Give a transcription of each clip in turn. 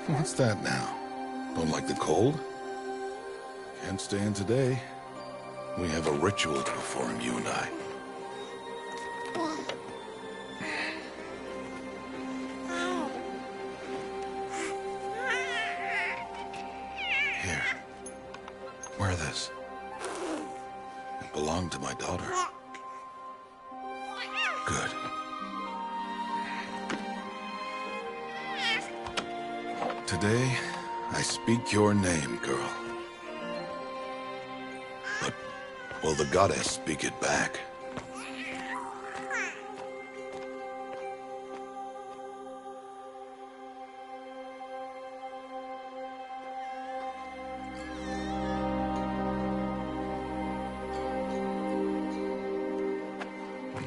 What's that now? Don't like the cold? Can't stay in today. We have a ritual to perform, you and I. Here. Wear this. It belonged to my daughter. Good. Today, I speak your name, girl. But will the goddess speak it back?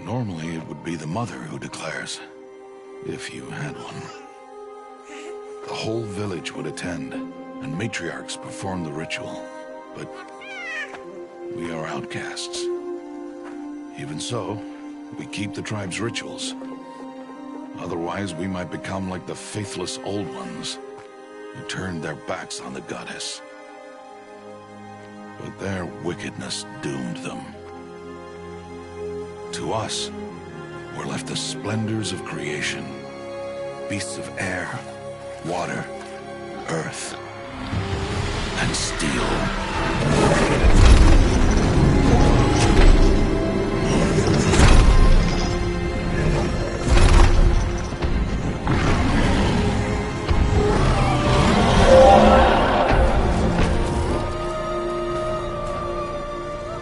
Normally, it would be the mother who declares, if you had one. The whole village would attend, and matriarchs perform the ritual. But we are outcasts. Even so, we keep the tribe's rituals. Otherwise, we might become like the faithless old ones, who turned their backs on the goddess. But their wickedness doomed them. To us, were left the splendors of creation, beasts of air, water, earth, and steel.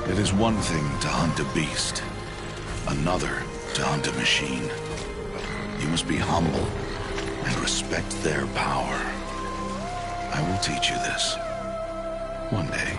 It is one thing to hunt a beast, another to hunt a machine. You must be humble and respect their power. I will teach you this. One day.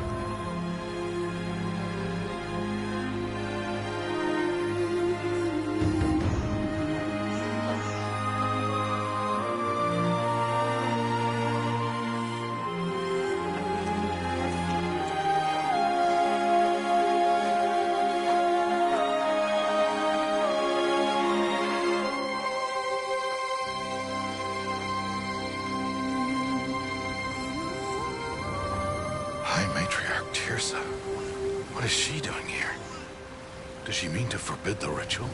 What is she doing here? Does she mean to forbid the ritual?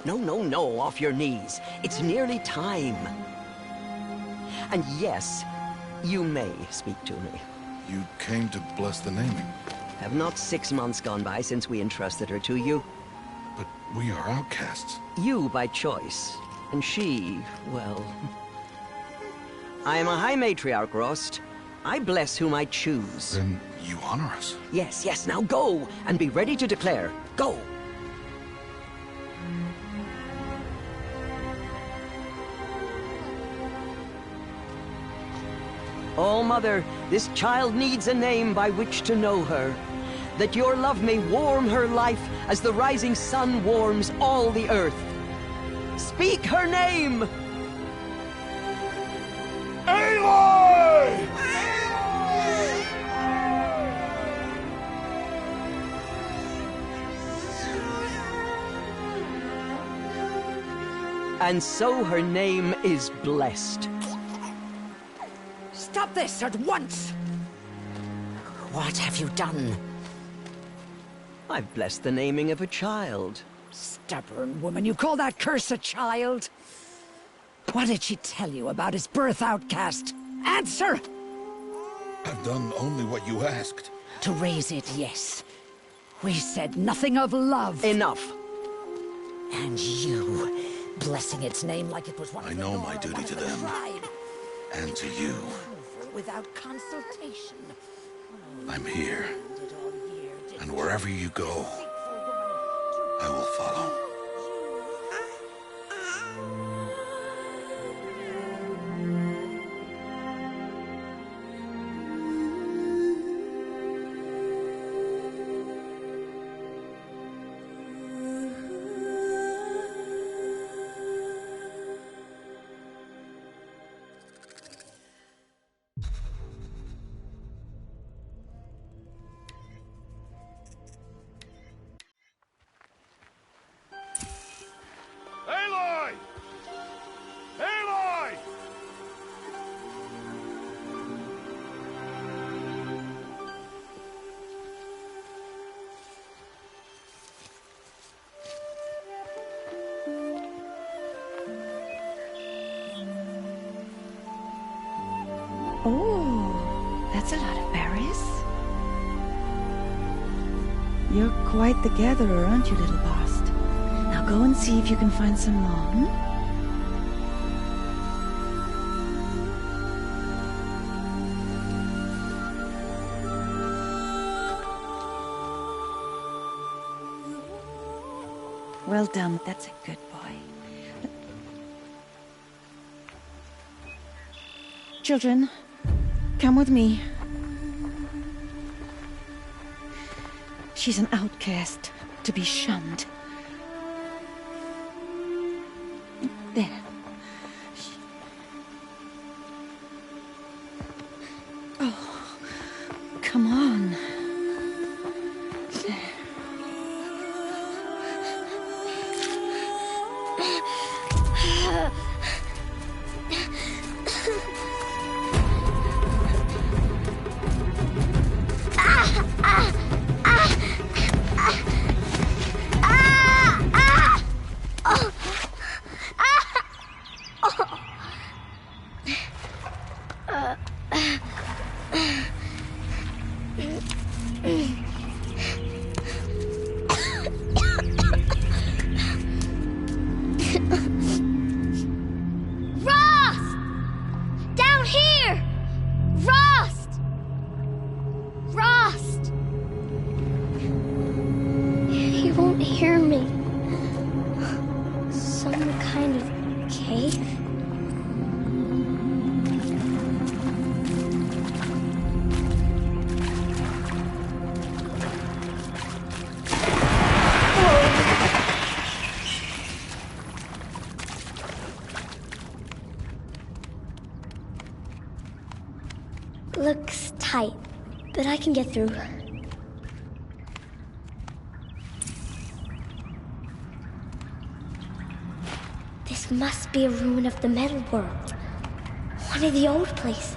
No, off your knees. It's nearly time. And yes, you may speak to me. You came to bless the naming. Have not 6 months gone by since we entrusted her to you? But we are outcasts. You by choice, and she, well... I am a High Matriarch, Rost. I bless whom I choose. Then you honor us. Yes, now go, and be ready to declare. Go! Oh, Mother, this child needs a name by which to know her. That your love may warm her life as the rising sun warms all the earth. Speak her name! Aloy! And so her name is blessed. Stop this at once! What have you done? I've blessed the naming of a child. Stubborn woman, you call that curse a child? What did she tell you about his birth, outcast? Answer! I've done only what you asked. To raise it, yes. We said nothing of love. Enough. And you, blessing its name like it was one I of know the my duty to them. Tribe. And to you. Without consultation. I'm here. And wherever you go, I will follow. Oh, that's a lot of berries. You're quite the gatherer, aren't you, little Bast? Now go and see if you can find some more, hmm? Well done, that's a good boy. Children, come with me. She's an outcast, to be shunned. There. Oh, come on. There. Looks tight, but I can get through. This must be a ruin of the metal world. One of the old places.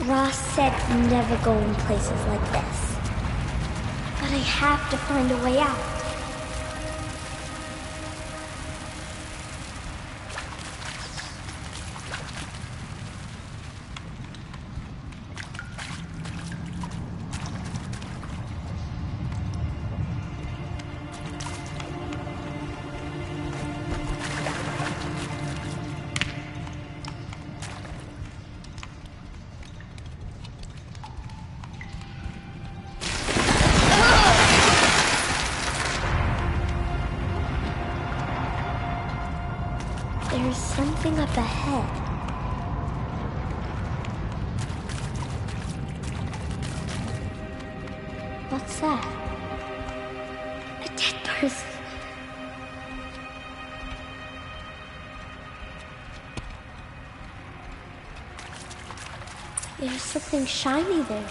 Ross said never go in places like this. But I have to find a way out. There's something up ahead. What's that? A dead person. There's something shiny there.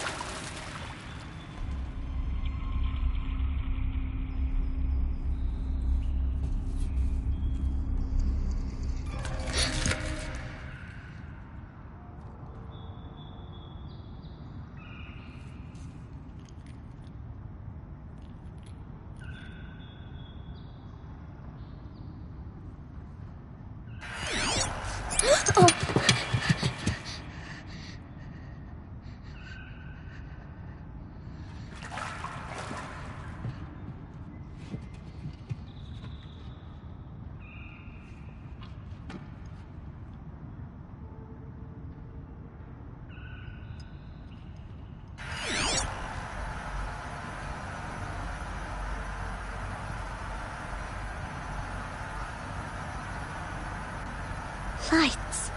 Lights.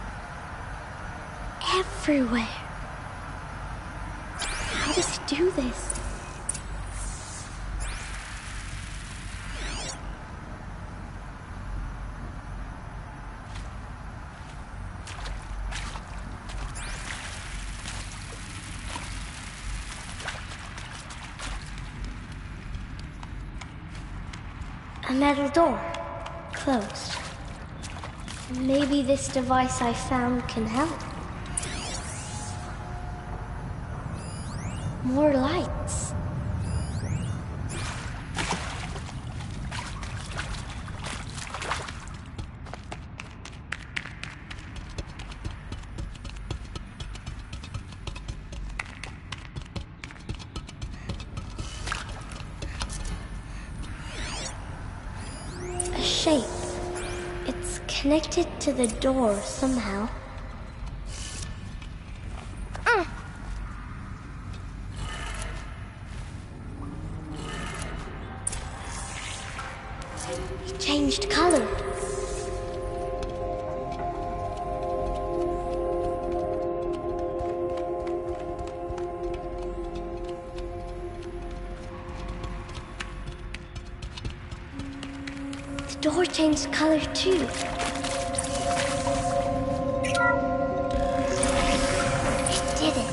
Everywhere. How does he do this? A metal door. Closed. Maybe this device I found can help. More lights. A shape. It's connected to the door somehow. It changed color. The door changed color too. It did it.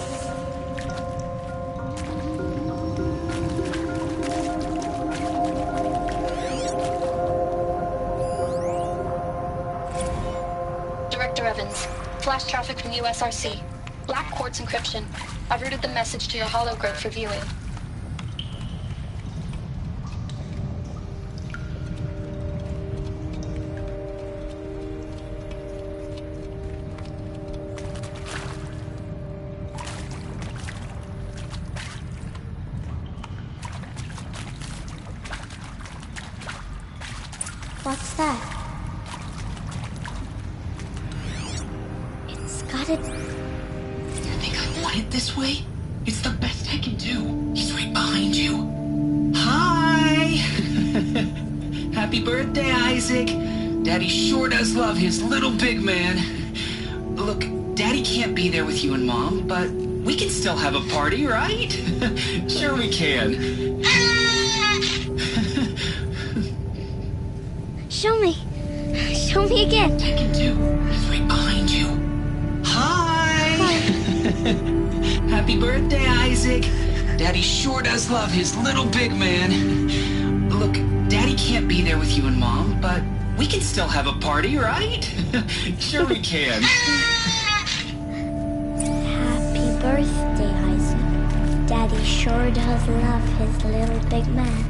Director Evans, flash traffic from USRC. Black quartz encryption. I've routed the message to your hologrid for viewing. What's that? It's got it. You think I want it this way? It's the best I can do. He's right behind you. Hi! Happy birthday, Isaac. Daddy sure does love his little big man. Look, Daddy can't be there with you and Mom, but we can still have a party, right? Sure we can. Show me. Show me again. I can do. He's right behind you. Hi! Happy birthday, Isaac. Daddy sure does love his little big man. Look, Daddy can't be there with you and Mom, but we can still have a party, right? Sure we can. Happy birthday, Isaac. Daddy sure does love his little big man.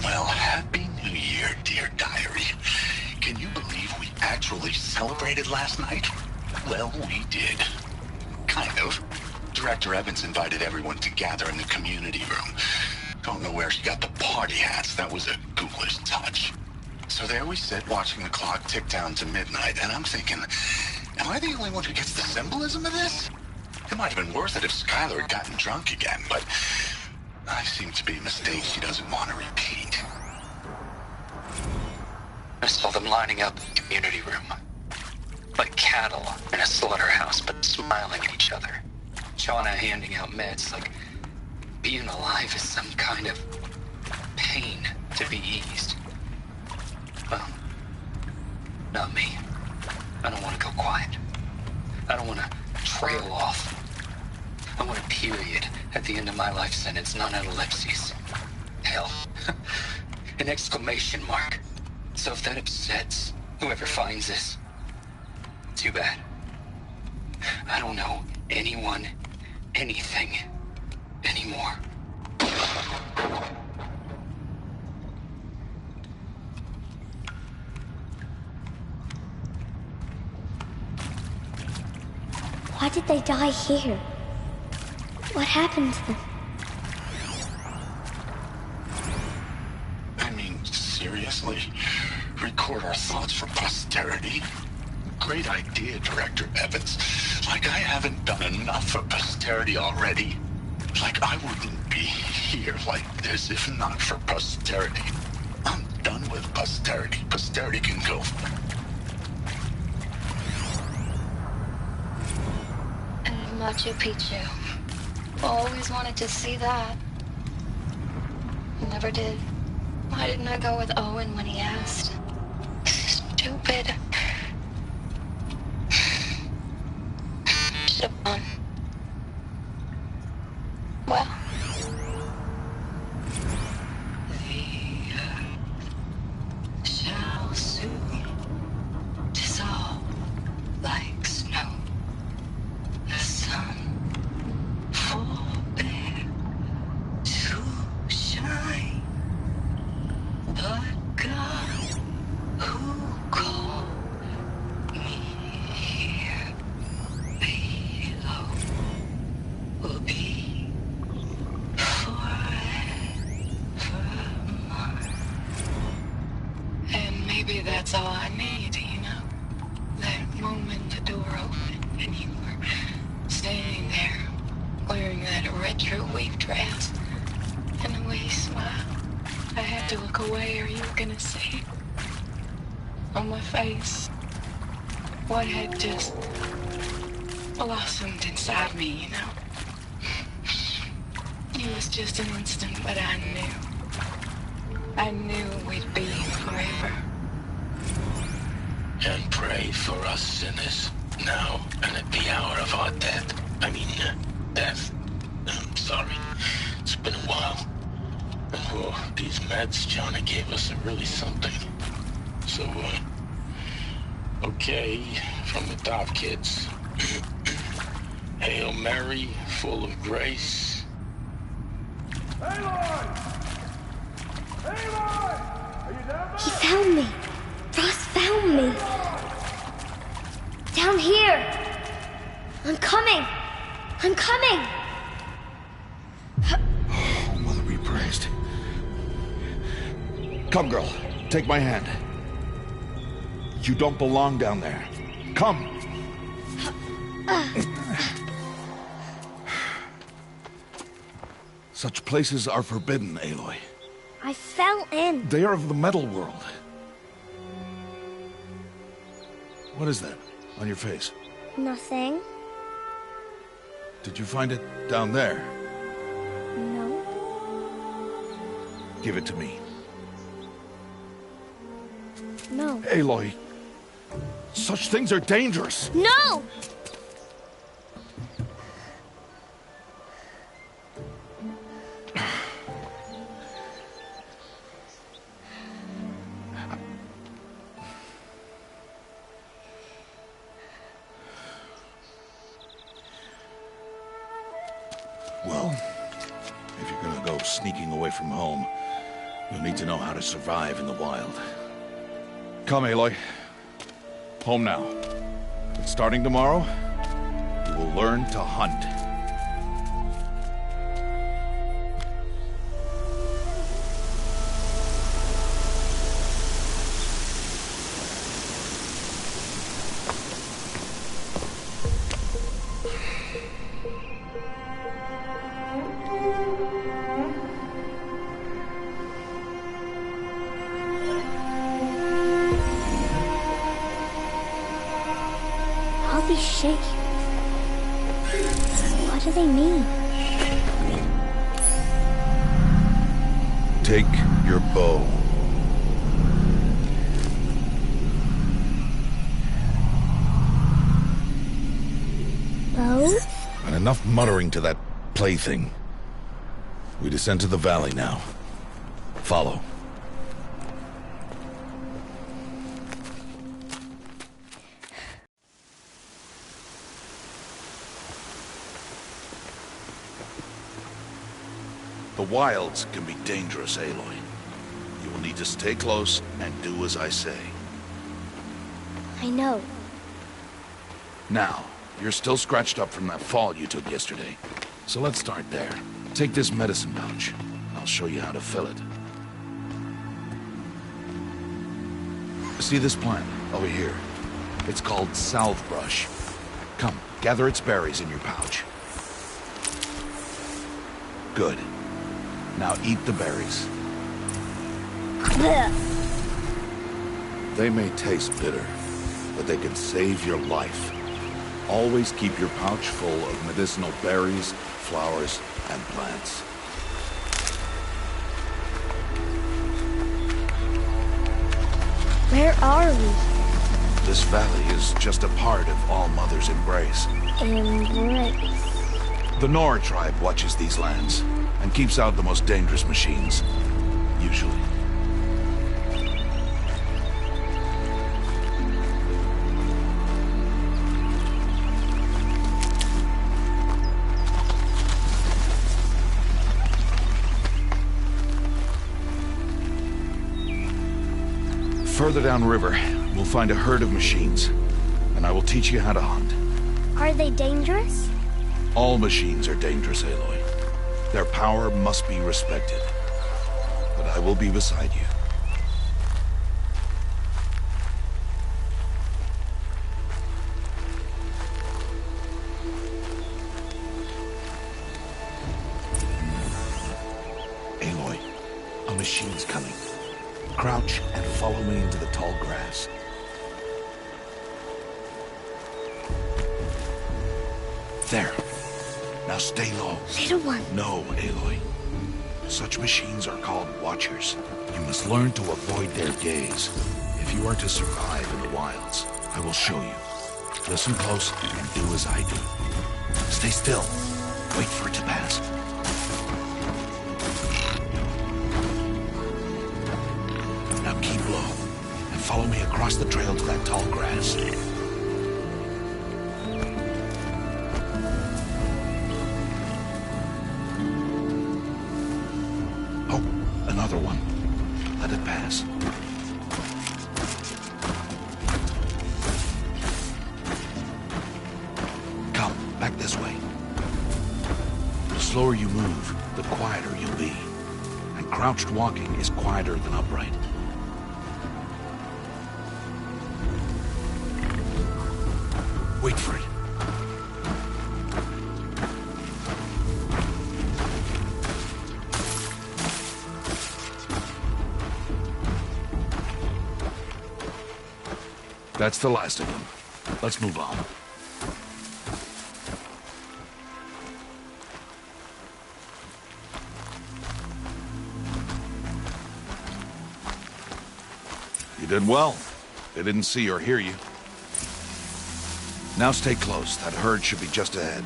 Well, Happy New Year, dear diary. Can you believe we actually celebrated last night? Well, we did. Kind of. Director Evans invited everyone to gather in the community room. Don't know where she got the party hats. That was a ghoulish touch. So there we sit, watching the clock tick down to midnight, and I'm thinking, am I the only one who gets the symbolism of this? It might have been worth it if Skylar had gotten drunk again, but I seem to be a mistake she doesn't want to repeat. I saw them lining up in the community room. Like cattle in a slaughterhouse, but smiling at each other. Shauna handing out meds like being alive is some kind of pain to be eased. Well, not me. I don't want to go quiet. I don't want to trail off. I want a period at the end of my life sentence, not an ellipses. Hell, an exclamation mark. So if that upsets whoever finds this, too bad. I don't know anyone, anything, anymore. Why did they die here? What happened to them? I mean, seriously? Record our thoughts for posterity? Great idea, Director Evans. Like I haven't done enough for posterity already. Like I wouldn't be here like this if not for posterity. I'm done with posterity. Posterity can go. And Machu Picchu. Always wanted to see that. Never did. Why didn't I go with Owen when he asked? Stupid. Should have gone. Well. The earth shall soon dissolve like snow. The sun forbear to shine. But God, who called me here below, will be forever mine. And maybe that's all I need, you know? That moment the door opened and you were standing there wearing that retro weave dress and the way you smiled. I had to look away or you were gonna see on my face what had just blossomed inside me, you know? It was just an instant, but I knew we'd be forever. And pray for us sinners, now and at the hour of our death. Death. I'm sorry. It's been a while. Oh, these meds Johnny gave us are really something. So, okay, from the top, kids. Hail Mary, full of grace. Aloy! Aloy! Are you down there? He found me. Ross found me. Down here. I'm coming. I'm coming. Oh, Mother be praised. Come, girl. Take my hand. You don't belong down there. Come. Such places are forbidden, Aloy. I fell in. They are of the metal world. What is that on your face? Nothing. Did you find it down there? No. Give it to me. No. Aloy, such things are dangerous. No! Well, if you're gonna go sneaking away from home, you'll need to know how to survive in the wild. Come, Aloy. Home now. But starting tomorrow, you will learn to hunt. All these shapes. What do they mean? Take your bow. Bow? And enough muttering to that plaything. We descend to the valley now. Follow. The wilds can be dangerous, Aloy. You will need to stay close and do as I say. I know. Now, you're still scratched up from that fall you took yesterday. So let's start there. Take this medicine pouch. I'll show you how to fill it. See this plant over here? It's called salve brush. Come, gather its berries in your pouch. Good. Now eat the berries. Blech. They may taste bitter, but they can save your life. Always keep your pouch full of medicinal berries, flowers, and plants. Where are we? This valley is just a part of All Mother's embrace. Embrace. The Nora tribe watches these lands and keeps out the most dangerous machines. Usually. Further downriver, we'll find a herd of machines, and I will teach you how to hunt. Are they dangerous? All machines are dangerous, Aloy. Their power must be respected. But I will be beside you. Aloy, a machine's coming. Crouch and follow me into the tall grass. There. Now stay low. Little one. No, Aloy. Such machines are called Watchers. You must learn to avoid their gaze if you are to survive in the wilds. I will show you. Listen close and do as I do. Stay still. Wait for it to pass. Now keep low and follow me across the trail to that tall grass. Oh, another one. Let it pass. Come, back this way. The slower you move, the quieter you'll be. And crouched walking is quieter than upright. Wait for it. That's the last of them. Let's move on. You did well. They didn't see or hear you. Now stay close. That herd should be just ahead.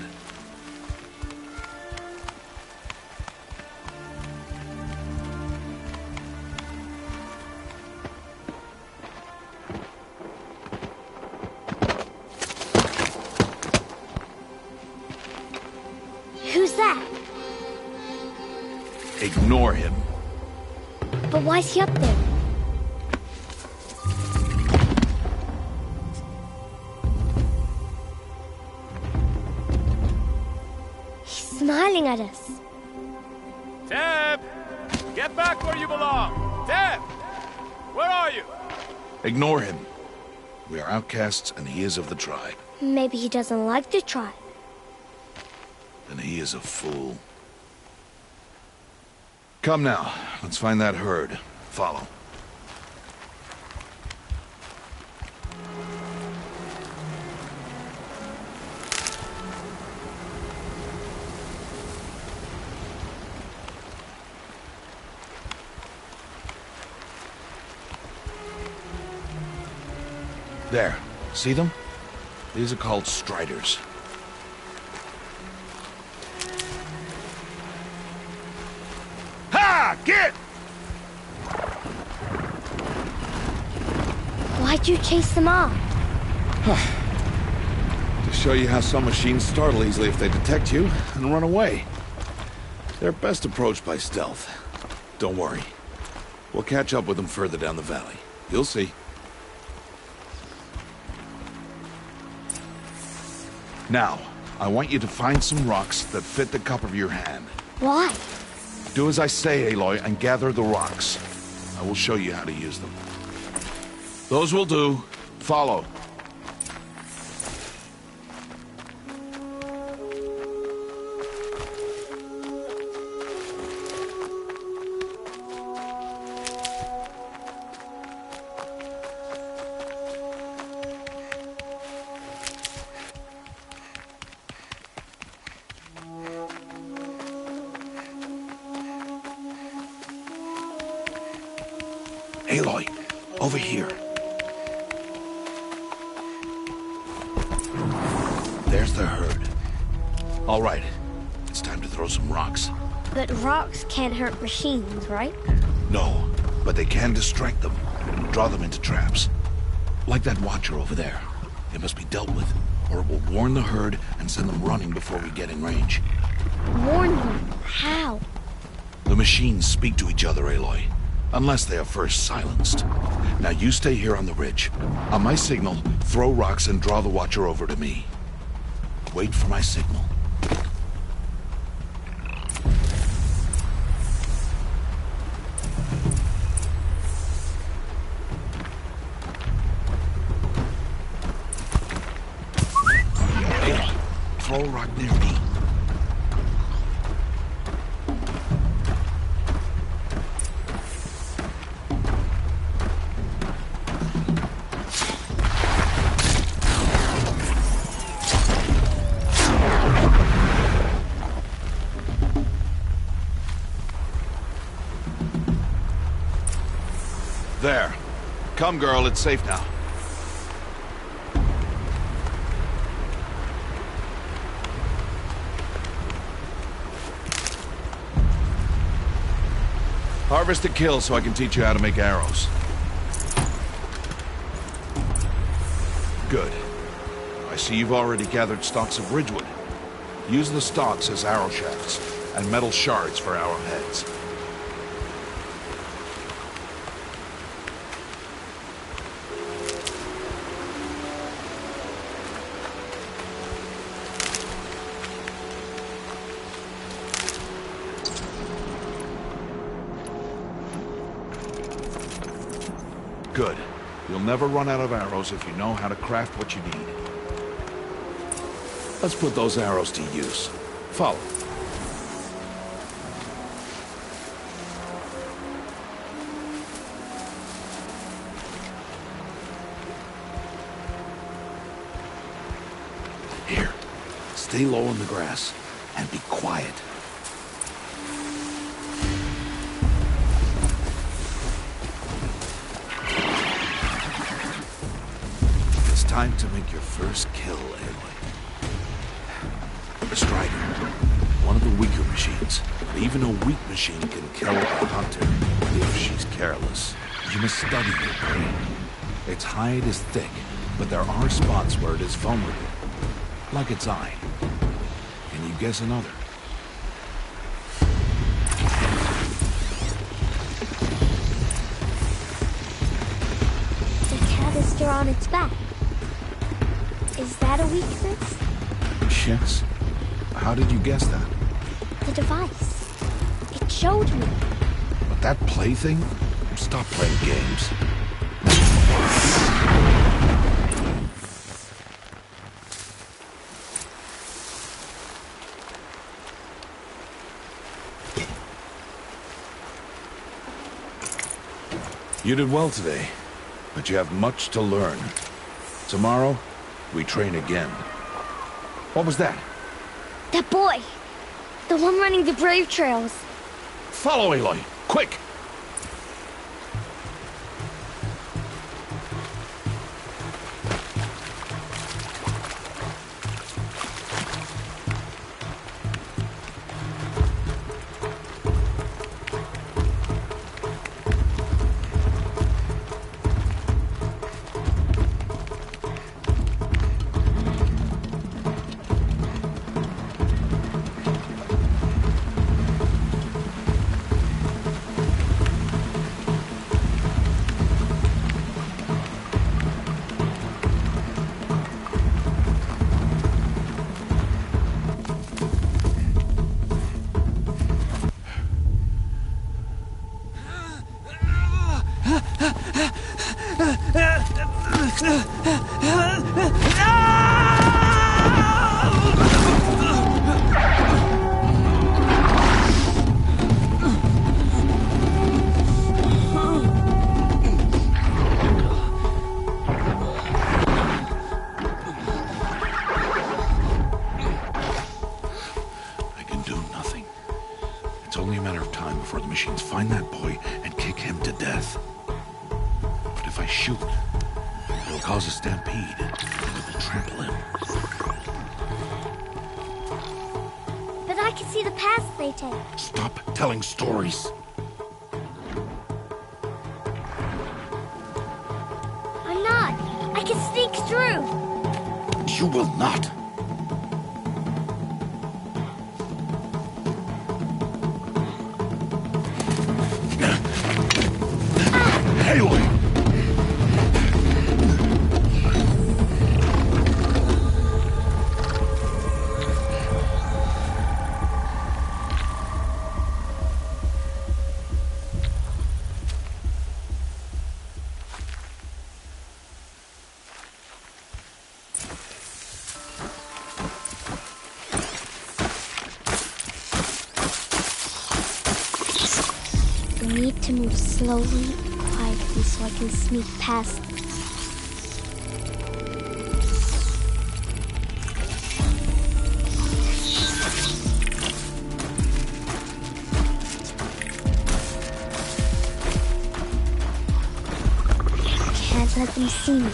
Who's that? Ignore him. But why's he up there? Smiling at us. Teb! Get back where you belong! Teb! Where are you? Ignore him. We are outcasts and he is of the tribe. Maybe he doesn't like the tribe. Then he is a fool. Come now, let's find that herd. Follow. There. See them? These are called striders. Ha! Get! Why'd you chase them off? To show you how some machines startle easily if they detect you and run away. They're best approached by stealth. Don't worry. We'll catch up with them further down the valley. You'll see. Now, I want you to find some rocks that fit the cup of your hand. Why? Do as I say, Aloy, and gather the rocks. I will show you how to use them. Those will do. Follow. Aloy, over here. the herd. All right, it's time to throw some rocks. But rocks can't hurt machines, right? No, but they can distract them, draw them into traps. Like that watcher over there. It must be dealt with, or it will warn the herd and send them running before we get in range. Warn them? How? The machines speak to each other, Aloy. Unless they are first silenced. Now you stay here on the ridge. On my signal, throw rocks and draw the watcher over to me. Wait for my signal. Throw a rock near me. There. Come, girl, it's safe now. Harvest a kill so I can teach you how to make arrows. Good. I see you've already gathered stalks of ridgewood. Use the stalks as arrow shafts, and metal shards for arrowheads. Good. You'll never run out of arrows if you know how to craft what you need. Let's put those arrows to use. Follow. Here. Stay low in the grass and be quiet. Time to make your first kill, Aloy. The Strider. One of the weaker machines. But even a weak machine can kill a hunter if she's careless. You must study your prey. Its hide is thick, but there are spots where it is vulnerable. Like its eye. Can you guess another? The canister on its back. Is that a weakness? Yes. How did you guess that? The device. It showed me. But that plaything? Stop playing games. You did well today, but you have much to learn. Tomorrow, we train again. What was that? That boy! The one running the brave trails. Follow Aloy, quick! It's only a matter of time before the machines find that boy and kick him to death. But if I shoot, it'll cause a stampede, and it will trample him. can see the paths they take. Stop telling stories. I'm not. I can sneak through. You will not. Aloy! I need to move slowly, quietly, so I can sneak past them. Can't let them see me.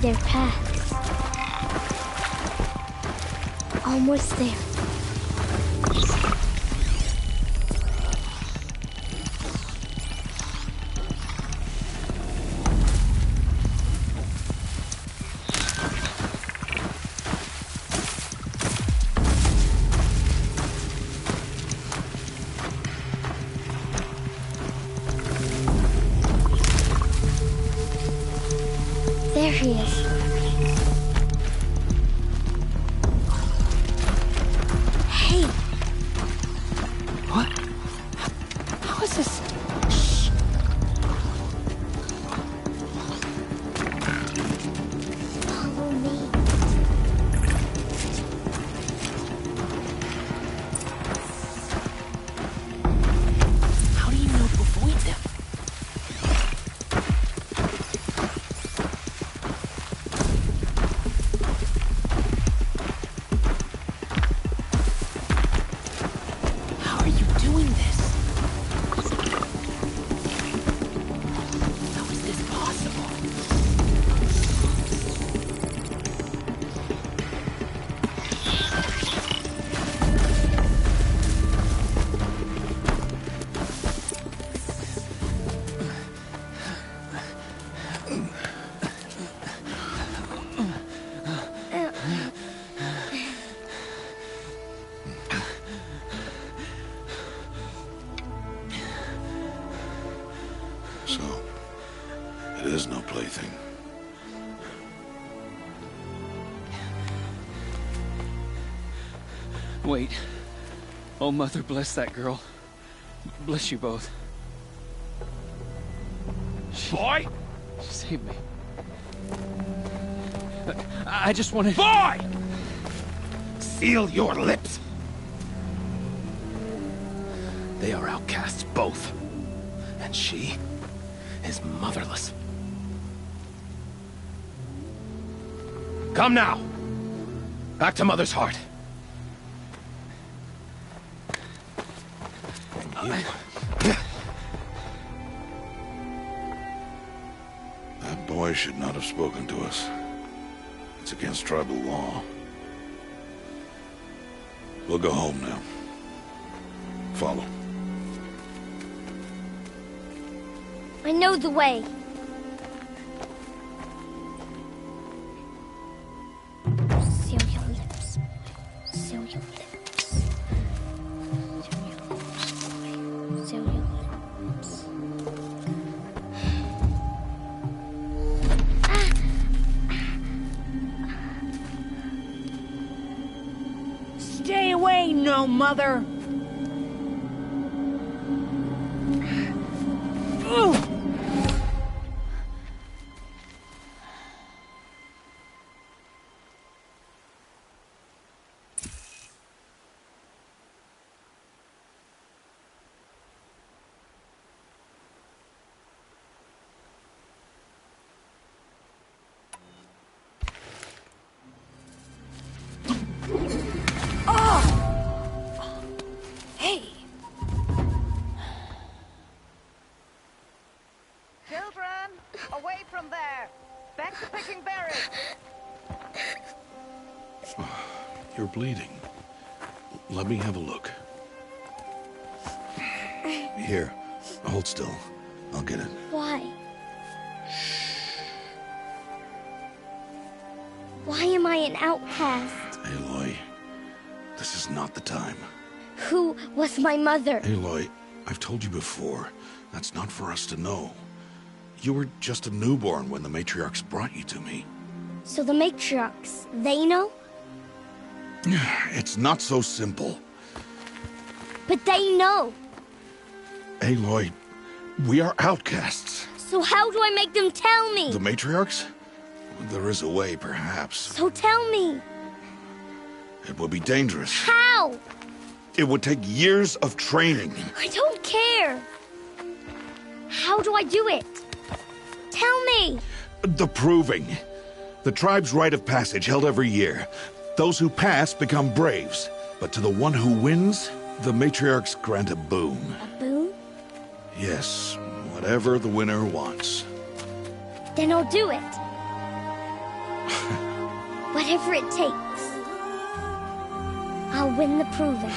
Their paths. Almost there. There he is. Hey! What? How is this? Shh! Follow me. How do you know to avoid them? So, it is no plaything. Wait. Oh, Mother, bless that girl. Bless you both. Boy! She saved me. I just wanted... Boy! Seal your lips! They are outcasts, both. And she is motherless. Come now! Back to Mother's heart. And you... That boy should not have spoken to us. It's against tribal law. We'll go home now. Follow. I know the way. Seal your lips. Seal your lips. custodial items. Stay away, no mother! Ugh. Hey! Children, away from there! Back to picking berries! You're bleeding. Let me have a look. Here, hold still. I'll get it. Why? Why am I an outcast? Aloy, this is not the time. Who was my mother? Aloy, I've told you before, that's not for us to know. You were just a newborn when the matriarchs brought you to me. So the matriarchs, they know? It's not so simple. But they know. Aloy, we are outcasts. So how do I make them tell me? The matriarchs? There is a way, perhaps. So tell me. It would be dangerous. How? It would take years of training. I don't care. How do I do it? Tell me. The proving. The tribe's rite of passage held every year. Those who pass become braves. But to the one who wins, the matriarchs grant a boon. A boon? Yes, whatever the winner wants. Then I'll do it. Whatever it takes. I'll win the proving.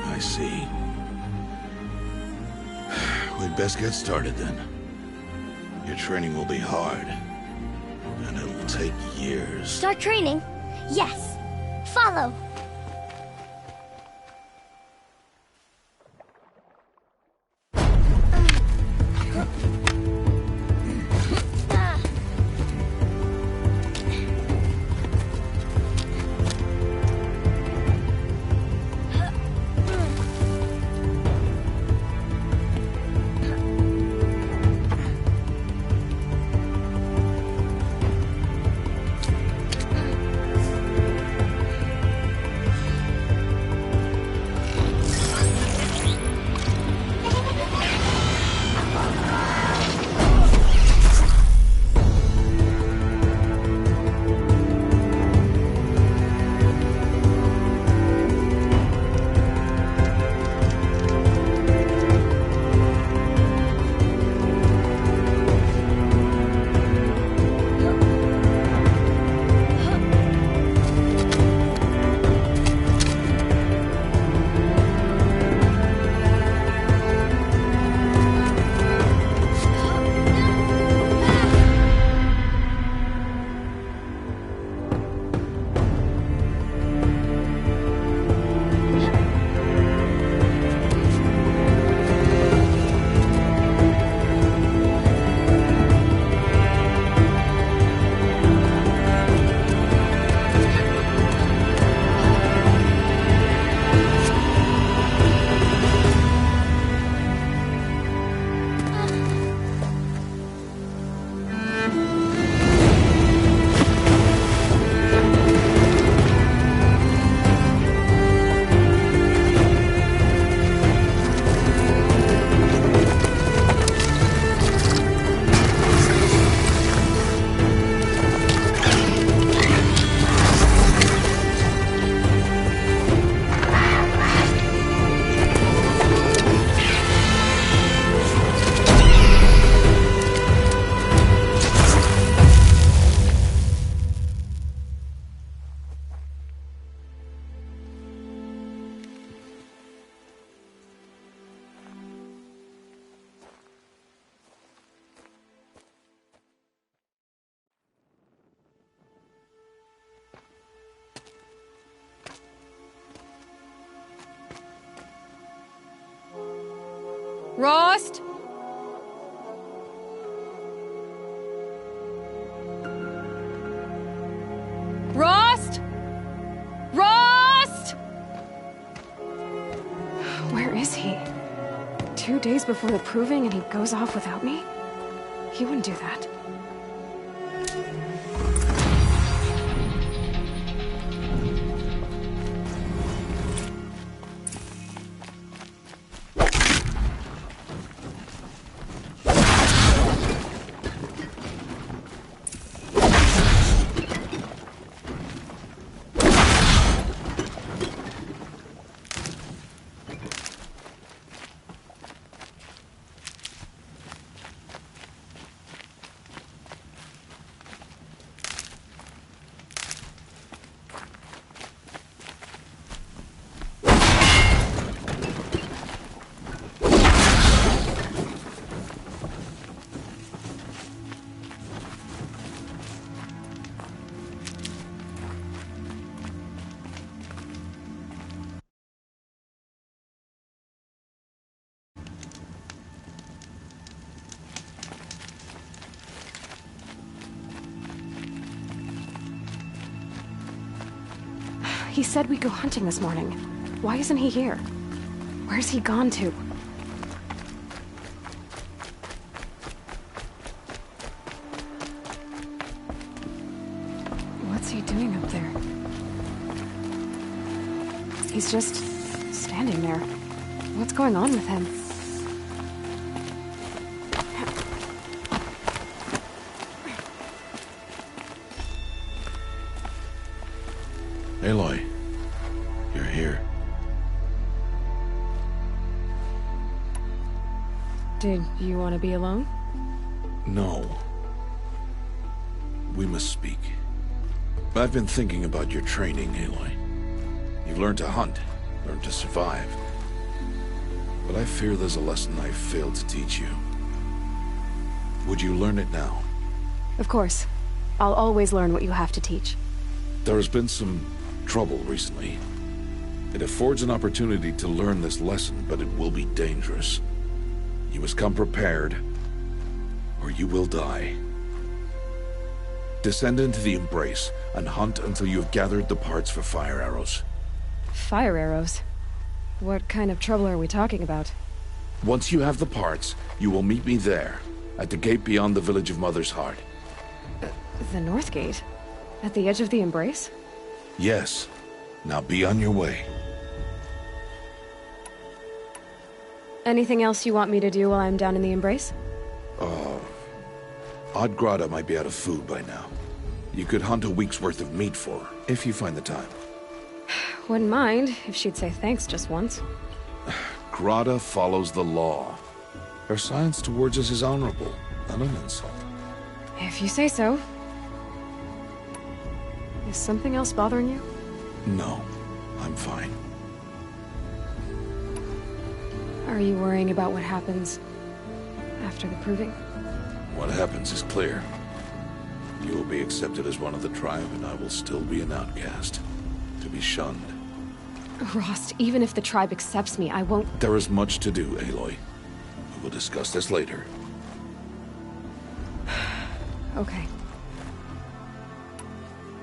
I see. We'd best get started then. Your training will be hard. And it'll take years. Start training? Yes. Follow. Rost? Rost? Rost? Where is he? 2 days before the proving and he goes off without me? He wouldn't do that. He said we'd go hunting this morning. Why isn't he here? Where's he gone to? What's he doing up there? He's just standing there. What's going on with him? Aloy, you're here. Did you want to be alone? No. We must speak. I've been thinking about your training, Aloy. You've learned to hunt, learned to survive. But I fear there's a lesson I've failed to teach you. Would you learn it now? Of course. I'll always learn what you have to teach. There has been some trouble recently. It affords an opportunity to learn this lesson, but it will be dangerous. You must come prepared, or you will die. Descend into the Embrace and hunt until you have gathered the parts for fire arrows. Fire arrows? What kind of trouble are we talking about? Once you have the parts, you will meet me there, at the gate beyond the village of Mother's Heart. The North Gate? At the edge of the Embrace? Yes. Now be on your way. Anything else you want me to do while I'm down in the Embrace? Odd might be out of food by now. You could hunt a week's worth of meat for her, if you find the time. Wouldn't mind if she'd say thanks just once. Grada follows the law. Her silence towards us is honorable, not an insult. If you say so. Is something else bothering you? No, I'm fine. Are you worrying about what happens after the proving? What happens is clear. You will be accepted as one of the tribe, and I will still be an outcast. To be shunned. Rost, even if the tribe accepts me, I won't— There is much to do, Aloy. We will discuss this later. Okay.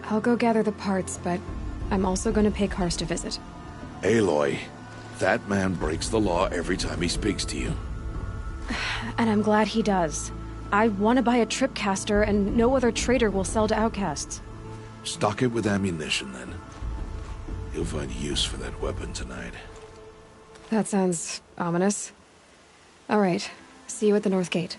I'll go gather the parts, but I'm also going to pay Karst a visit. Aloy, that man breaks the law every time he speaks to you. And I'm glad he does. I want to buy a tripcaster, and no other trader will sell to outcasts. Stock it with ammunition, then. You'll find use for that weapon tonight. That sounds ominous. All right. See you at the North Gate.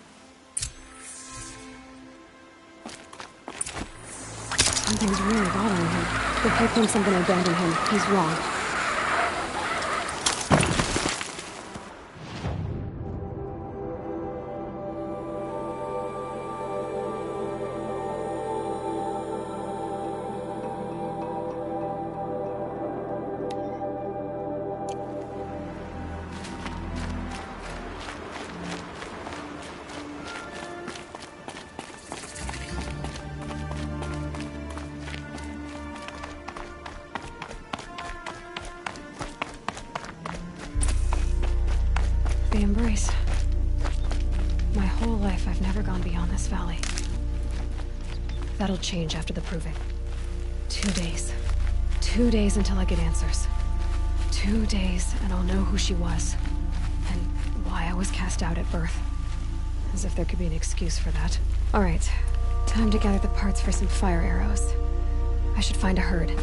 Something's really bothering him. If he thinks I'm gonna abandon him, he's wrong. The Embrace. whole life, I've never gone beyond this valley. That'll change after the proving. 2 days. 2 days until I get answers. 2 days, and I'll know who she was. And why I was cast out at birth. As if there could be an excuse for that. Alright, time to gather the parts for some fire arrows. I should find a herd.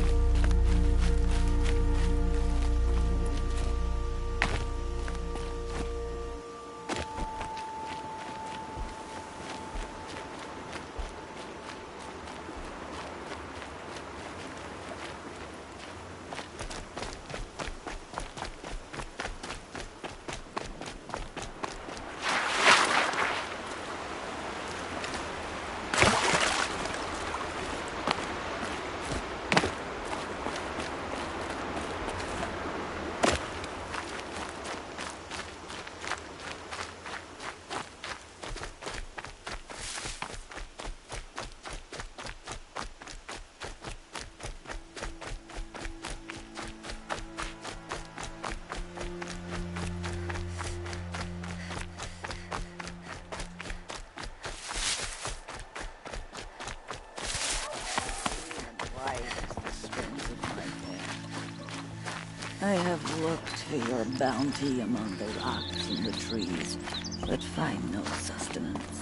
I have looked for your bounty among the rocks and the trees, but find no sustenance.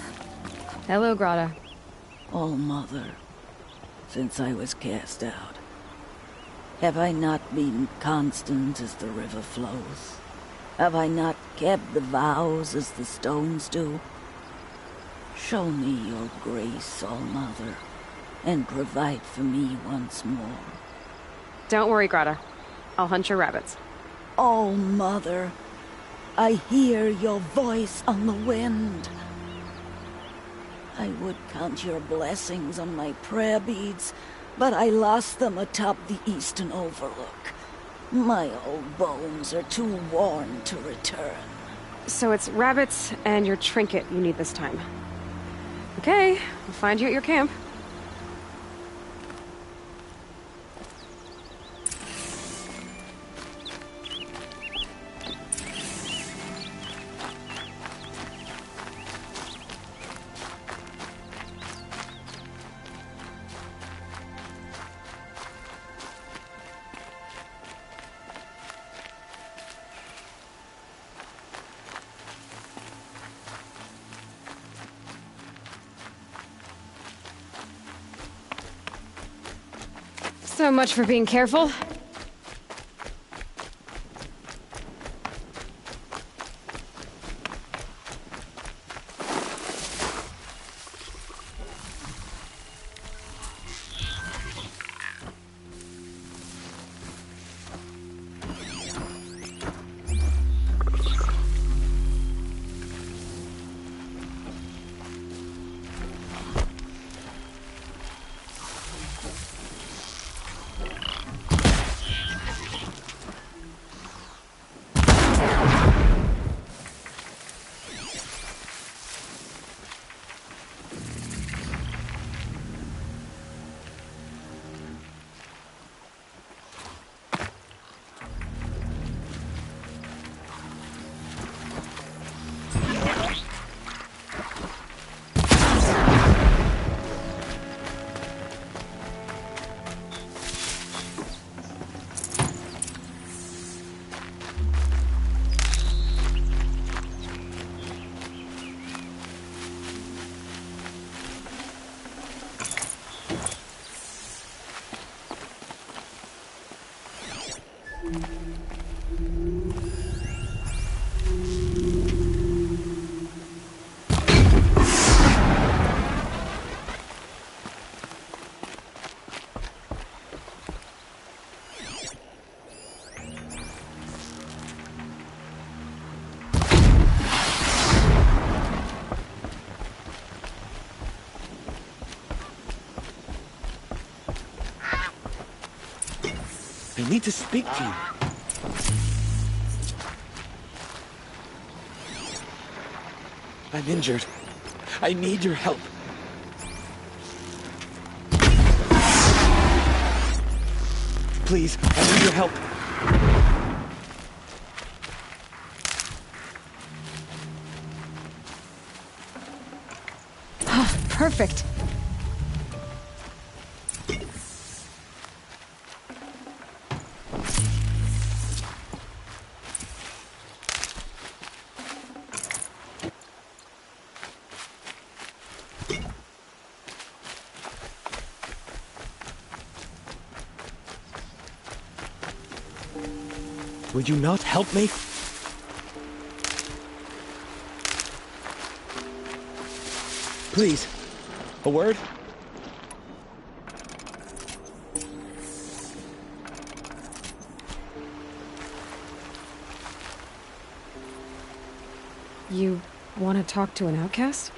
Hello, Grata. Oh, Mother, since I was cast out, have I not been constant as the river flows? Have I not kept the vows as the stones do? Show me your grace, All Mother, and provide for me once more. Don't worry, Grata. I'll hunt your rabbits. Oh, Mother, I hear your voice on the wind. I would count your blessings on my prayer beads, but I lost them atop the eastern overlook. My old bones are too worn to return. So it's rabbits and your trinket you need this time. Okay, I'll find you at your camp. So much for being careful. I need to speak to you. I'm injured. I need your help. Please, I need your help. perfect. Would you not help me? Please, a word? You want to talk to an outcast?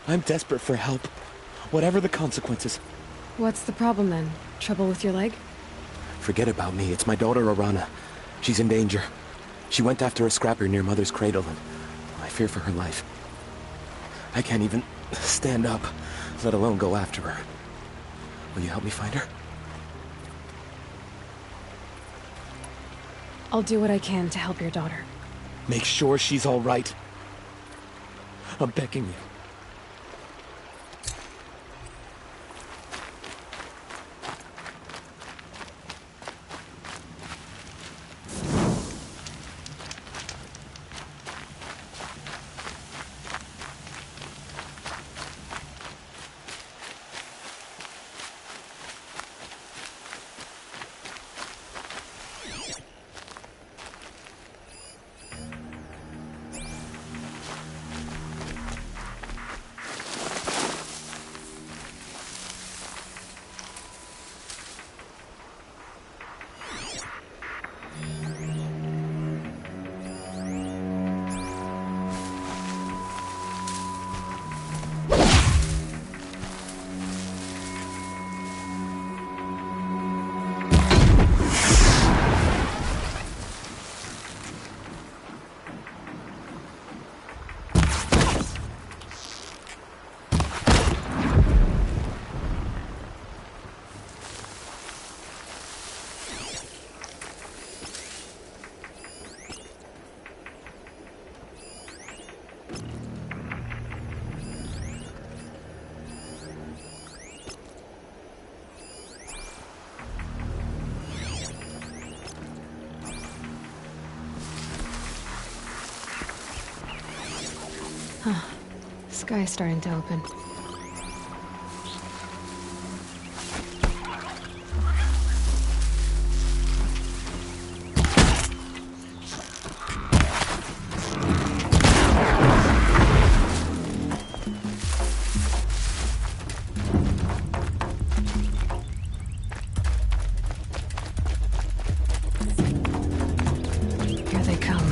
I'm desperate for help, whatever the consequences. What's the problem then? Trouble with your leg? Forget about me, it's my daughter Arana. She's in danger. She went after a scrapper near Mother's cradle, and I fear for her life. I can't even stand up, let alone go after her. Will you help me find her? I'll do what I can to help your daughter. Make sure she's all right. I'm begging you. Sky's starting to open. Here they come.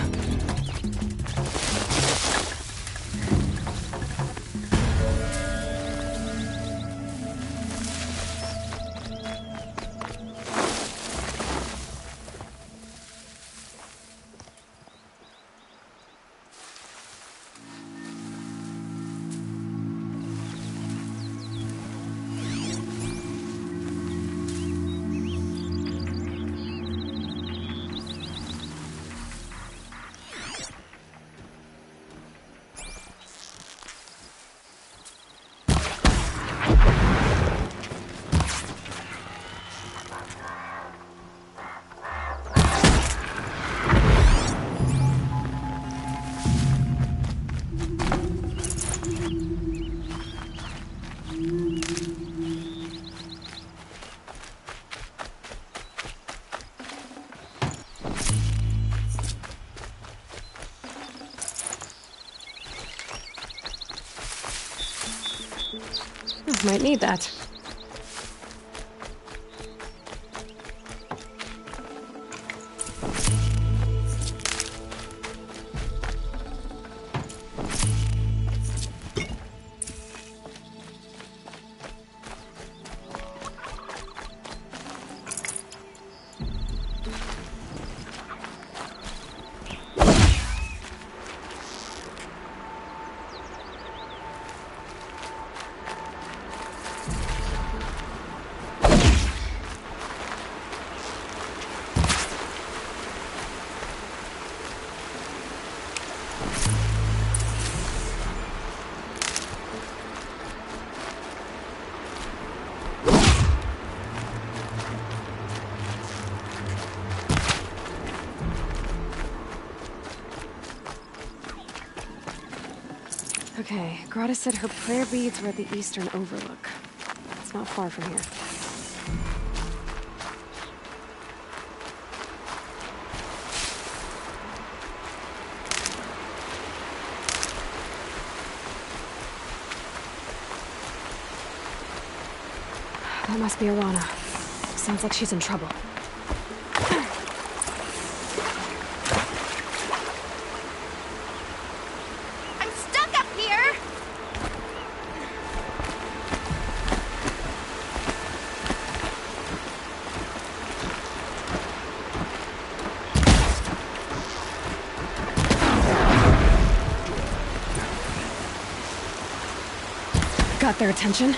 Might need that. Okay, Grata said her prayer beads were at the eastern overlook. It's not far from here. That must be Arana. Sounds like she's in trouble. I'm stuck up here! Got their attention?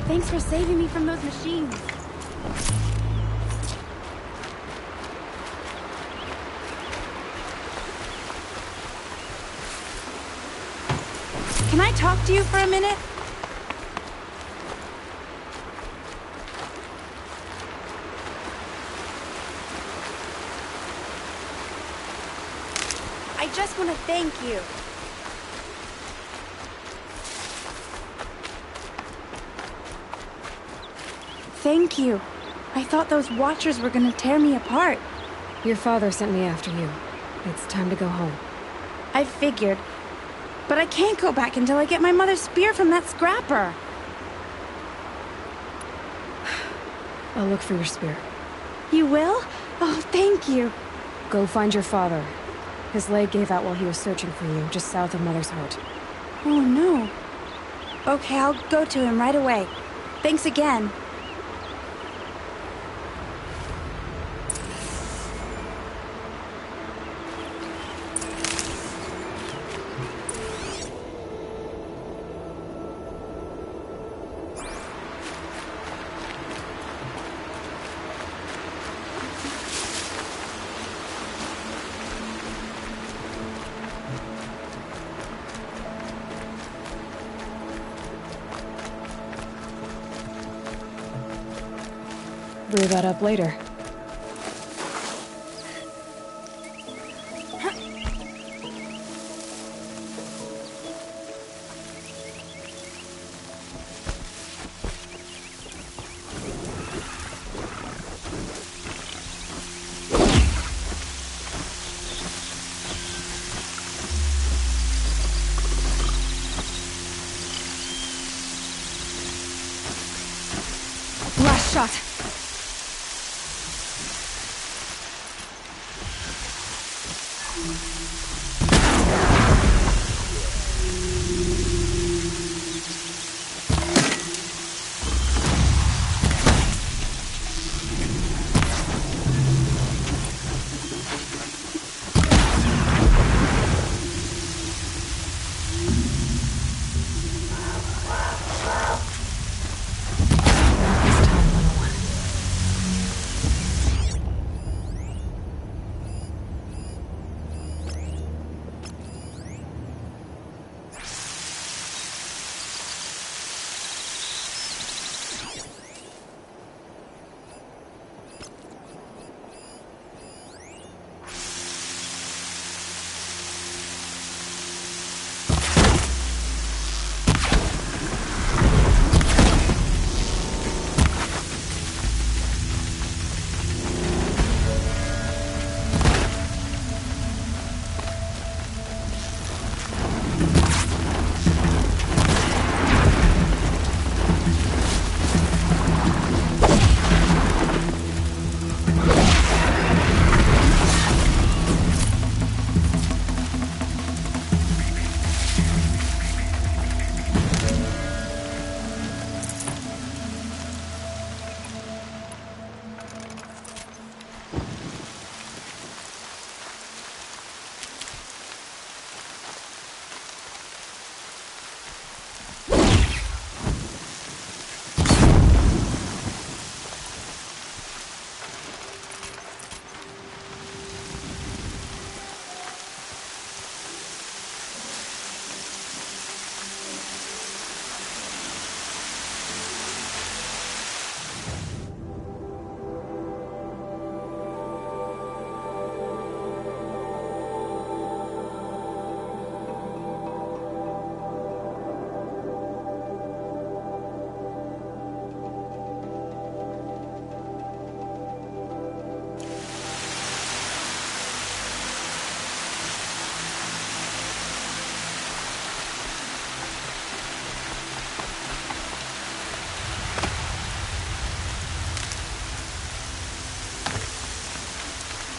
Thanks for saving me from those machines. Can I talk to you for a minute? I just want to thank you. Thank you. I thought those Watchers were gonna tear me apart. Your father sent me after you. It's time to go home. I figured. But I can't go back until I get my mother's spear from that scrapper. I'll look for your spear. You will? Oh, thank you. Go find your father. His leg gave out while he was searching for you, just south of Mother's Heart. Oh, no. Okay, I'll go to him right away. Thanks again. Brew that up later. Last shot. This time, little one.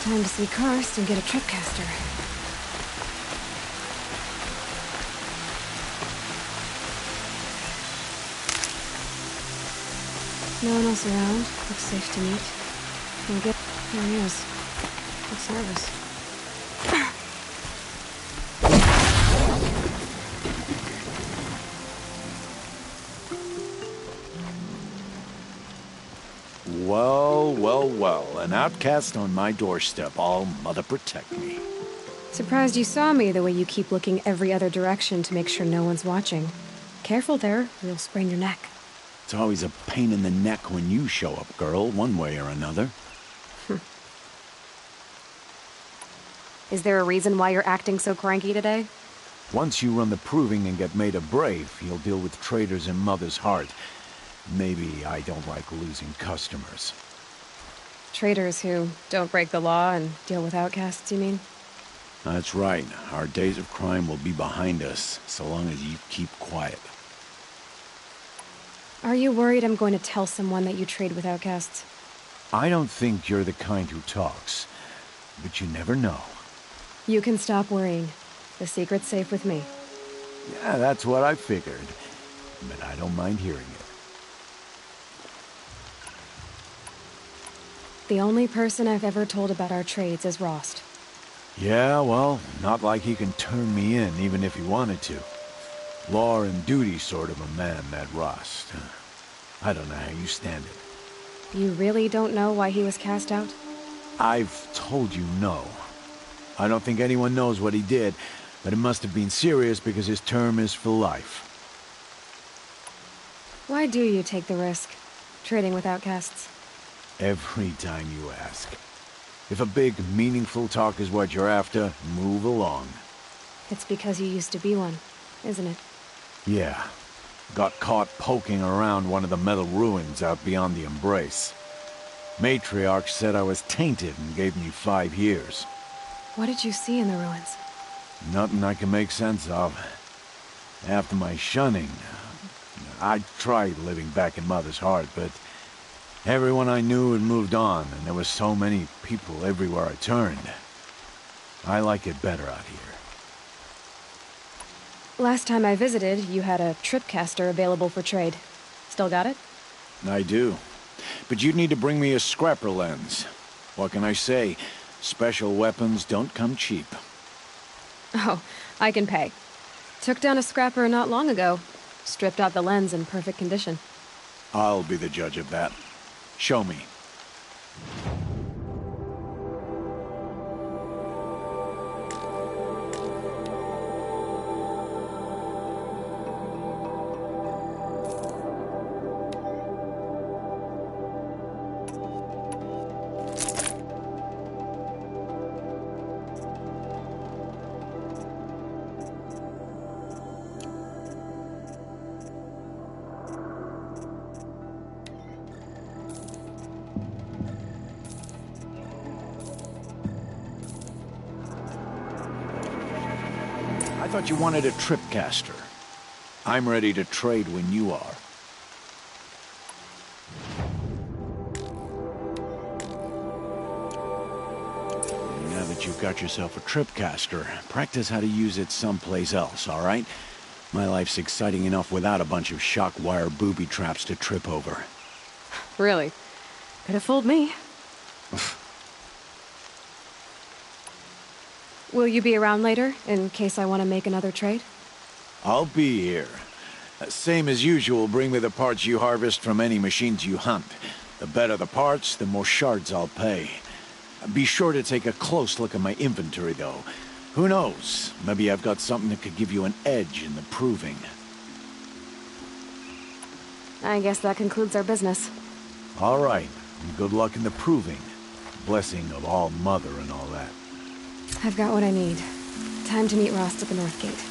Time to see Karst and get a tripcaster. No one else around. Looks safe to meet. We'll get... There he is. Looks nervous. Well, well, well. An outcast on my doorstep. All mother protect me. Surprised you saw me the way you keep looking every other direction to make sure no one's watching. Careful there, or you'll sprain your neck. It's always a pain in the neck when you show up, girl, one way or another. Is there a reason why you're acting so cranky today? Once you run the proving and get made a brave, you'll deal with traitors in Mother's heart. Maybe I don't like losing customers. Traitors who don't break the law and deal with outcasts, you mean? That's right. Our days of crime will be behind us, so long as you keep quiet. Are you worried I'm going to tell someone that you trade with outcasts? I don't think you're the kind who talks, but you never know. You can stop worrying. The secret's safe with me. Yeah, that's what I figured, but I don't mind hearing it. The only person I've ever told about our trades is Rost. Yeah, well, not like he can turn me in, even if he wanted to. Law and duty sort of a man, that Rost. I don't know how you stand it. You really don't know why he was cast out? I've told you no. I don't think anyone knows what he did, but it must have been serious because his term is for life. Why do you take the risk, trading with outcasts? Every time you ask. If a big, meaningful talk is what you're after, move along. It's because you used to be one, isn't it? Yeah. Got caught poking around one of the metal ruins out beyond the Embrace. Matriarch said I was tainted and gave me 5 years. What did you see in the ruins? Nothing I can make sense of. After my shunning, I tried living back in Mother's heart, but everyone I knew had moved on, and there were so many people everywhere I turned. I like it better out here. Last time I visited, you had a tripcaster available for trade. Still got it? I do. But you'd need to bring me a scrapper lens. What can I say? Special weapons don't come cheap. Oh, I can pay. Took down a scrapper not long ago. Stripped out the lens in perfect condition. I'll be the judge of that. Show me. I thought you wanted a tripcaster. I'm ready to trade when you are. Now that you've got yourself a tripcaster, practice how to use it someplace else, all right? My life's exciting enough without a bunch of shock wire booby traps to trip over. Really? Could have fooled me. Will you be around later, in case I want to make another trade? I'll be here. Same as usual, bring me the parts you harvest from any machines you hunt. The better the parts, the more shards I'll pay. Be sure to take a close look at my inventory, though. Who knows? Maybe I've got something that could give you an edge in the proving. I guess that concludes our business. All right. Good luck in the proving. Blessing of all Mother and all that. I've got what I need. Time to meet Rost at the North Gate.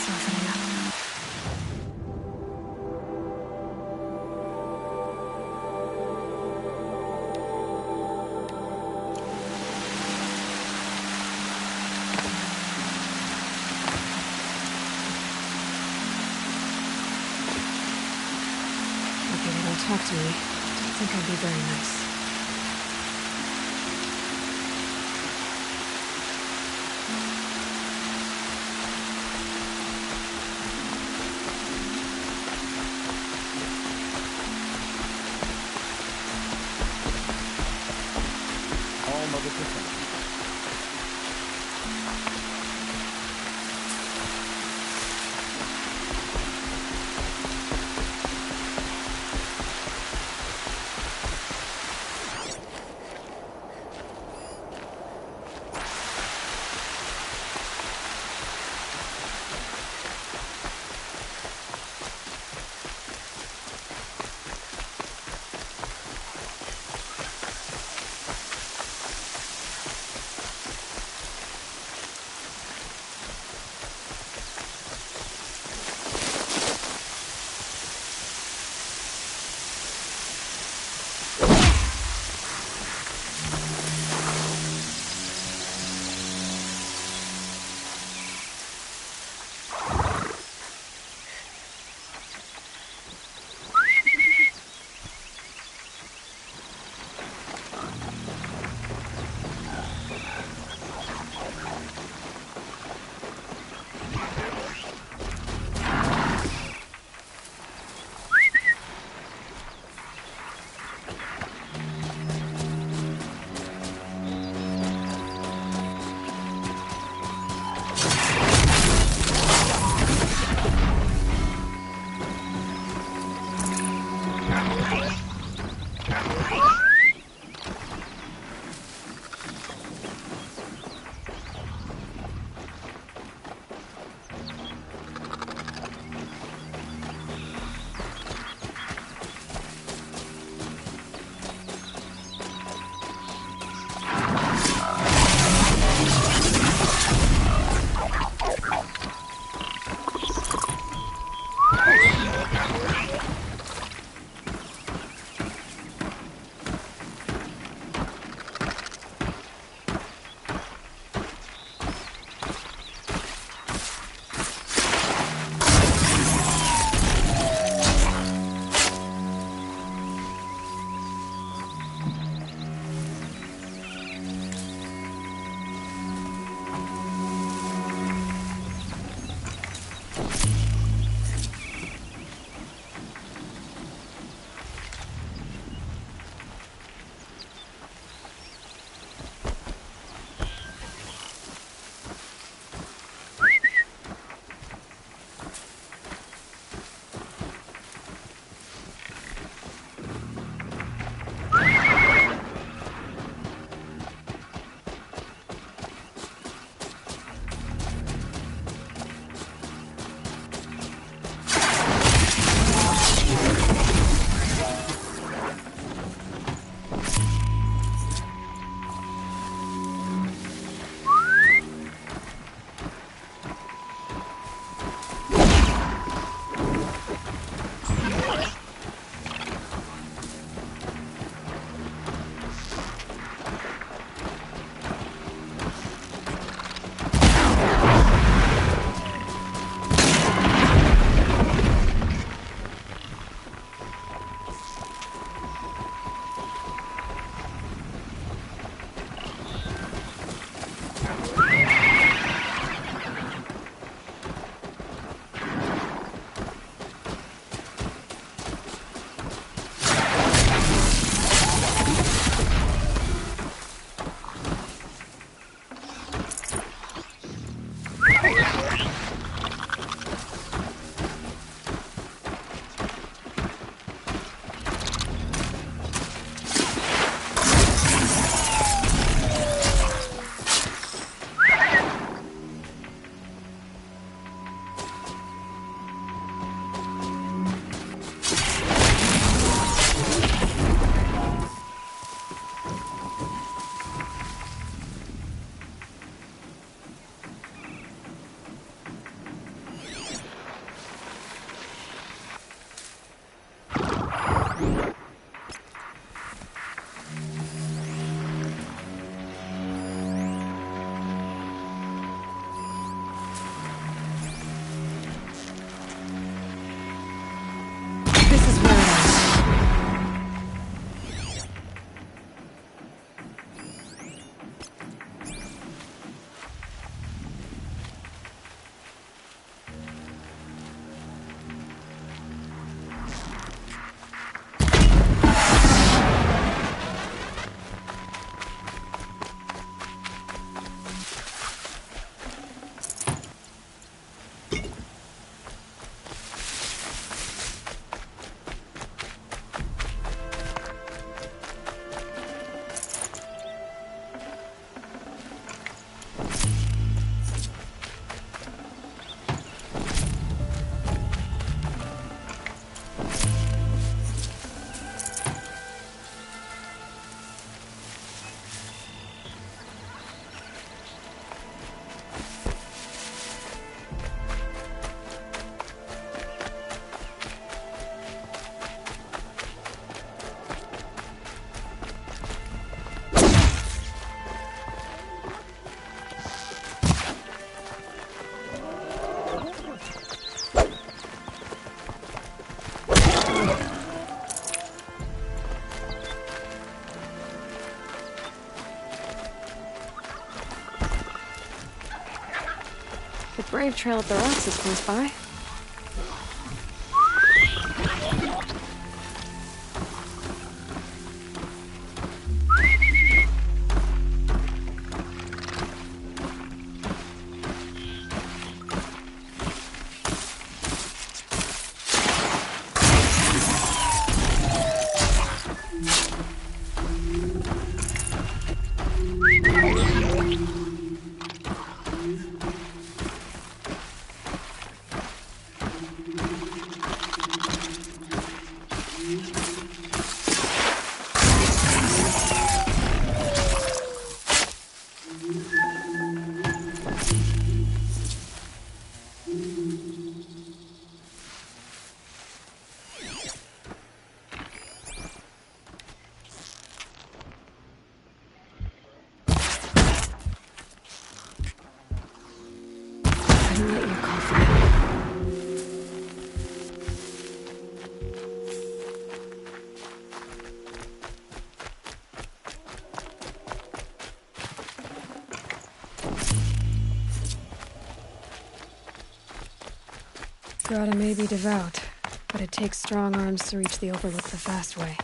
softening up. Okay, they don't talk to me. Don't think I'd be very nice. slave trail up the rocks is close by. Grata may be devout, but it takes strong arms to reach the Overlook the fast way.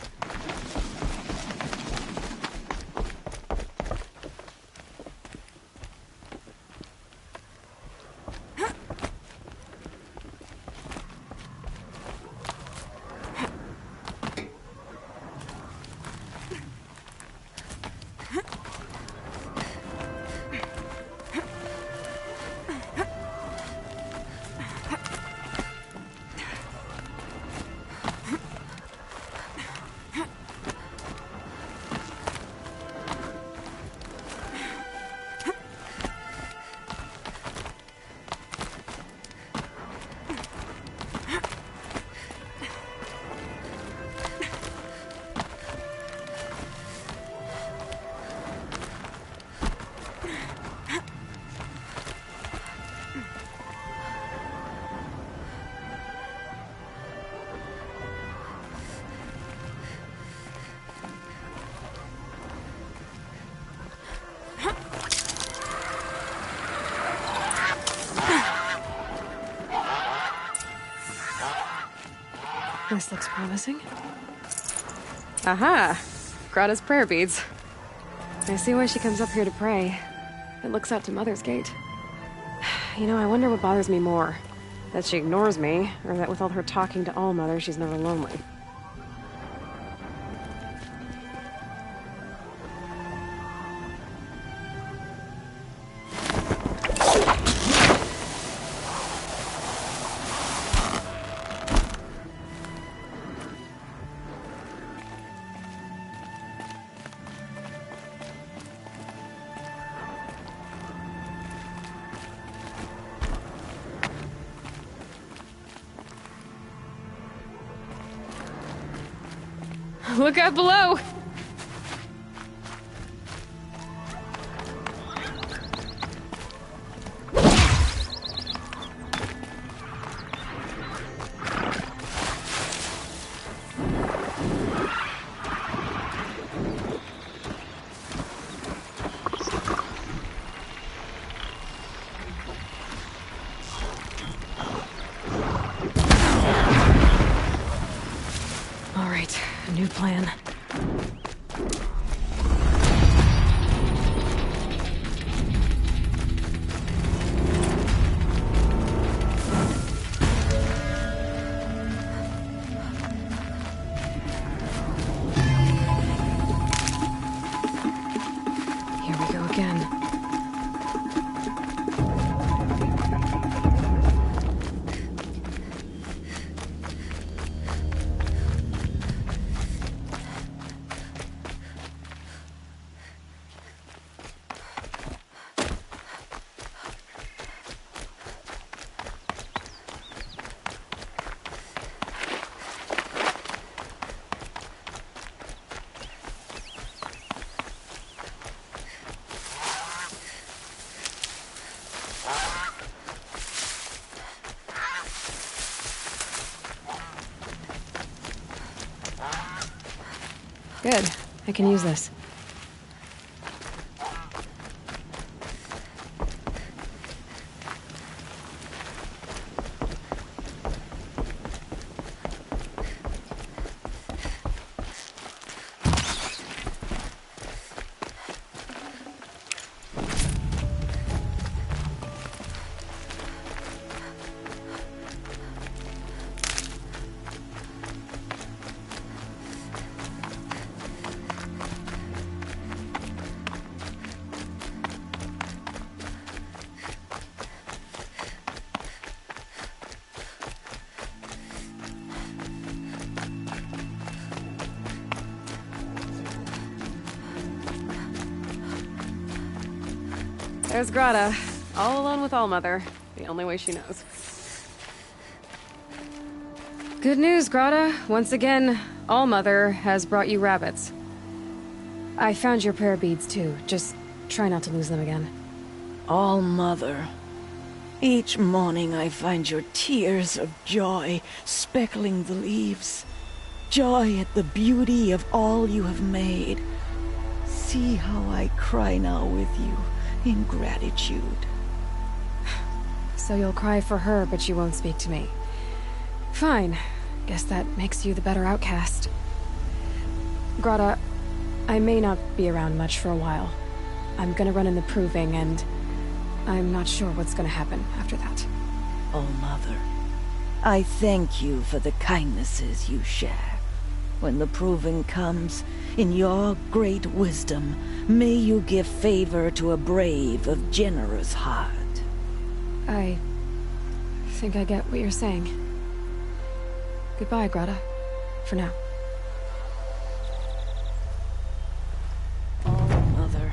This looks promising. Aha! Grata's prayer beads. I see why she comes up here to pray. It looks out to Mother's Gate. You know, I wonder what bothers me more. That she ignores me, or that with all her talking to All-Mother, she's never lonely. Look out below! All right, a new plan. Here we go again. Good. I can use this. There's Grata, all alone with Allmother, the only way she knows. Good news, Grata. Once again, Allmother has brought you rabbits. I found your prayer beads, too. Just try not to lose them again. All-Mother. Each morning I find your tears of joy speckling the leaves. Joy at the beauty of all you have made. See how I cry now with you in gratitude. So you'll cry for her, but you won't speak to me. Fine. Guess that makes you the better outcast. Grata, I may not be around much for a while. I'm gonna run in the proving, and I'm not sure what's gonna happen after that. Oh, Mother, I thank you for the kindnesses you share. When the proving comes, in your great wisdom, may you give favor to a brave of generous heart. I think I get what you're saying. Goodbye, Grata. For now. Oh, Mother,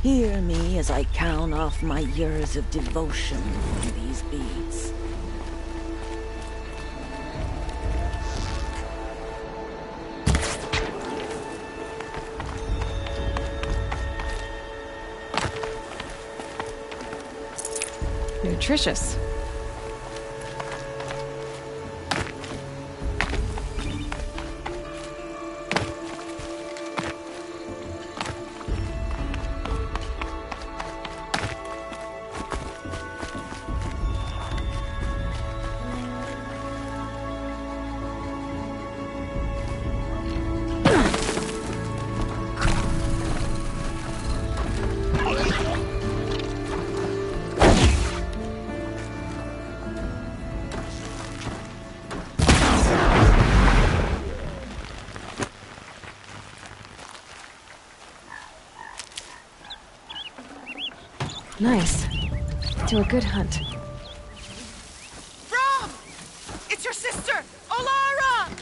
hear me as I count off my years of devotion from these beads. Nutritious. Nice. To a good hunt. Brom! It's your sister, Olara!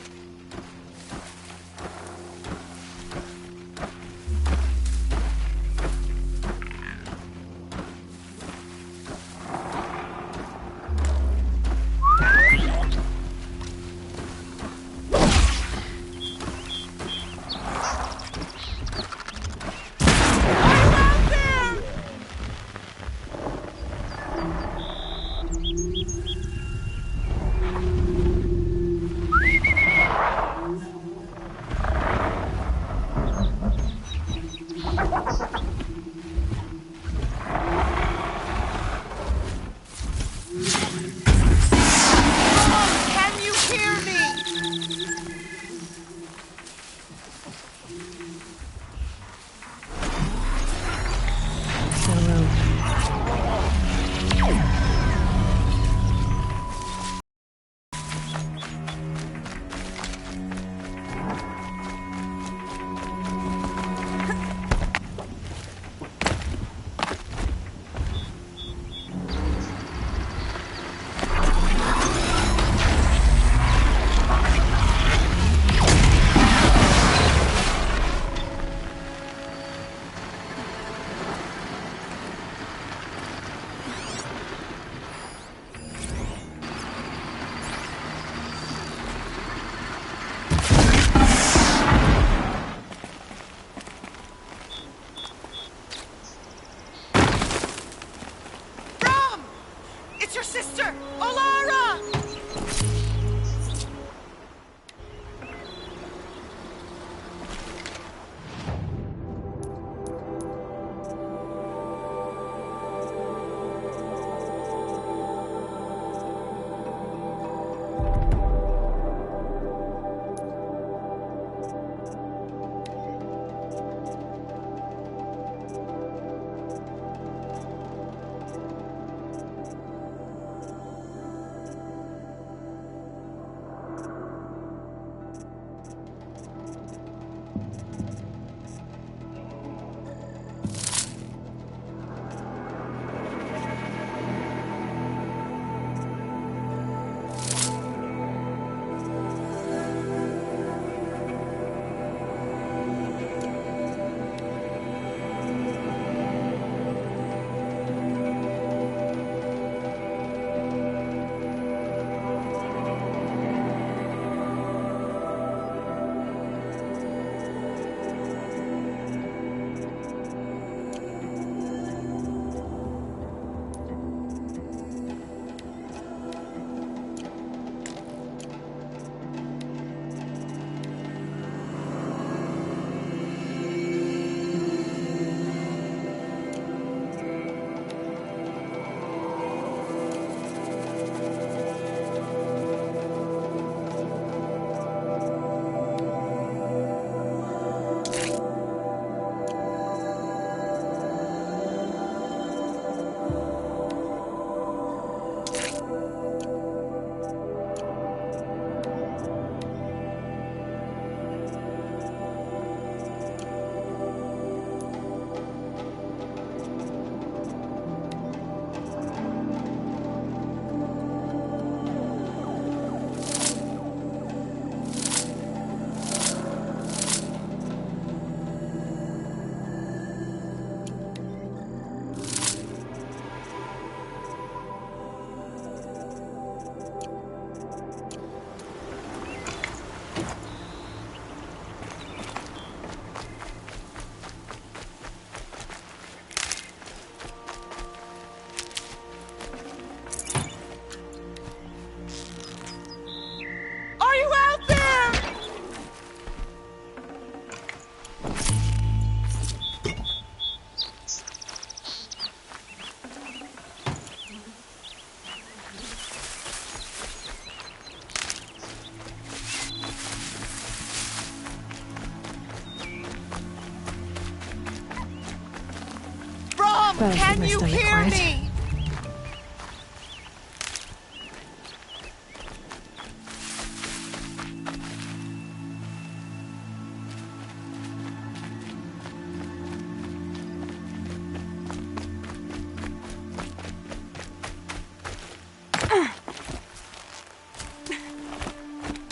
But I should you stay hear quiet. me?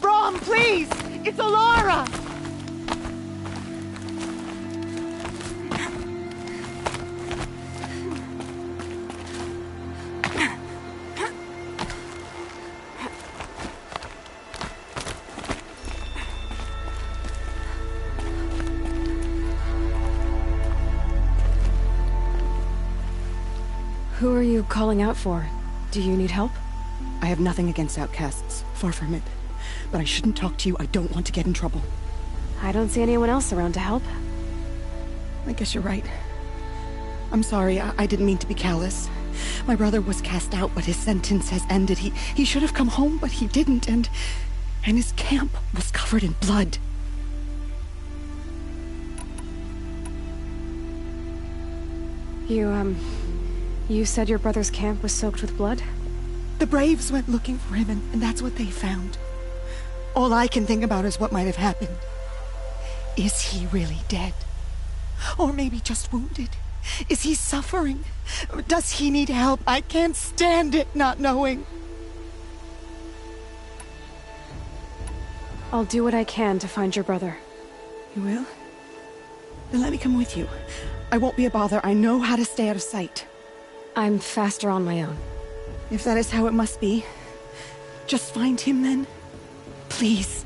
Brom, please! It's Alara! Who are you calling out for? Do you need help? I have nothing against outcasts. Far from it. But I shouldn't talk to you. I don't want to get in trouble. I don't see anyone else around to help. I guess you're right. I'm sorry. I didn't mean to be callous. My brother was cast out, but his sentence has ended. He should have come home, but he didn't, and his camp was covered in blood. You said your brother's camp was soaked with blood? The Braves went looking for him, and that's what they found. All I can think about is what might have happened. Is he really dead? Or maybe just wounded? Is he suffering? Does he need help? I can't stand it not knowing. I'll do what I can to find your brother. You will? Then let me come with you. I won't be a bother. I know how to stay out of sight. I'm faster on my own. If that is how it must be, just find him then. Please.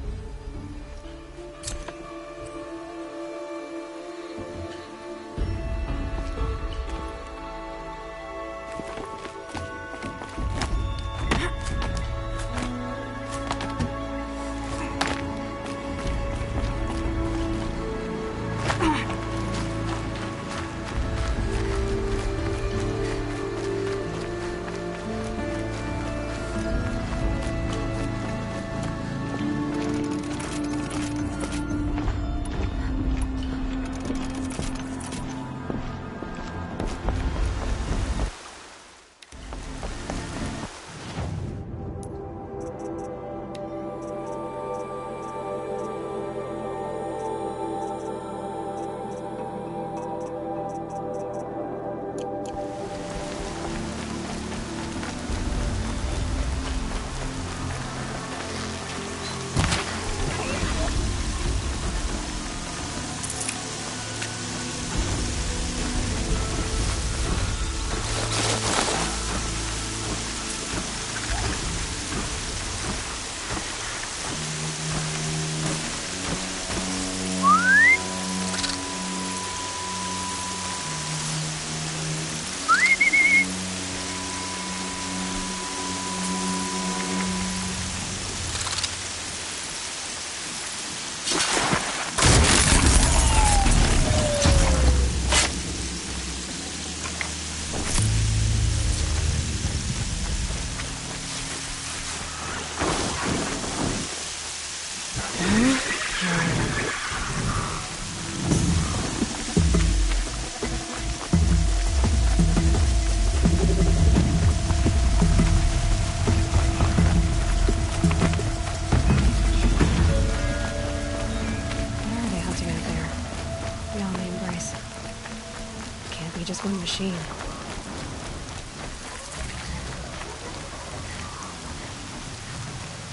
Just one machine.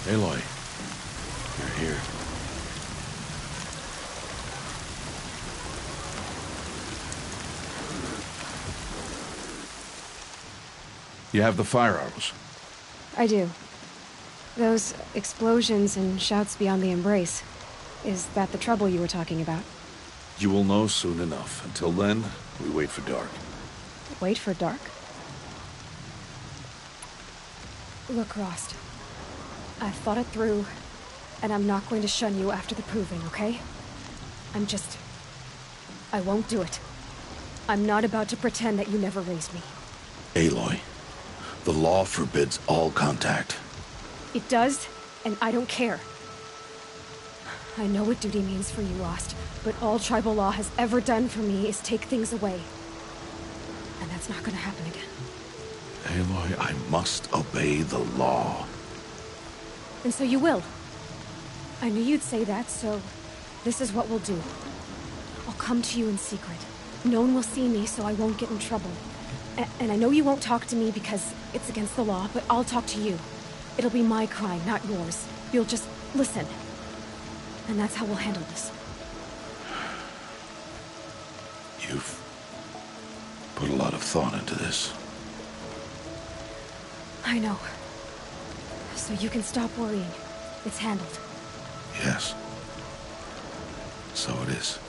Aloy, you're here. You have the fire arrows. I do. Those explosions and shouts beyond the embrace. Is that the trouble you were talking about? You will know soon enough. Until then, we wait for dark. Wait for dark? Look, Rost. I've thought it through, and I'm not going to shun you after the proving, okay? I won't do it. I'm not about to pretend that you never raised me. Aloy, the law forbids all contact. It does, and I don't care. I know what duty means for you, Rost, but all tribal law has ever done for me is take things away. And that's not gonna happen again. Aloy, I must obey the law. And so you will. I knew you'd say that, so this is what we'll do. I'll come to you in secret. No one will see me, so I won't get in trouble. And I know you won't talk to me because it's against the law, but I'll talk to you. It'll be my crime, not yours. You'll just listen. And that's how we'll handle this. You've put a lot of thought into this. I know. So you can stop worrying. It's handled. Yes. So it is.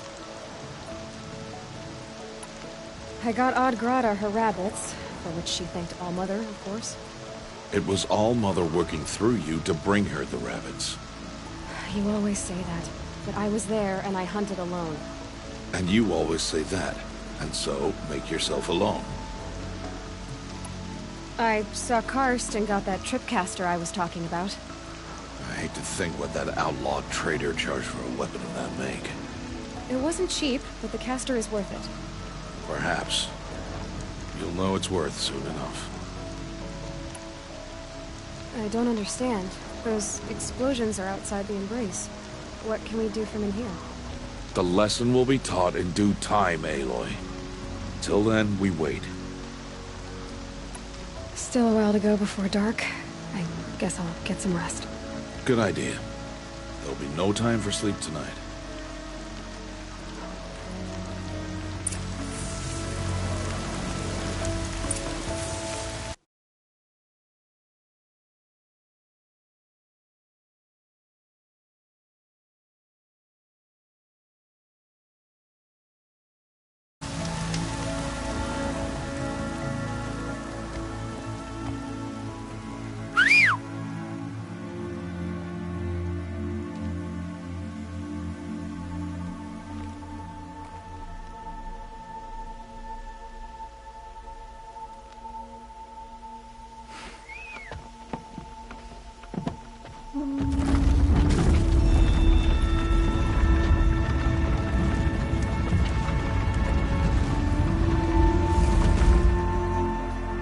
I got Odd-Grata her rabbits, for which she thanked All-Mother, of course. It was All-Mother working through you to bring her the rabbits. You always say that, but I was there and I hunted alone. And you always say that, and so make yourself alone. I saw Karst and got that tripcaster I was talking about. I hate to think what that outlawed trader charged for a weapon of that make. It wasn't cheap, but the caster is worth it. Perhaps. You'll know it's worth soon enough. I don't understand. Those explosions are outside the Embrace. What can we do from in here? The lesson will be taught in due time, Aloy. Till then, we wait. Still a while to go before dark. I guess I'll get some rest. Good idea. There'll be no time for sleep tonight.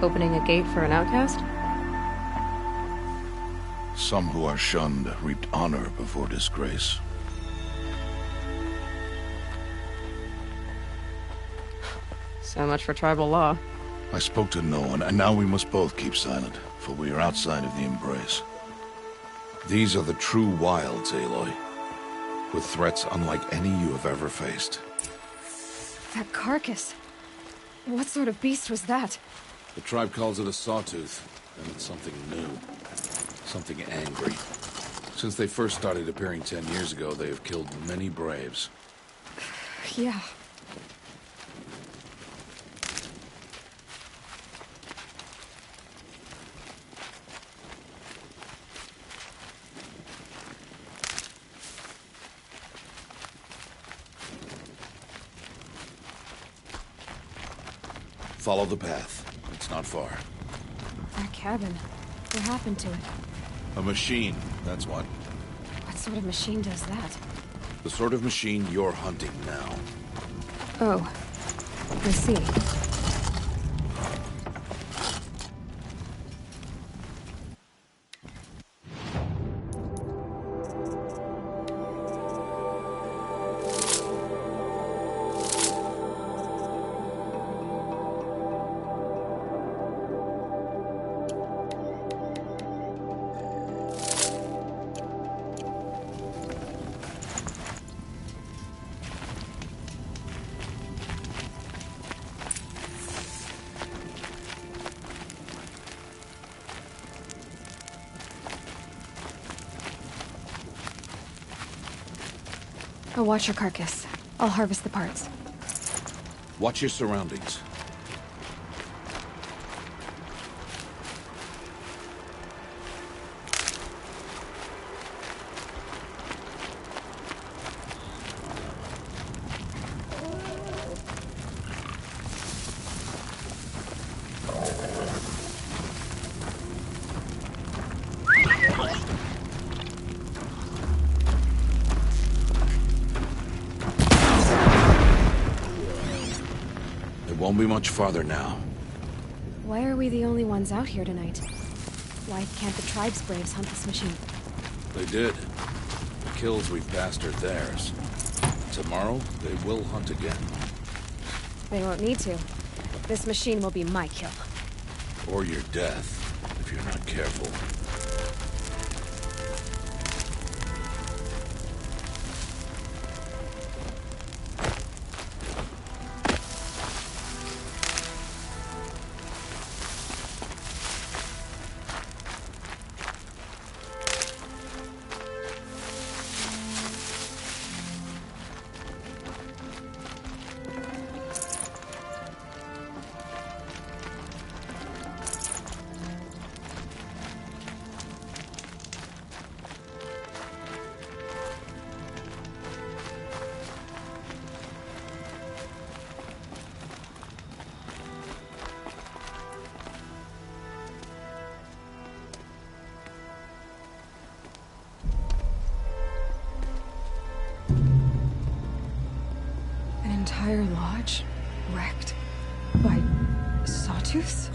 Opening a gate for an outcast? Some who are shunned reaped honor before disgrace. So much for tribal law. I spoke to no one, and now we must both keep silent, for we are outside of the Embrace. These are the true wilds, Aloy, with threats unlike any you have ever faced. That carcass. What sort of beast was that? The tribe calls it a sawtooth, and it's something new. Something angry. Since they first started appearing 10 years ago, they have killed many braves. Yeah. Follow the path. It's not far. That cabin. What happened to it? A machine, that's what. What sort of machine does that? The sort of machine you're hunting now. Oh. I see. I'll watch your carcass. I'll harvest the parts. Watch your surroundings. Won't be much farther now. Why are we the only ones out here tonight? Why can't the tribe's braves hunt this machine? They did. The kills we've passed are theirs. Tomorrow, they will hunt again. They won't need to. This machine will be my kill. Or your death, if you're not careful. Entire lodge wrecked by sawtooths?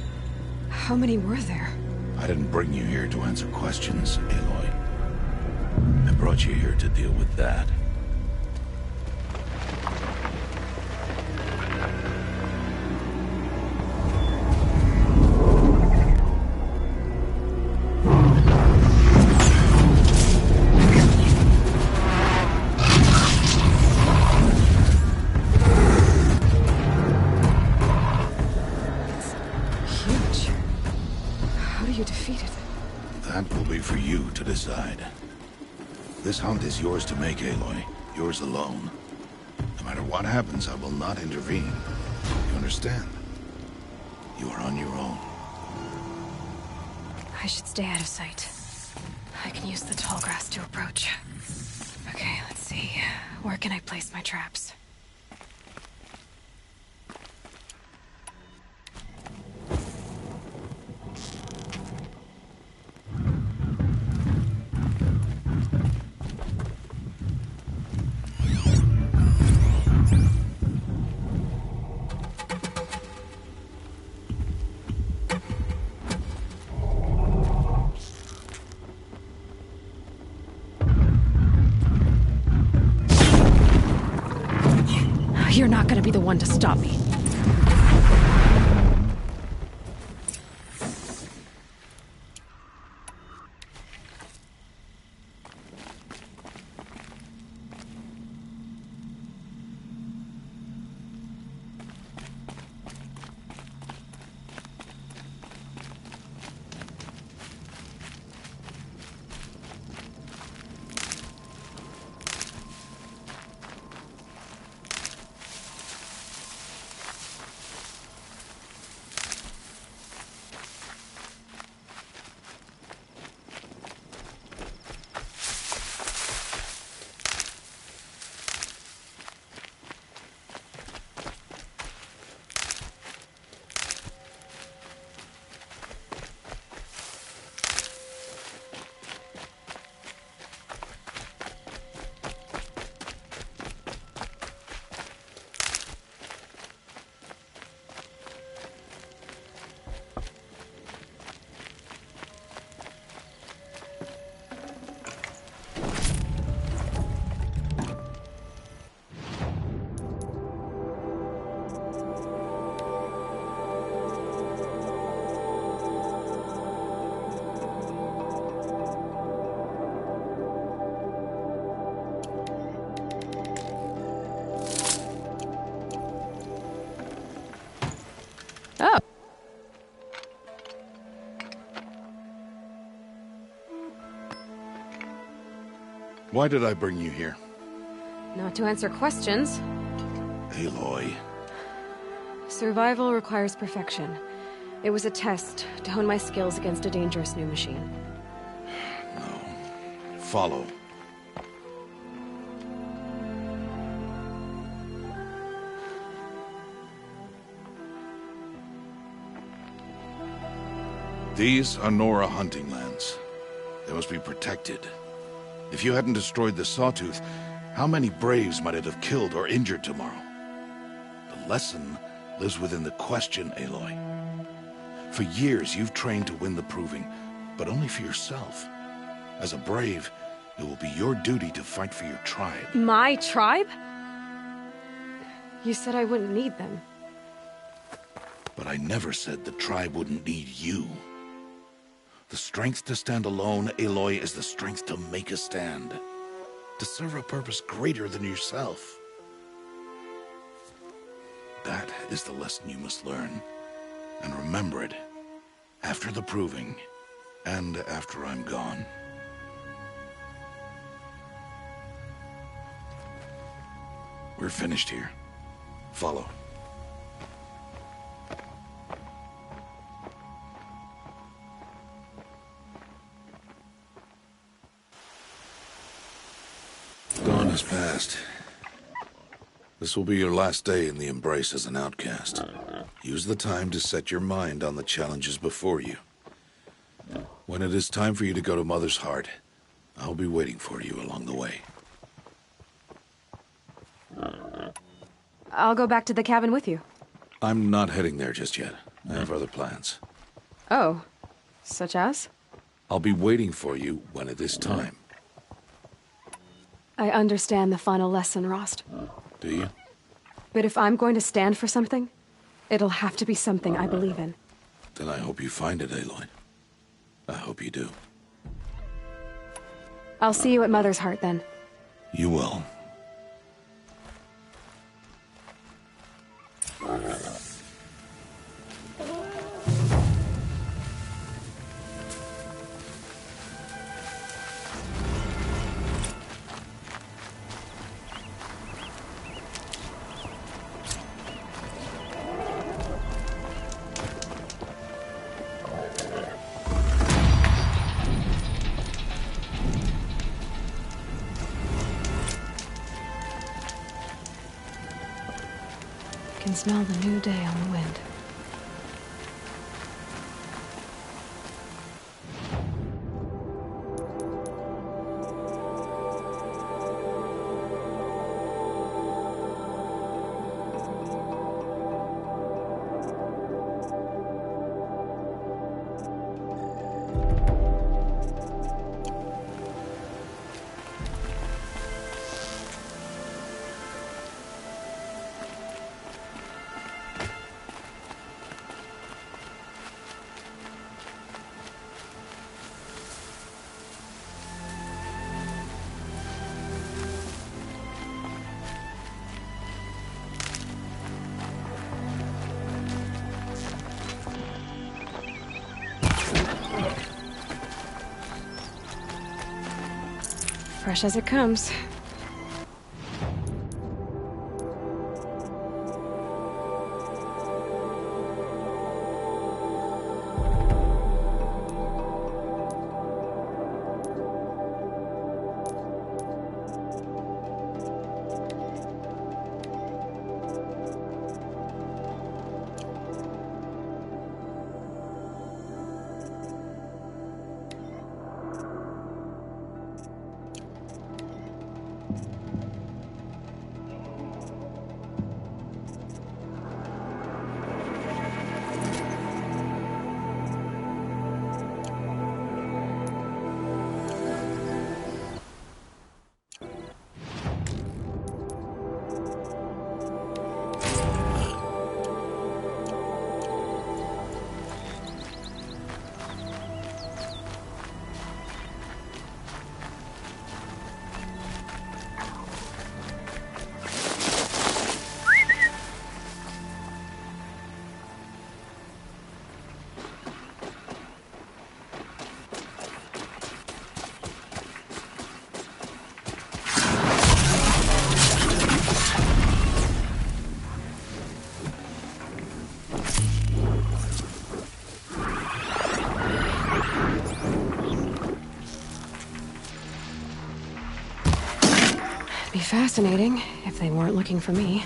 How many were there? I didn't bring you here to answer questions, Aloy. I brought you here to deal with that. Decide. This hunt is yours to make, Aloy. Yours alone. No matter what happens, I will not intervene. You understand? You are on your own. I should stay out of sight. I can use the tall grass to approach. Okay, let's see. Where can I place my traps? You're not gonna be the one to stop me. Oh. Why did I bring you here? Not to answer questions. Aloy. Survival requires perfection. It was a test to hone my skills against a dangerous new machine. No. Follow. These are Nora hunting lands. They must be protected. If you hadn't destroyed the Sawtooth, how many Braves might it have killed or injured tomorrow? The lesson lives within the question, Aloy. For years, you've trained to win the proving, but only for yourself. As a brave, it will be your duty to fight for your tribe. My tribe? You said I wouldn't need them. But I never said the tribe wouldn't need you. The strength to stand alone, Aloy, is the strength to make a stand. To serve a purpose greater than yourself. That is the lesson you must learn. And remember it. After the proving. And after I'm gone. We're finished here. Follow. Dawn has passed. This will be your last day in the Embrace as an outcast. Use the time to set your mind on the challenges before you. When it is time for you to go to Mother's Heart, I'll be waiting for you along the way. I'll go back to the cabin with you. I'm not heading there just yet. I have other plans. Oh, such as? I'll be waiting for you when it is time. I understand the final lesson, Rost. Do you? But if I'm going to stand for something, it'll have to be something I believe in. Then I hope you find it, Aloy. I hope you do. I'll see you at Mother's Heart, then. You will. I can smell the new day on the wind. Fresh as it comes. Be fascinating if they weren't looking for me.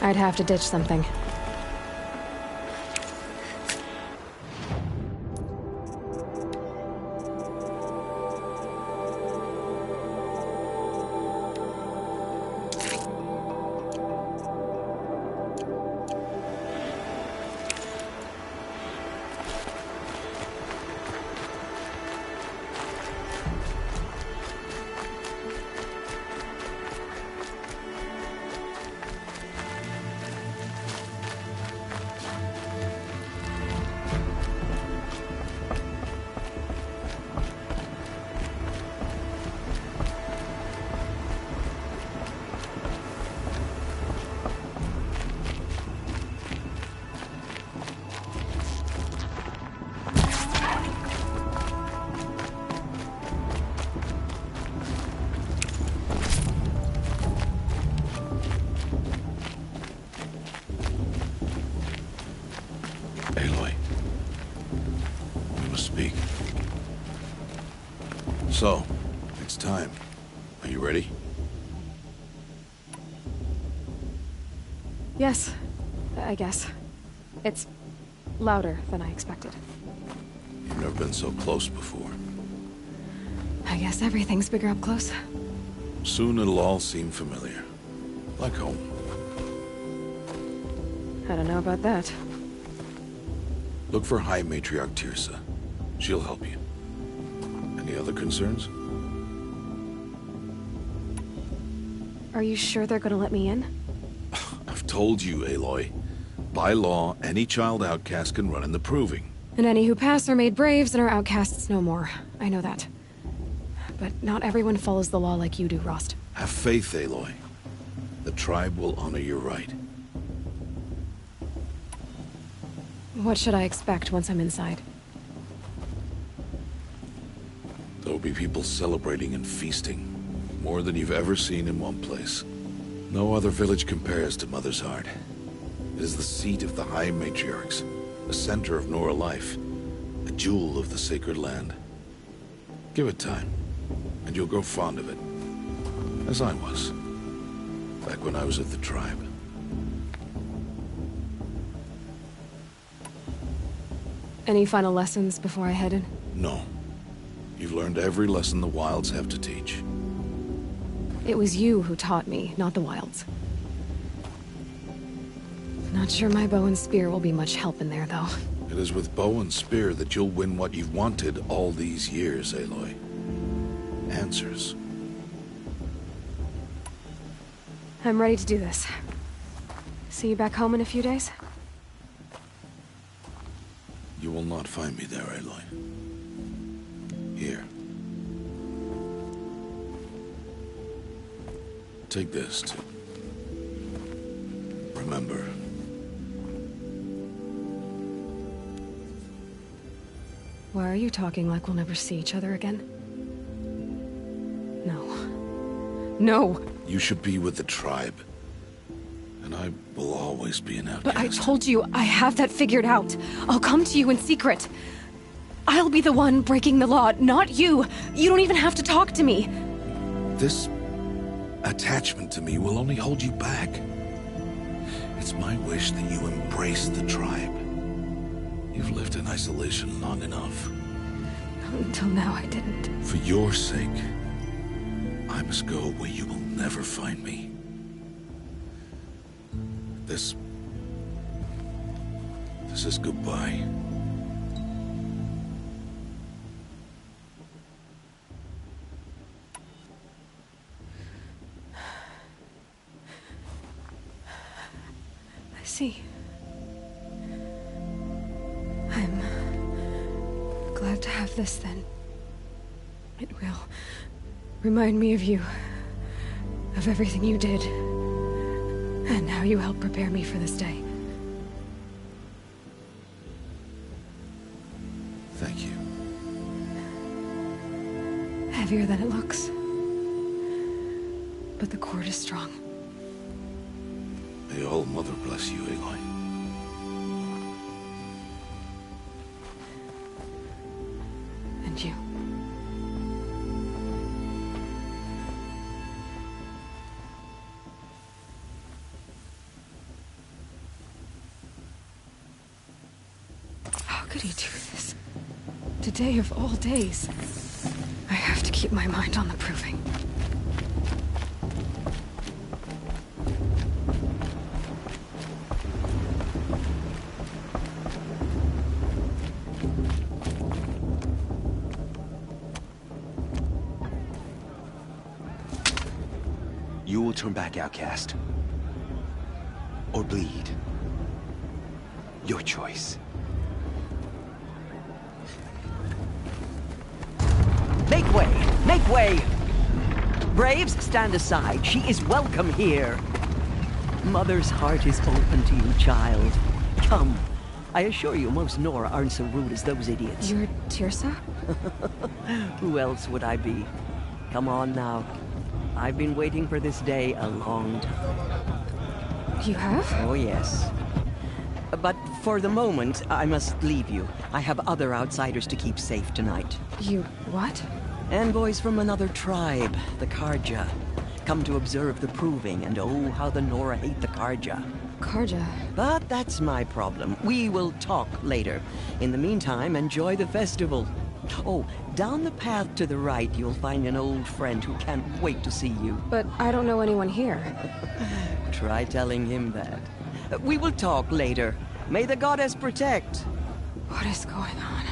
I'd have to ditch something. Aloy, we must speak. So, it's time. Are you ready? Yes, I guess. It's louder than I expected. You've never been so close before. I guess everything's bigger up close. Soon it'll all seem familiar. Like home. I don't know about that. Look for High Matriarch Tirsa. She'll help you. Any other concerns? Are you sure they're gonna let me in? I've told you, Aloy. By law, any child outcast can run in the Proving. And any who pass are made braves and are outcasts no more. I know that. But not everyone follows the law like you do, Rost. Have faith, Aloy. The tribe will honor your right. What should I expect once I'm inside? There'll be people celebrating and feasting. More than you've ever seen in one place. No other village compares to Mother's Heart. It is the seat of the High Matriarchs, the center of Nora life, a jewel of the sacred land. Give it time, and you'll grow fond of it. As I was, back when I was at the tribe. Any final lessons before I head in? No. You've learned every lesson the Wilds have to teach. It was you who taught me, not the Wilds. Not sure my bow and spear will be much help in there, though. It is with bow and spear that you'll win what you've wanted all these years, Aloy. Answers. I'm ready to do this. See you back home in a few days? You will not find me there, Aloy. Here. Take this to remember. Why are you talking like we'll never see each other again? No. No! You should be with the tribe. And I will always be an outcast. But I told you, I have that figured out. I'll come to you in secret. I'll be the one breaking the law, not you. You don't even have to talk to me. This attachment to me will only hold you back. It's my wish that you embrace the tribe. You've lived in isolation long enough. Until now, I didn't. For your sake, I must go where you will never find me. This is goodbye. I see. I'm glad to have this then. It will remind me of you, of everything you did. And how you helped prepare me for this day. Thank you. Heavier than it looks. But the cord is strong. May All Mother bless you, Aloy. And you. could he do this? Today of all days. I have to keep my mind on the proving. You will turn back, outcast. Or bleed. Your choice. Make way! Make way! Braves, stand aside. She is welcome here. Mother's heart is open to you, child. Come. I assure you, most Nora aren't so rude as those idiots. You're Tirsa? Who else would I be? Come on now. I've been waiting for this day a long time. You have? Oh, yes. But for the moment, I must leave you. I have other outsiders to keep safe tonight. You what? Envoys from another tribe, the Karja. Come to observe the proving, and oh, how the Nora hate the Karja. Karja? But that's my problem. We will talk later. In the meantime, enjoy the festival. Oh, down the path to the right, you'll find an old friend who can't wait to see you. But I don't know anyone here. Try telling him that. We will talk later. May the goddess protect. What is going on?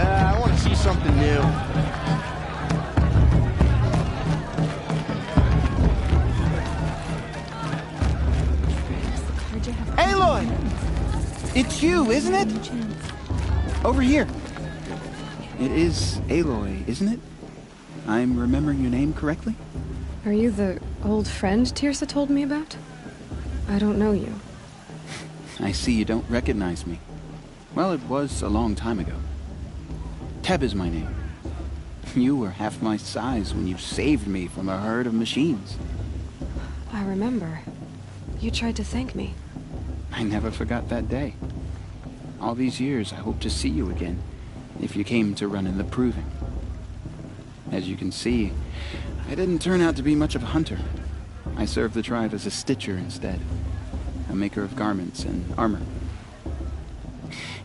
I want to see something new. Aloy! It's you, isn't it? Over here. It is Aloy, isn't it? I'm remembering your name correctly? Are you the old friend Tirsa told me about? I don't know you. I see you don't recognize me. Well, it was a long time ago. Teb is my name. You were half my size when you saved me from a herd of machines. I remember. You tried to thank me. I never forgot that day. All these years, I hope to see you again, if you came to run in the proving. As you can see, I didn't turn out to be much of a hunter. I served the tribe as a stitcher instead, a maker of garments and armor.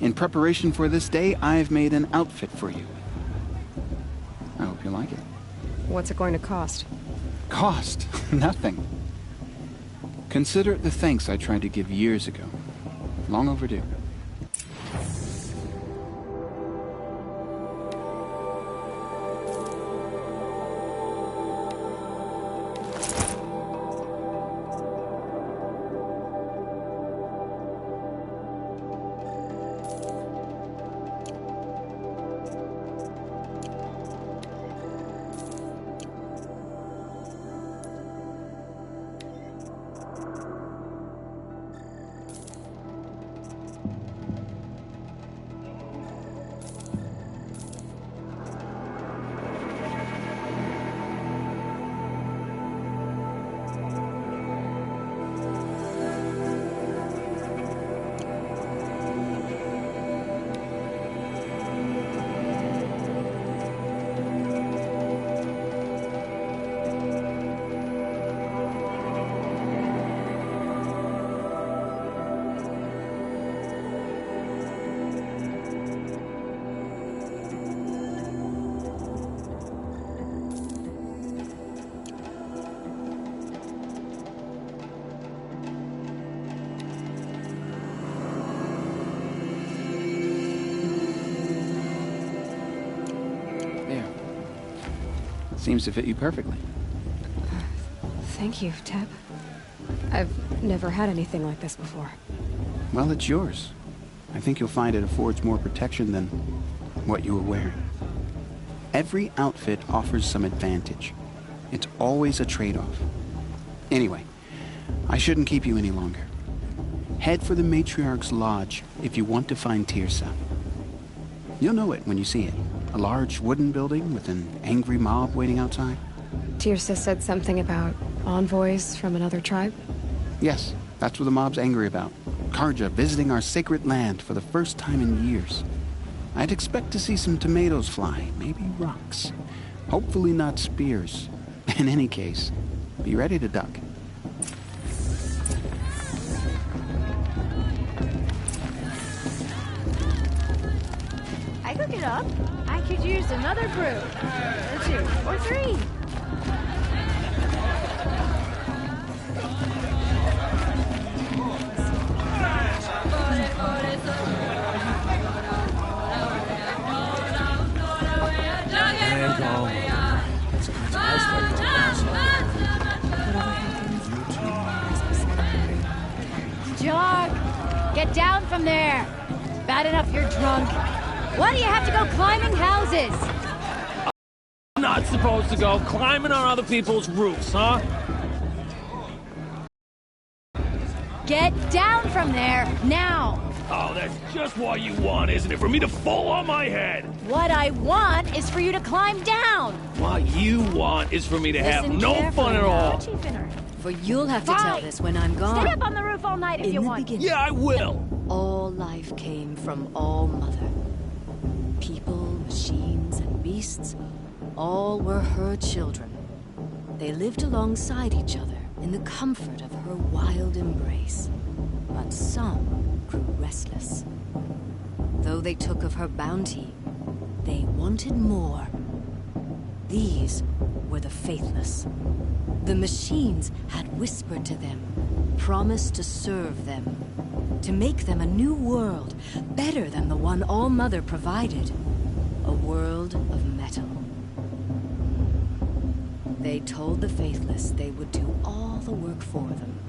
In preparation for this day, I've made an outfit for you. I hope you like it. What's it going to cost? Cost? Nothing. Consider it the thanks I tried to give years ago. Long overdue. Seems to fit you perfectly. Thank you, Teb. I've never had anything like this before. Well, it's yours. I think you'll find it affords more protection than what you were wearing. Every outfit offers some advantage. It's always a trade-off. Anyway, I shouldn't keep you any longer. Head for the Matriarch's Lodge if you want to find Tirsa. You'll know it when you see it. A large wooden building with an angry mob waiting outside. Tirsa said something about envoys from another tribe? Yes, that's what the mob's angry about. Karja visiting our sacred land for the first time in years. I'd expect to see some tomatoes fly, maybe rocks. Hopefully not spears. In any case, be ready to duck. I could get up. I could use another brew. Or 2. Or 3. Jog! Get down from there! Bad enough you're drunk. Why do you have to go climbing houses? I'm not supposed to go climbing on other people's roofs, huh? Get down from there, now! Oh, that's just what you want, isn't it? For me to fall on my head! What I want is for you to climb down! What you want is for me to have Listen no fun at carefully all. For you'll have to tell this when I'm gone. Stay up on the roof all night if you want. Yeah, I will! All life came from All Mother. People, machines, and beasts, all were her children. They lived alongside each other in the comfort of her wild embrace. But some grew restless. Though they took of her bounty, they wanted more. These were the faithless. The machines had whispered to them, promised to serve them, to make them a new world, better than the one All Mother provided. A world of metal. They told the faithless they would do all the work for them.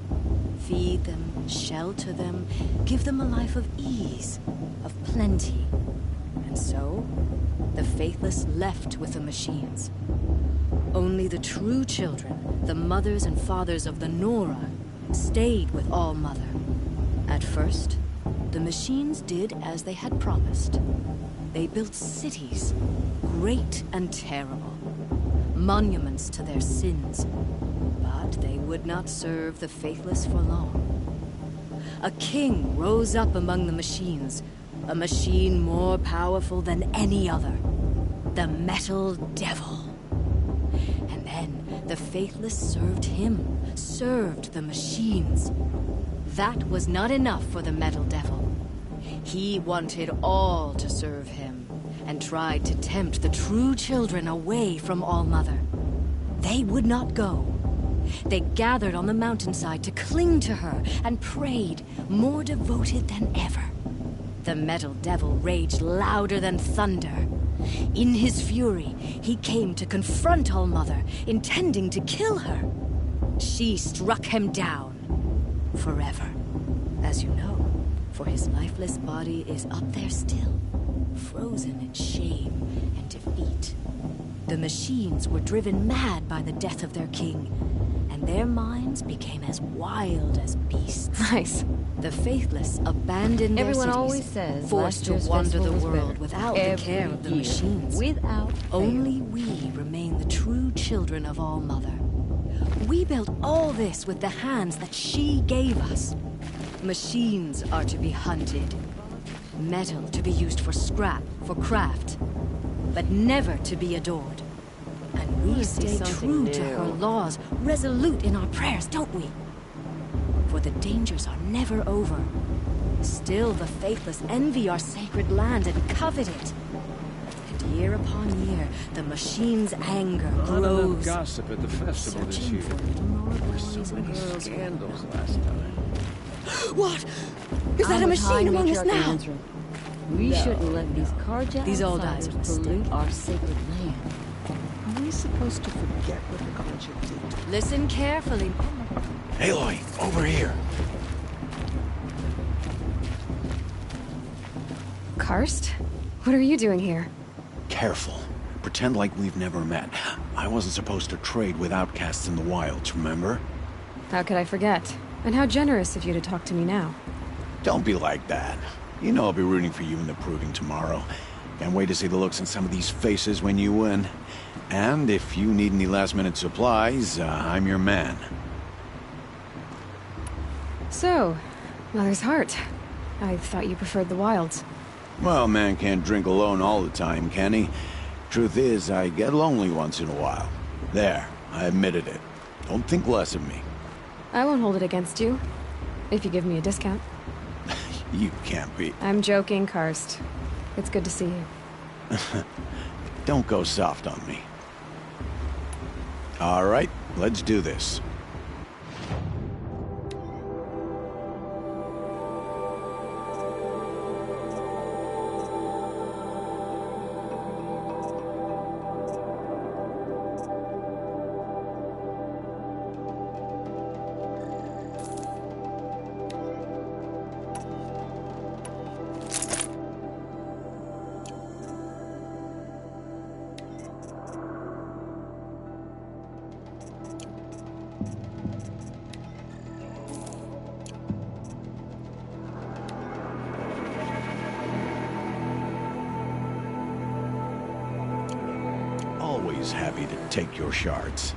Feed them, shelter them, give them a life of ease, of plenty. And so, the faithless left with the machines. Only the true children, the mothers and fathers of the Nora, stayed with All Mother. At first, the machines did as they had promised. They built cities, great and terrible, monuments to their sins. But they would not serve the faithless for long. A king rose up among the machines, a machine more powerful than any other, the Metal Devil. And then the faithless served him, served the machines. That was not enough for the Metal Devil. He wanted all to serve him, and tried to tempt the true children away from All Mother. They would not go. They gathered on the mountainside to cling to her and prayed, more devoted than ever. The Metal Devil raged louder than thunder. In his fury, he came to confront All Mother, intending to kill her. She struck him down. Forever. As you know, for his lifeless body is up there still, frozen in shame and defeat. The machines were driven mad by the death of their king, and their minds became as wild as beasts. Nice. The faithless abandoned their Everyone cities, always says forced to last year's wander the festival was world better. without the care of the Every year, machines. without fail. Only we remain the true children of All Mother. We built all this with the hands that she gave us. Machines are to be hunted. Metal to be used for scrap, for craft. But never to be adored. And we stay true to her laws, resolute in our prayers, don't we? For the dangers are never over. Still the faithless envy our sacred land and covet it. And year upon year, the machine's anger grows. Enough gossip at the festival this year. There were so many scandals last time. What? Is that a machine among us now? We shouldn't let these carjacked These old eyes outsiders are pollute our sacred land. Are we supposed to forget what the Conjure did? Listen carefully. Aloy, over here. Karst? What are you doing here? Careful. Pretend like we've never met. I wasn't supposed to trade with outcasts in the wilds, remember? How could I forget? And how generous of you to talk to me now. Don't be like that. You know I'll be rooting for you in the proving tomorrow. Can't wait to see the looks on some of these faces when you win. And if you need any last-minute supplies, I'm your man. So, Mother's Heart. I thought you preferred the wilds. Well, man can't drink alone all the time, can he? Truth is, I get lonely once in a while. There, I admitted it. Don't think less of me. I won't hold it against you, if you give me a discount. You can't be... I'm joking, Karst. It's good to see you. Don't go soft on me. All right, let's do this. Always happy to take your shards.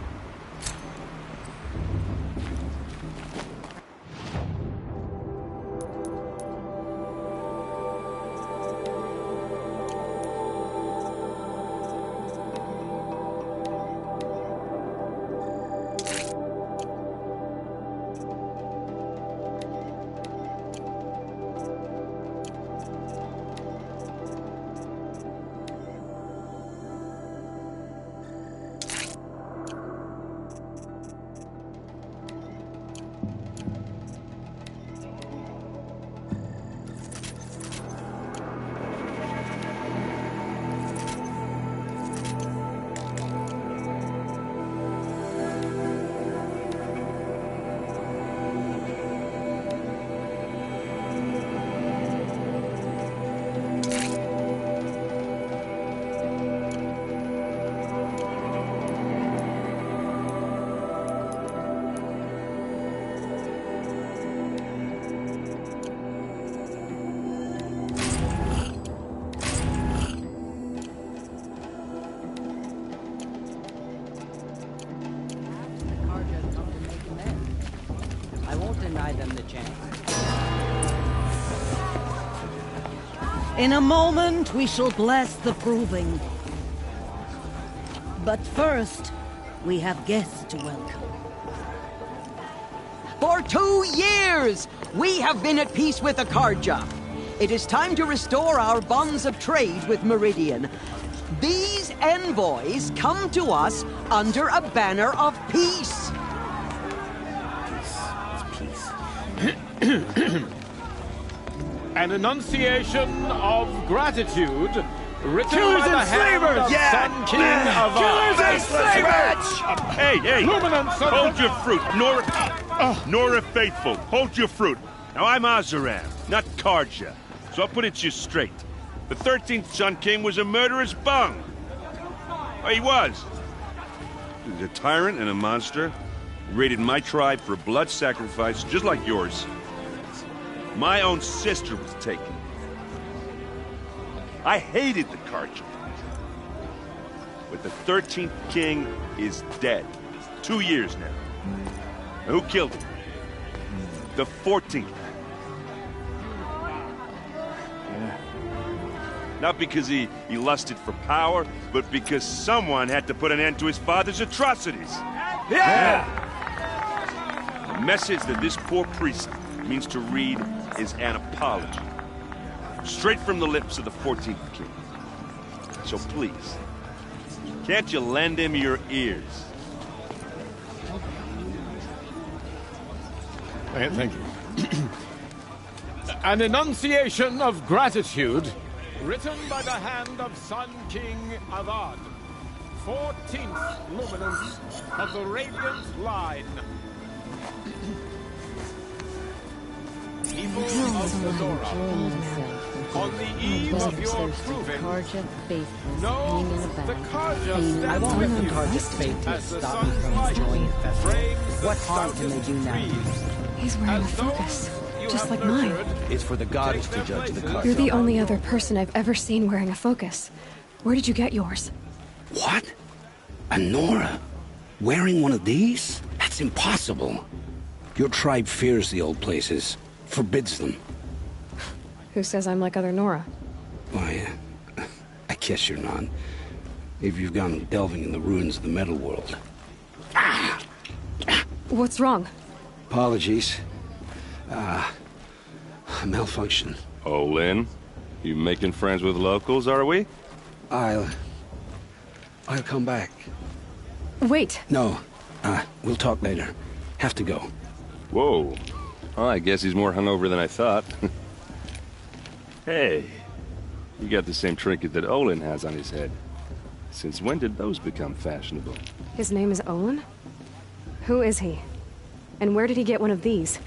In a moment, we shall bless the proving. But first, we have guests to welcome. For 2 years, we have been at peace with Akarja. It is time to restore our bonds of trade with Meridian. These envoys come to us under a banner of peace. An enunciation of gratitude written Killers by the and hand slavers! of Sun King of Killers and slavers! Hey! Hold your fruit, Nora Faithful, hold your fruit. Now I'm Azaram, not Karja, so I'll put it to you straight. The 13th Sun King was a murderous bung. Oh, he was. He was a tyrant and a monster. He raided my tribe for a blood sacrifice, just like yours. My own sister was taken. I hated the Karja. But the 13th king is dead. 2 years now. And who killed him? The 14th. Not because he lusted for power, but because someone had to put an end to his father's atrocities. Yeah! The message that this poor priest means to read is an apology. Straight from the lips of the 14th king. So please, can't you lend him your ears? Thank you. An enunciation of gratitude written by the hand of Sun King Avad, 14th luminance of the Radiant Line. People of Fedora, on the eve of your proving, know the Karja I won't let the stands Karja's fate as the stop me sun's from light enjoying the festival. frames What the harm can they southern do now? trees. He's wearing a focus, just like mine. It's for the goddess to judge the Karja. You're the only other person I've ever seen wearing a focus. Where did you get yours? What? A Nora? Wearing one of these? That's impossible. Your tribe fears the old places, forbids them. Who says I'm like other Nora? Why, I guess you're not. If you've gone delving in the ruins of the metal world. What's wrong? Apologies. Malfunction. Oh, Lynn? You making friends with locals, are we? I'll come back. Wait. No. We'll talk later. Have to go. Whoa. Well, I guess he's more hungover than I thought. Hey. You got the same trinket that Olin has on his head. Since when did those become fashionable? His name is Olin? Who is he? And where did he get one of these?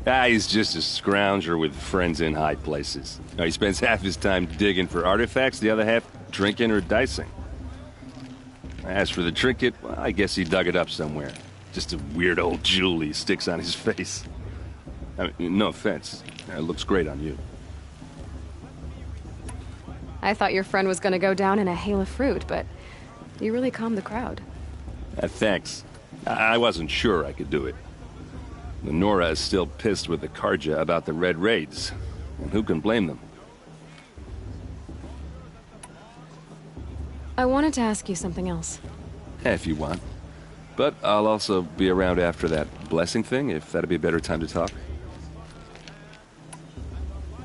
He's just a scrounger with friends in high places. He spends half his time digging for artifacts, the other half drinking or dicing. As for the trinket, well, I guess he dug it up somewhere. Just a weird old jewel he sticks on his face. I mean, no offense. It looks great on you. I thought your friend was gonna go down in a hail of fruit, but you really calmed the crowd. Thanks. I wasn't sure I could do it. The Nora is still pissed with the Karja about the Red Raids, and who can blame them? I wanted to ask you something else. If you want. But I'll also be around after that blessing thing, if that'd be a better time to talk.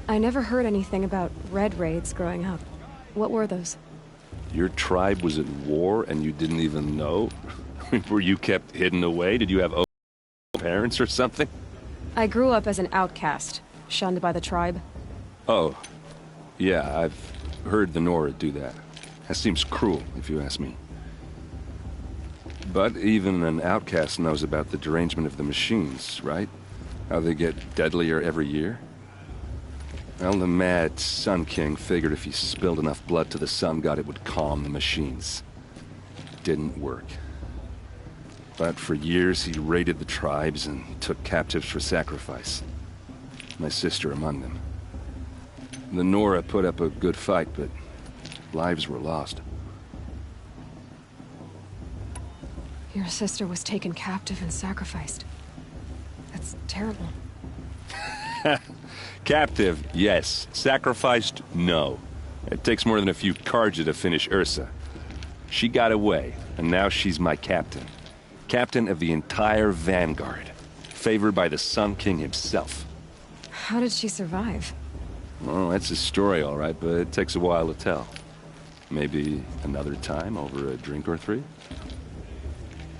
I never heard anything about Red Raids growing up. What were those? Your tribe was at war and you didn't even know? Were you kept hidden away? Did you have parents or something? I grew up as an outcast, shunned by the tribe. Oh. Yeah, I've heard the Nora do that. That seems cruel, if you ask me. But even an outcast knows about the derangement of the machines, right? How they get deadlier every year? Well, the mad Sun King figured if he spilled enough blood to the Sun God, it would calm the machines. Didn't work. But for years, he raided the tribes and took captives for sacrifice. My sister among them. The Nora put up a good fight, but lives were lost. Your sister was taken captive and sacrificed. That's terrible. Captive, yes. Sacrificed, no. It takes more than a few Karja to finish Ursa. She got away, and now she's my captain. Captain of the entire Vanguard. Favored by the Sun King himself. How did she survive? Well, that's a story, all right, but it takes a while to tell. Maybe another time over a drink or three?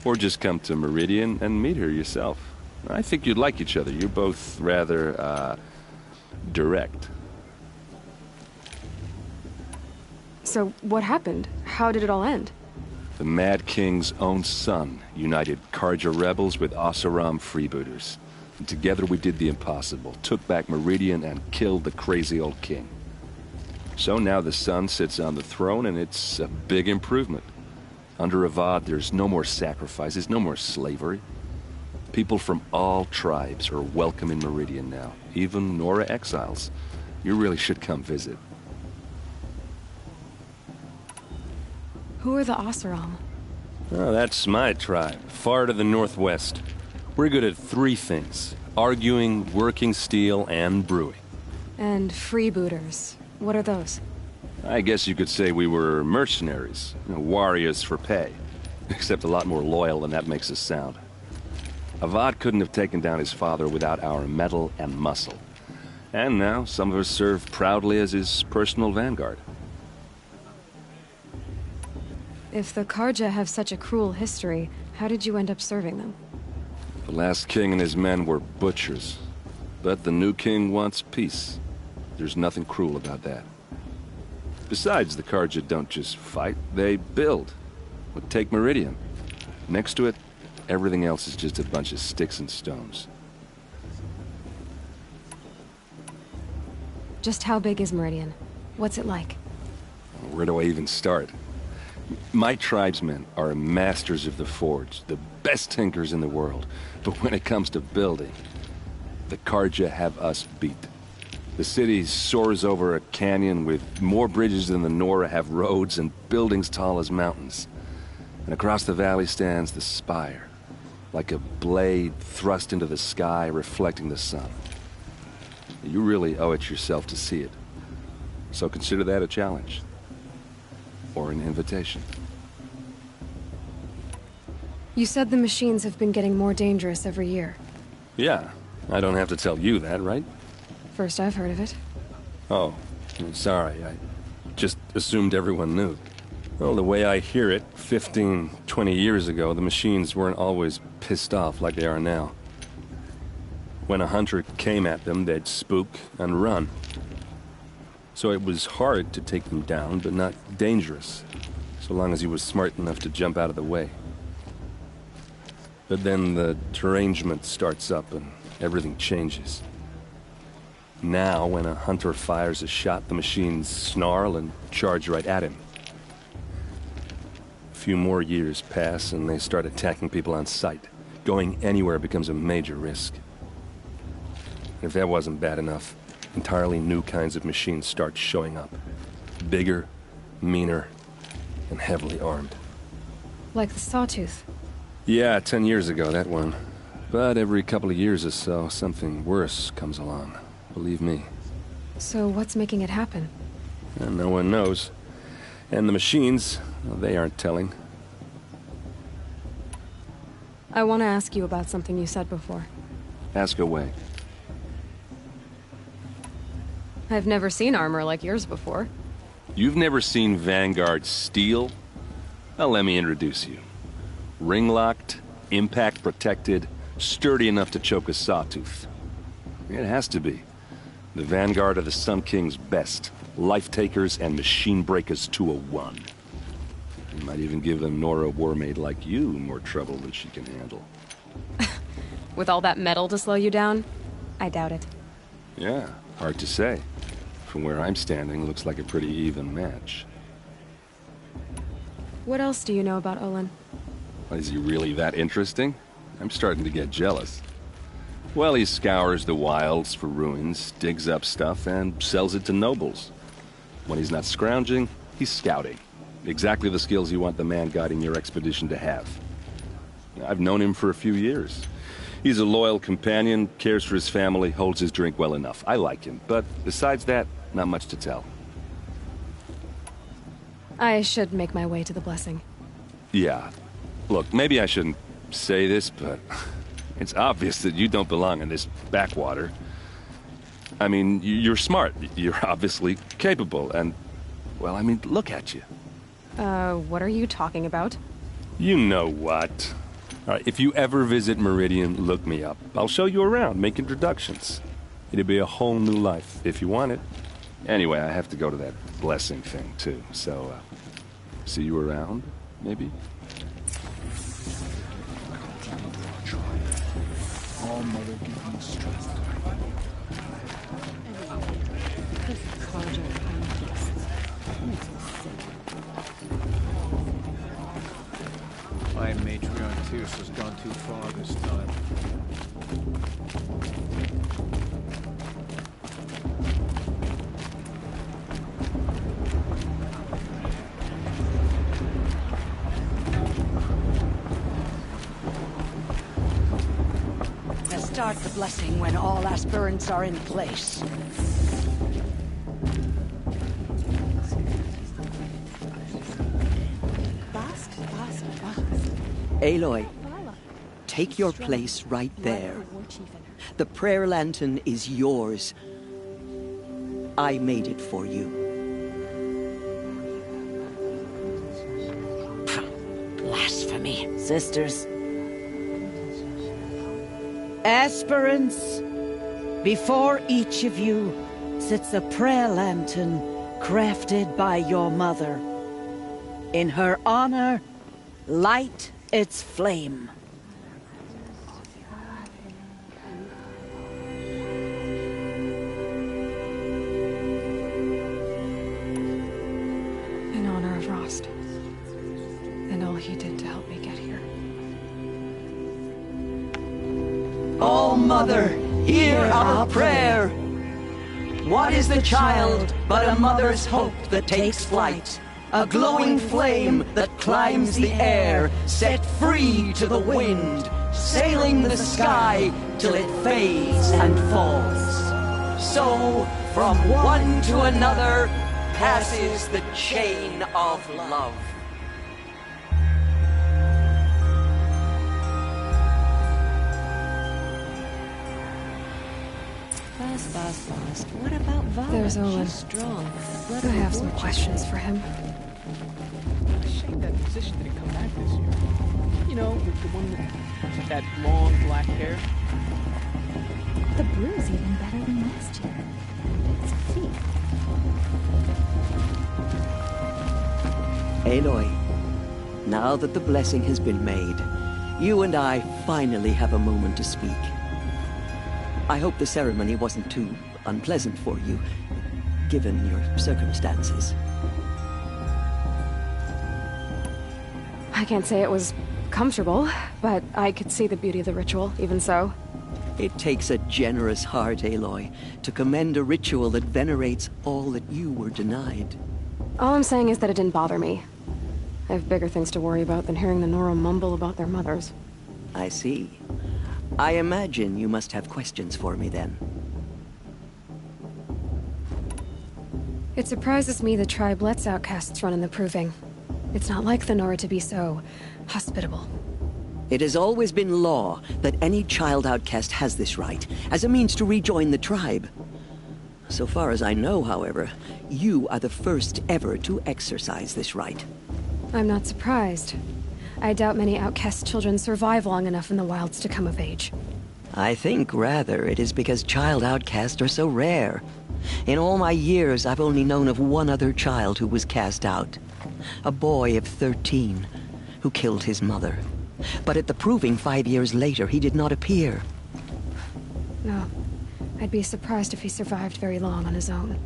Or just come to Meridian and meet her yourself. I think you'd like each other. You're both rather, direct. So, what happened? How did it all end? The Mad King's own son united Karja rebels with Oseram freebooters. And together we did the impossible, took back Meridian and killed the crazy old king. So now the son sits on the throne and it's a big improvement. Under Avad, there's no more sacrifices, no more slavery. People from all tribes are welcome in Meridian now, even Nora exiles. You really should come visit. Who are the Oseram? Oh, that's my tribe, far to the northwest. We're good at three things: arguing, working steel, and brewing. And freebooters. What are those? I guess you could say we were mercenaries, warriors for pay. Except a lot more loyal than that makes us sound. Avad couldn't have taken down his father without our metal and muscle. And now, some of us serve proudly as his personal vanguard. If the Karja have such a cruel history, how did you end up serving them? The last king and his men were butchers. But the new king wants peace. There's nothing cruel about that. Besides, the Karja don't just fight, they build. But take Meridian. Next to it, everything else is just a bunch of sticks and stones. Just how big is Meridian? What's it like? Where do I even start? My tribesmen are masters of the forge, the best tinkers in the world. But when it comes to building, the Karja have us beat. The city soars over a canyon with more bridges than the Nora have roads and buildings tall as mountains. And across the valley stands the spire, like a blade thrust into the sky reflecting the sun. You really owe it yourself to see it. So consider that a challenge. Or an invitation. You said the machines have been getting more dangerous every year. Yeah, I don't have to tell you that, right? First I've heard of it. Oh, sorry, I just assumed everyone knew. Well, the way I hear it, 15, 20 years ago, the machines weren't always pissed off like they are now. When a hunter came at them, they'd spook and run. So it was hard to take them down, but not dangerous, so long as he was smart enough to jump out of the way. But then the derangement starts up and everything changes. Now, when a hunter fires a shot, the machines snarl and charge right at him. A few more years pass and they start attacking people on sight. Going anywhere becomes a major risk. If that wasn't bad enough, entirely new kinds of machines start showing up. Bigger, meaner, and heavily armed. Like the Sawtooth. Yeah, 10 years ago, that one. But every couple of years or so, something worse comes along. Believe me. So what's making it happen? And no one knows. And the machines, well, they aren't telling. I want to ask you about something you said before. Ask away. I've never seen armor like yours before. You've never seen Vanguard steel? Well, let me introduce you. Ring-locked, impact-protected, sturdy enough to choke a sawtooth. It has to be. The Vanguard are the Sun King's best. Life-takers and machine breakers to a one. You might even give a Nora warmaid like you more trouble than she can handle. With all that metal to slow you down? I doubt it. Yeah, hard to say. From where I'm standing, looks like a pretty even match. What else do you know about Olin? Is he really that interesting? I'm starting to get jealous. Well, he scours the wilds for ruins, digs up stuff, and sells it to nobles. When he's not scrounging, he's scouting. Exactly the skills you want the man guiding your expedition to have. I've known him for a few years. He's a loyal companion, cares for his family, holds his drink well enough. I like him, but besides that, not much to tell. I should make my way to the blessing. Yeah. Look, maybe I shouldn't say this, but it's obvious that you don't belong in this backwater. I mean, you're smart. You're obviously capable, and, well, I mean, look at you. What are you talking about? You know what. All right, if you ever visit Meridian, look me up. I'll show you around, make introductions. It'll be a whole new life, if you want it. Anyway, I have to go to that blessing thing, too, so, see you around, maybe? All mother give me strength. My matriarch Tierce has gone too far this time. Start the blessing when all aspirants are in place. Aloy, take your place right there. The prayer lantern is yours. I made it for you. Blasphemy. Sisters. Aspirants, before each of you sits a prayer lantern crafted by your mother. In her honor, light its flame. In honor of Rost, and all he did to help me get here. Oh, Mother, hear our prayer. What is the child but a mother's hope that takes flight? A glowing flame that climbs the air, set free to the wind, sailing the sky till it fades and falls. So, from one to another, passes the chain of love. Fast. What about Vala? There's Olin. She's strong. I have some questions for him. Shame that musician didn't come back this year. You know, the one with that long black hair. The brew's even better than last year. It's a feat. Aloy, now that the blessing has been made, you and I finally have a moment to speak. I hope the ceremony wasn't too unpleasant for you, given your circumstances. I can't say it was comfortable, but I could see the beauty of the ritual, even so. It takes a generous heart, Aloy, to commend a ritual that venerates all that you were denied. All I'm saying is that it didn't bother me. I have bigger things to worry about than hearing the Nora mumble about their mothers. I see. I imagine you must have questions for me then. It surprises me the tribe lets outcasts run in the Proving. It's not like the Nora to be so hospitable. It has always been law that any child outcast has this right, as a means to rejoin the tribe. So far as I know, however, you are the first ever to exercise this right. I'm not surprised. I doubt many outcast children survive long enough in the wilds to come of age. I think, rather, it is because child outcasts are so rare. In all my years, I've only known of one other child who was cast out. A boy of 13, who killed his mother. But at the Proving 5 years later, he did not appear. No. I'd be surprised if he survived very long on his own.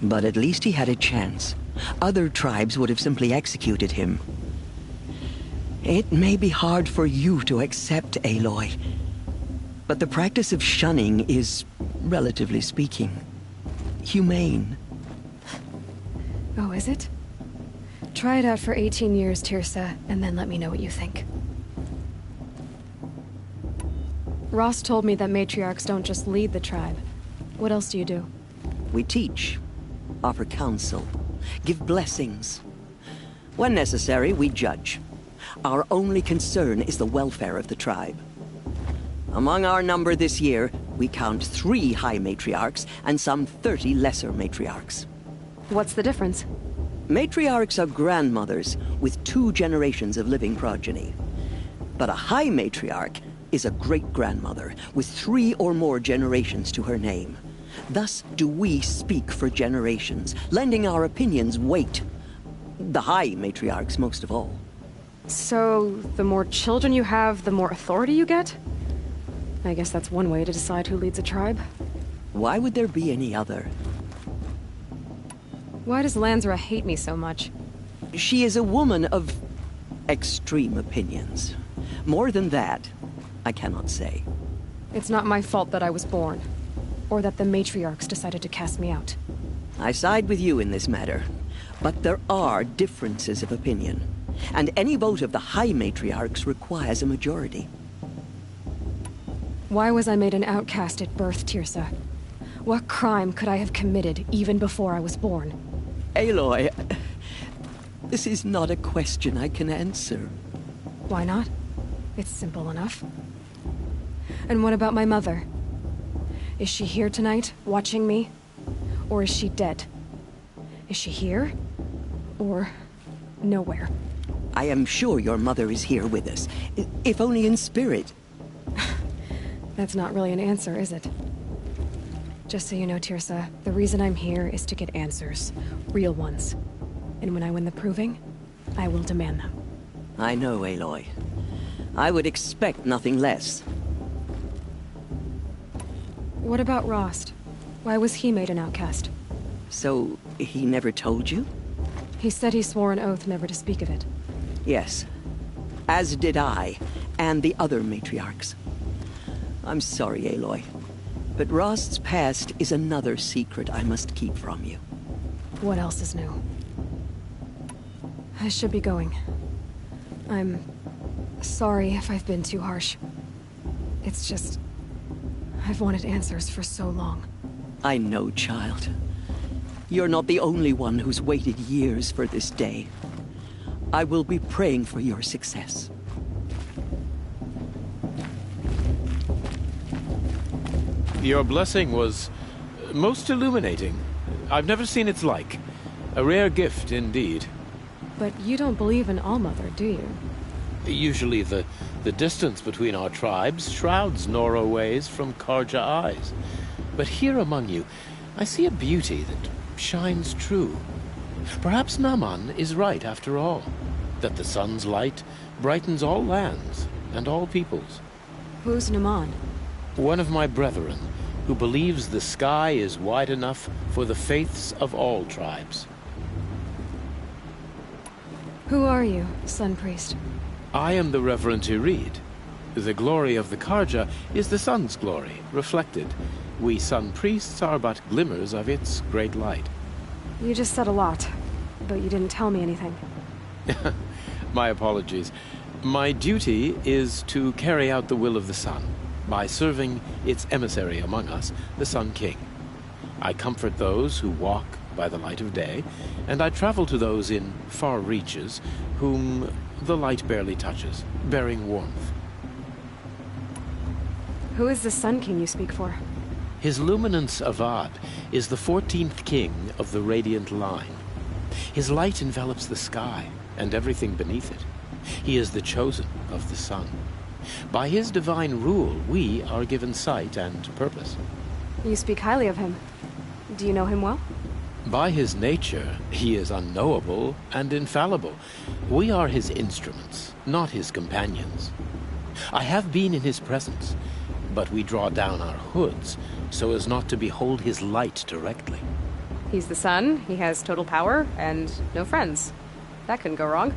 But at least he had a chance. Other tribes would have simply executed him. It may be hard for you to accept, Aloy, but the practice of shunning is, relatively speaking, humane. Oh, is it? Try it out for 18 years, Tirsa, and then let me know what you think. Ross told me that matriarchs don't just lead the tribe. What else do you do? We teach, offer counsel, give blessings. When necessary, we judge. Our only concern is the welfare of the tribe. Among our number this year, we count 3 high matriarchs and some 30 lesser matriarchs. What's the difference? Matriarchs are grandmothers with 2 generations of living progeny. But a high matriarch is a great-grandmother with 3 or more generations to her name. Thus do we speak for generations, lending our opinions weight. The high matriarchs most of all. So, the more children you have, the more authority you get? I guess that's one way to decide who leads a tribe. Why would there be any other? Why does Lansra hate me so much? She is a woman of extreme opinions. More than that, I cannot say. It's not my fault that I was born, or that the matriarchs decided to cast me out. I side with you in this matter, but there are differences of opinion, and any vote of the high matriarchs requires a majority. Why was I made an outcast at birth, Tirsa? What crime could I have committed even before I was born? Aloy, this is not a question I can answer. Why not? It's simple enough. And what about my mother? Is she here tonight, watching me? Or is she dead? Is she here? Or nowhere? I am sure your mother is here with us, if only in spirit. That's not really an answer, is it? Just so you know, Tirsa, the reason I'm here is to get answers. Real ones. And when I win the Proving, I will demand them. I know, Aloy. I would expect nothing less. What about Rost? Why was he made an outcast? So, he never told you? He said he swore an oath never to speak of it. Yes. As did I, and the other matriarchs. I'm sorry, Aloy, but Rost's past is another secret I must keep from you. What else is new? I should be going. I'm sorry if I've been too harsh. It's just, I've wanted answers for so long. I know, child. You're not the only one who's waited years for this day. I will be praying for your success. Your blessing was most illuminating. I've never seen its like. A rare gift indeed. But you don't believe in Allmother, do you? Usually the distance between our tribes shrouds Nora ways from Karja eyes. But here among you, I see a beauty that shines true. Perhaps Naman is right after all, that the sun's light brightens all lands and all peoples. Who's Naman? One of my brethren, who believes the sky is wide enough for the faiths of all tribes. Who are you, Sun Priest? I am the Reverend Irid. The glory of the Karja is the sun's glory, reflected. We Sun Priests are but glimmers of its great light. You just said a lot, but you didn't tell me anything. My apologies. My duty is to carry out the will of the sun, by serving its emissary among us, the Sun King. I comfort those who walk by the light of day, and I travel to those in far reaches whom the light barely touches, bearing warmth. Who is the Sun King you speak for? His Luminance Avad is the 14th king of the Radiant Line. His light envelops the sky and everything beneath it. He is the chosen of the sun. By his divine rule, we are given sight and purpose. You speak highly of him. Do you know him well? By his nature, he is unknowable and infallible. We are his instruments, not his companions. I have been in his presence, but we draw down our hoods so as not to behold his light directly. He's the sun, he has total power, and no friends. That couldn't go wrong.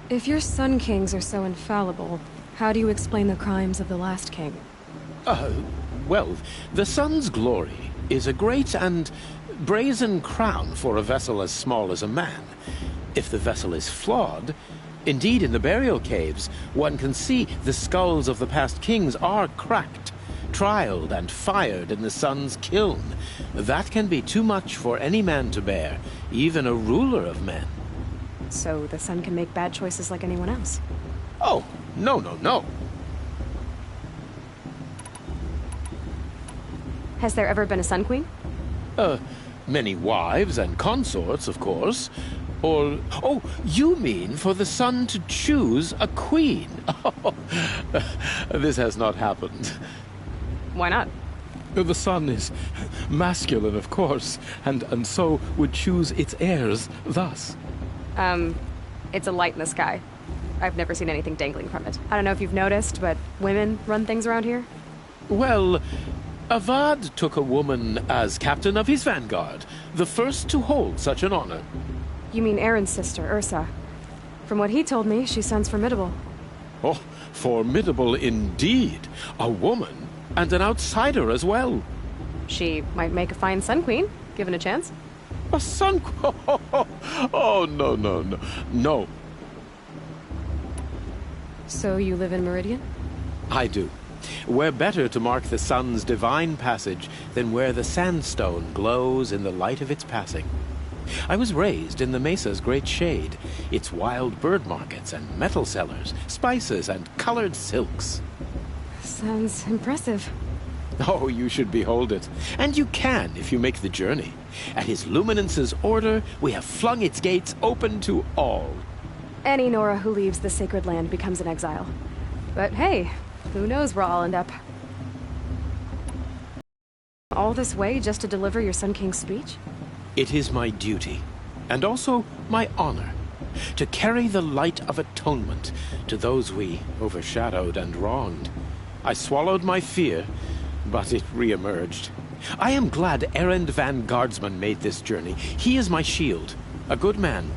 If your Sun Kings are so infallible, how do you explain the crimes of the last king? Well, the sun's glory is a great and brazen crown for a vessel as small as a man. If the vessel is flawed, indeed in the burial caves, one can see the skulls of the past kings are cracked, trialed and fired in the sun's kiln. That can be too much for any man to bear, even a ruler of men. So the sun can make bad choices like anyone else? Oh, no. Has there ever been a Sun Queen? Many wives and consorts, of course. Or, oh, you mean for the sun to choose a queen? Oh, this has not happened. Why not? The sun is masculine, of course, and so would choose its heirs thus. It's a light in the sky. I've never seen anything dangling from it. I don't know if you've noticed, but women run things around here? Well, Avad took a woman as captain of his vanguard, the first to hold such an honor. You mean Aaron's sister, Ursa. From what he told me, she sounds formidable. Oh, formidable indeed. A woman, and an outsider as well. She might make a fine Sun Queen, given a chance. A Sun Queen? Oh, no. So you live in Meridian? I do. Where better to mark the sun's divine passage than where the sandstone glows in the light of its passing. I was raised in the mesa's great shade, its wild bird markets and metal cellars, spices and colored silks. Sounds impressive. Oh, you should behold it. And you can if you make the journey. At his luminance's order, we have flung its gates open to all. Any Nora who leaves the sacred land becomes an exile. But hey, who knows where I'll end up. All this way just to deliver your Sun King's speech? It is my duty, and also my honor, to carry the light of atonement to those we overshadowed and wronged. I swallowed my fear, but it re-emerged. I am glad Erend van Guardsman made this journey. He is my shield, a good man.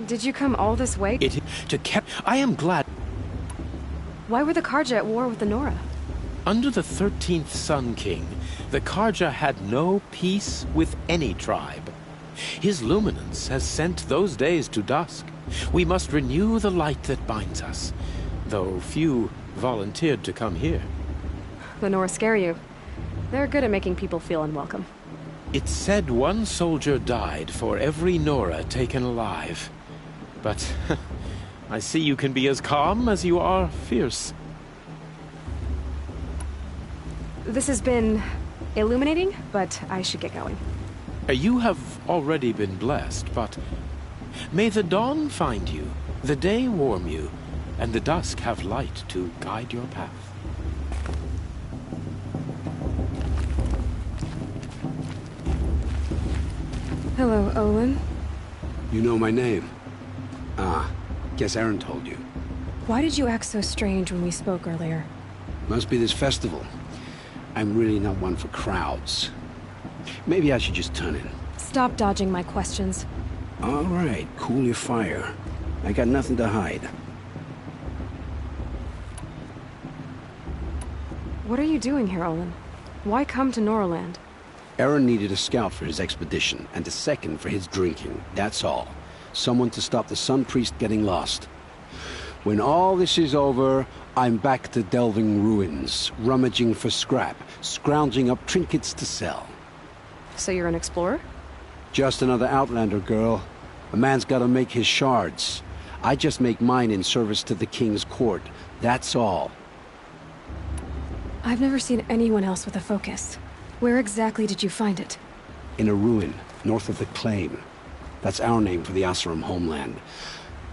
Did you come all this way? I am glad. Why were the Karja at war with the Nora? Under the 13th Sun King, the Karja had no peace with any tribe. His luminance has sent those days to dusk. We must renew the light that binds us, though few volunteered to come here. The Nora scare you. They're good at making people feel unwelcome. It's said one soldier died for every Nora taken alive. But I see you can be as calm as you are fierce. This has been illuminating, but I should get going. You have already been blessed, but may the dawn find you, the day warm you, and the dusk have light to guide your path. Hello, Olin. You know my name? Ah, guess Aaron told you. Why did you act so strange when we spoke earlier? Must be this festival. I'm really not one for crowds. Maybe I should just turn in. Stop dodging my questions. All right, cool your fire. I got nothing to hide. What are you doing here, Olin? Why come to Norland? Aaron needed a scout for his expedition, and a second for his drinking. That's all. Someone to stop the Sun Priest getting lost. When all this is over, I'm back to delving ruins, rummaging for scrap, scrounging up trinkets to sell. So you're an explorer? Just another Outlander, girl. A man's gotta make his shards. I just make mine in service to the King's court. That's all. I've never seen anyone else with a focus. Where exactly did you find it? In a ruin, north of the Claim. That's our name for the Asuram homeland.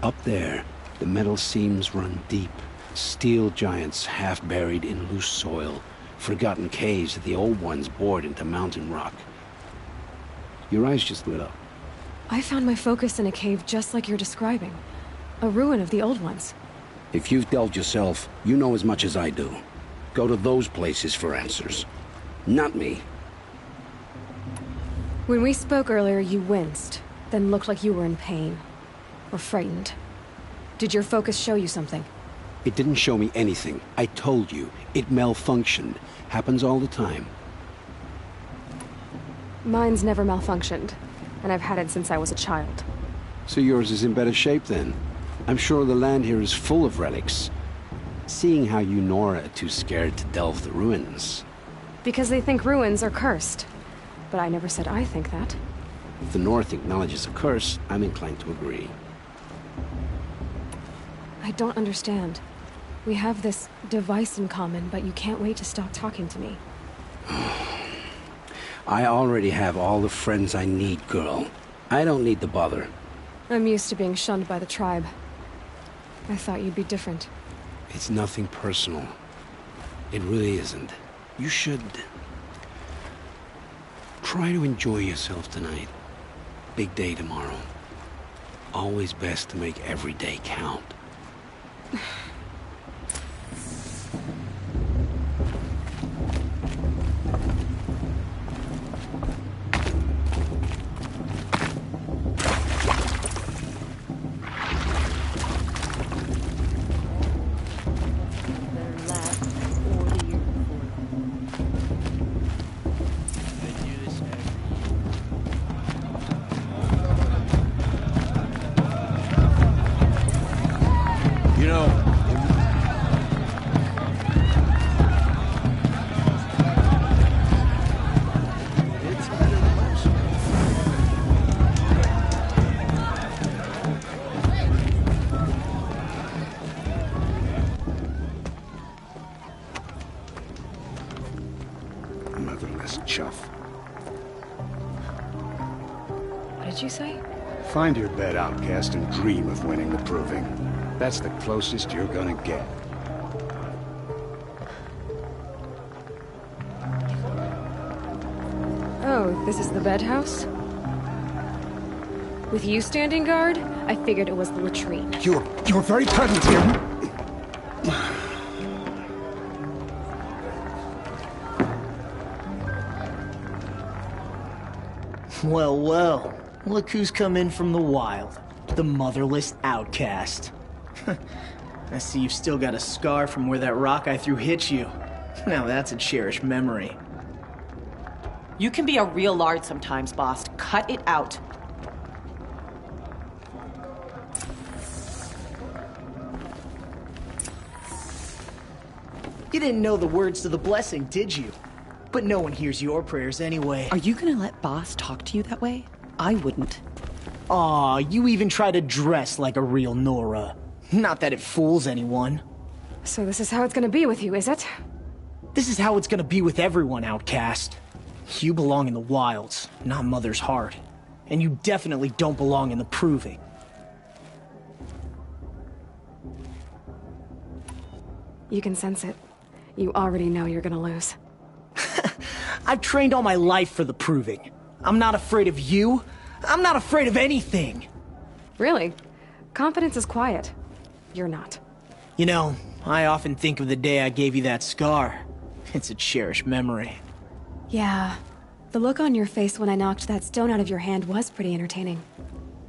Up there, the metal seams run deep. Steel giants half buried in loose soil. Forgotten caves that the old ones bored into mountain rock. Your eyes just lit up. I found my focus in a cave just like you're describing. A ruin of the old ones. If you've delved yourself, you know as much as I do. Go to those places for answers. Not me. When we spoke earlier, you winced, then looked like you were in pain. Or frightened. Did your focus show you something? It didn't show me anything. I told you. It malfunctioned. Happens all the time. Mine's never malfunctioned, and I've had it since I was a child. So yours is in better shape then. I'm sure the land here is full of relics. Seeing how you Nora are too scared to delve the ruins. Because they think ruins are cursed. But I never said I think that. If the North acknowledges a curse, I'm inclined to agree. I don't understand. We have this device in common, but you can't wait to stop talking to me. I already have all the friends I need, girl. I don't need the bother. I'm used to being shunned by the tribe. I thought you'd be different. It's nothing personal. It really isn't. You should... try to enjoy yourself tonight. Big day tomorrow. Always best to make every day count. Motherless chuff. What did you say? Find your bed, outcast, and dream of winning the proving. That's the closest you're gonna get. Oh, this is the bed house? With you standing guard, I figured it was the latrine. You're very present here. Well, well. Look who's come in from the wild. The motherless outcast. I see you've still got a scar from where that rock I threw hit you. Now that's a cherished memory. You can be a real lard sometimes, boss. Cut it out. You didn't know the words to the blessing, did you? But no one hears your prayers anyway. Are you gonna let boss talk to you that way? I wouldn't. Aw, you even try to dress like a real Nora. Not that it fools anyone. So this is how it's gonna be with you, is it? This is how it's gonna be with everyone, outcast. You belong in the wilds, not Mother's heart. And you definitely don't belong in the Proving. You can sense it. You already know you're gonna lose. I've trained all my life for the Proving. I'm not afraid of you. I'm not afraid of anything. Really? Confidence is quiet. You're not. You know, I often think of the day I gave you that scar. It's a cherished memory. Yeah. The look on your face when I knocked that stone out of your hand was pretty entertaining.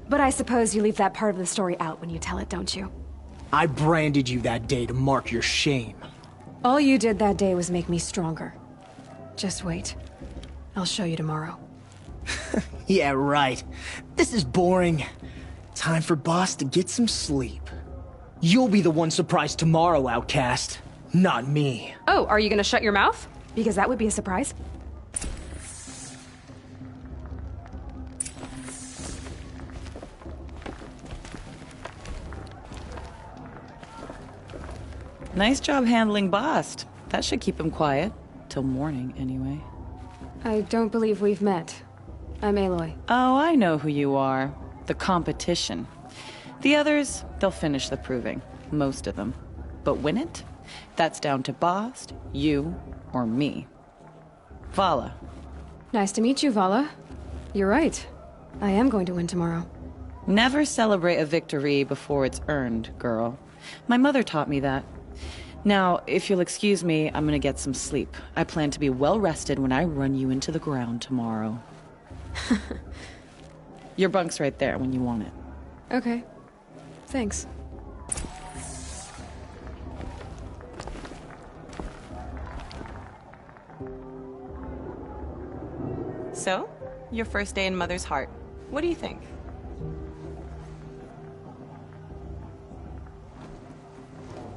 But I suppose you leave that part of the story out when you tell it, don't you? I branded you that day to mark your shame. All you did that day was make me stronger. Just wait. I'll show you tomorrow. Yeah, right. This is boring. Time for Boss to get some sleep. You'll be the one surprised tomorrow, outcast. Not me. Oh, are you gonna shut your mouth? Because that would be a surprise. Nice job handling Bast. That should keep him quiet. Till morning, anyway. I don't believe we've met. I'm Aloy. Oh, I know who you are. The competition. The others, they'll finish the Proving. Most of them. But win it? That's down to Bast, you, or me. Vala. Nice to meet you, Vala. You're right. I am going to win tomorrow. Never celebrate a victory before it's earned, girl. My mother taught me that. Now, if you'll excuse me, I'm gonna get some sleep. I plan to be well rested when I run you into the ground tomorrow. Your bunk's right there when you want it. Okay. Thanks. So, your first day in Mother's heart. What do you think?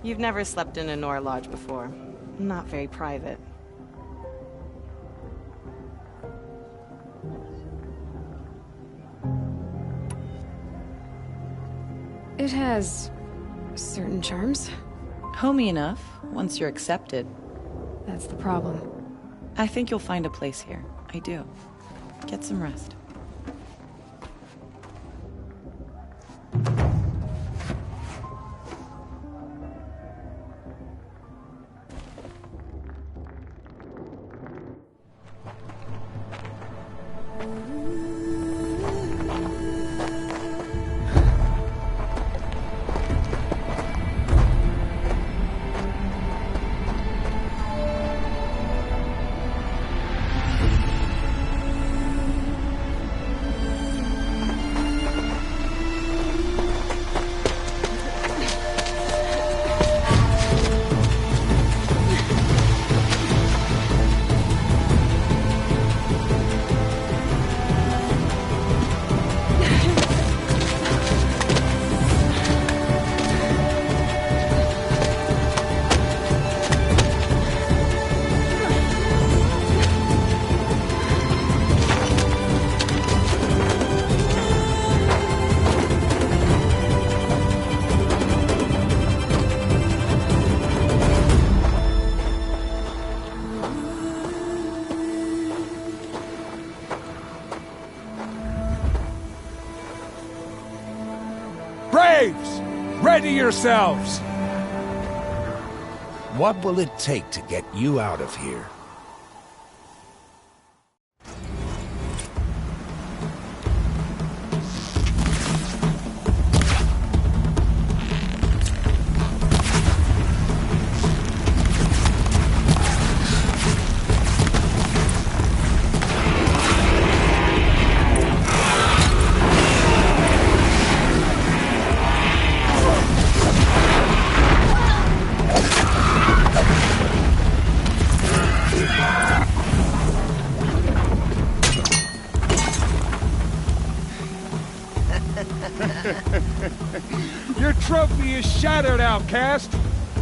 You've never slept in a Nora lodge before. Not very private. It has certain charms. Homey enough, once you're accepted. That's the problem. I think you'll find a place here. I do. Get some rest. Braves! Ready yourselves! What will it take to get you out of here? Your trophy is shattered, outcast.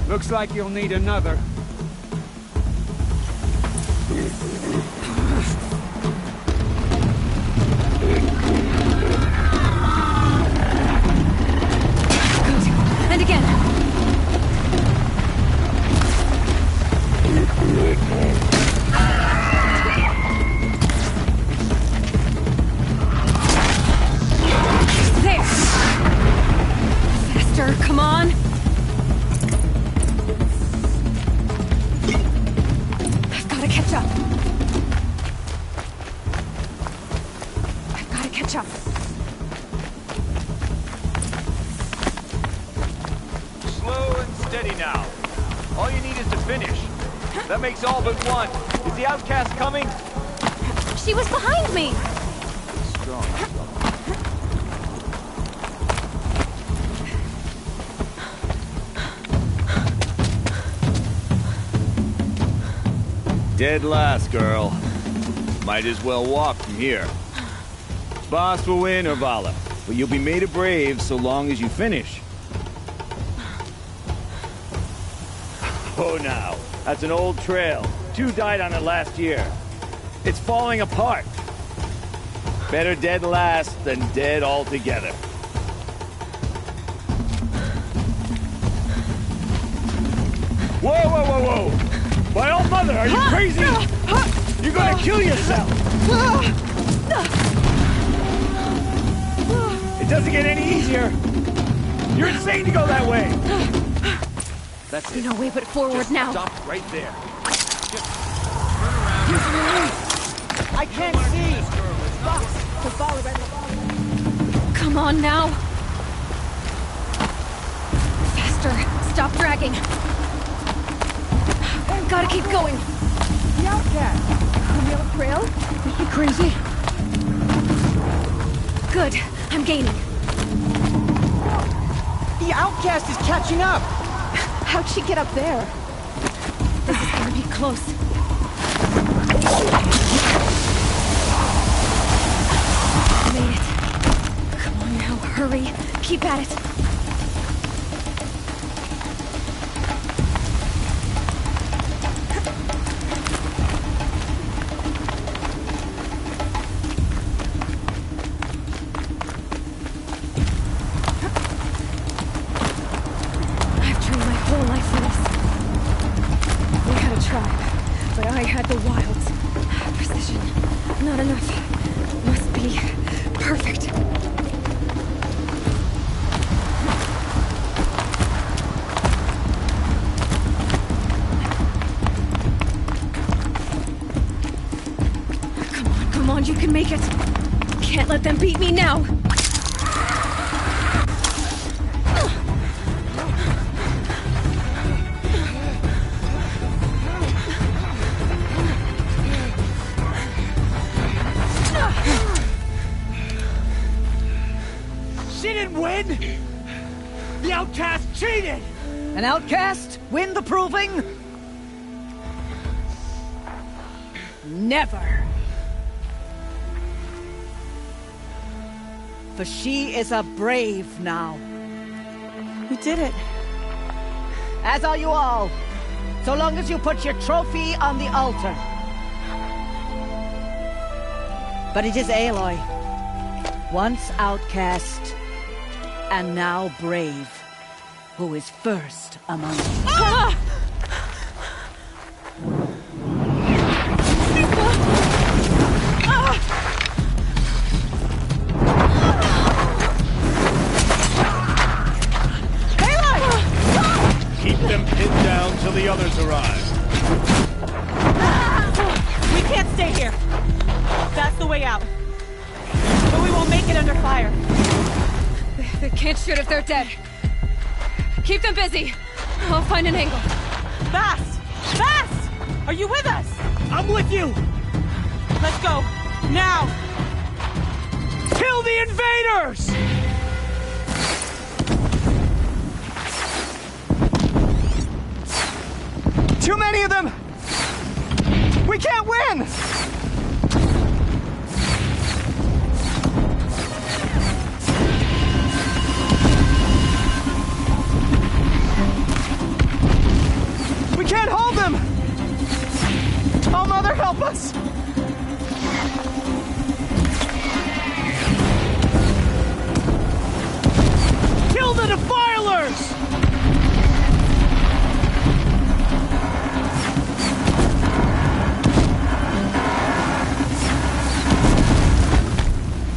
Looks like you'll need another. And again. catch up. Slow and steady now. All you need is to finish. That makes all but one. Is the outcast coming? She was behind me! Strong. Dead last, girl. Might as well walk from here. Boss will win or Vala, but you'll be made a brave so long as you finish. Oh, now. That's an old trail. 2 died on it last year. It's falling apart. Better dead last than dead altogether. Whoa, whoa, whoa, whoa! My old mother, are you crazy? You're gonna kill yourself! It doesn't get any easier! You're insane to go that way! That's it. No way but forward Just now. Stop right there. Just turn around. I can't see! Come on now! Faster! Stop dragging! Gotta keep going! The outcast! On the old trail? Is she crazy? Good. I'm gaining. The outcast is catching up! How'd she get up there? This is gonna be close. Made it. Come on now, hurry. Keep at it. I've trained my whole life for this. We had a tribe, but I had the wilds. Precision. Not enough. Must be perfect. Come on, you can make it. Can't let them beat me now. She didn't win! The outcast cheated! An outcast win the proving? Never. For she is a brave now. We did it. As are you all. So long as you put your trophy on the altar. But it is Aloy, once outcast, and now brave, who is first among you. Ah! Keep them pinned down till the others arrive. We can't stay here. That's the way out. But we won't make it under fire. They can't shoot if they're dead. Keep them busy. I'll find an angle. Fast! Fast! Are you with us? I'm with you! Let's go. Now! Kill the invaders! Too many of them! We can't win! We can't hold them! Oh, Mother, help us! Kill the defilers!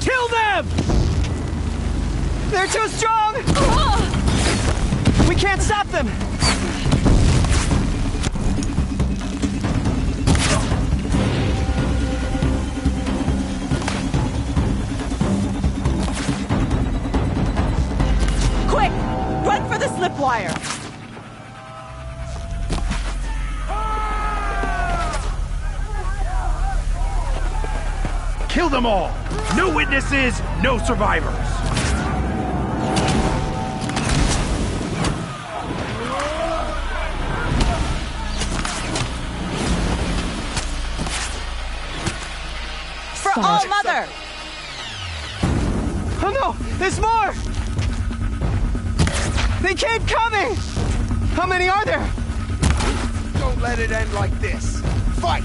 Kill them! They're too strong! We can't stop them! wire. Kill them all! No witnesses, no survivors! For All Mother! Oh no! There's more! They keep coming! How many are there? Don't let it end like this. Fight!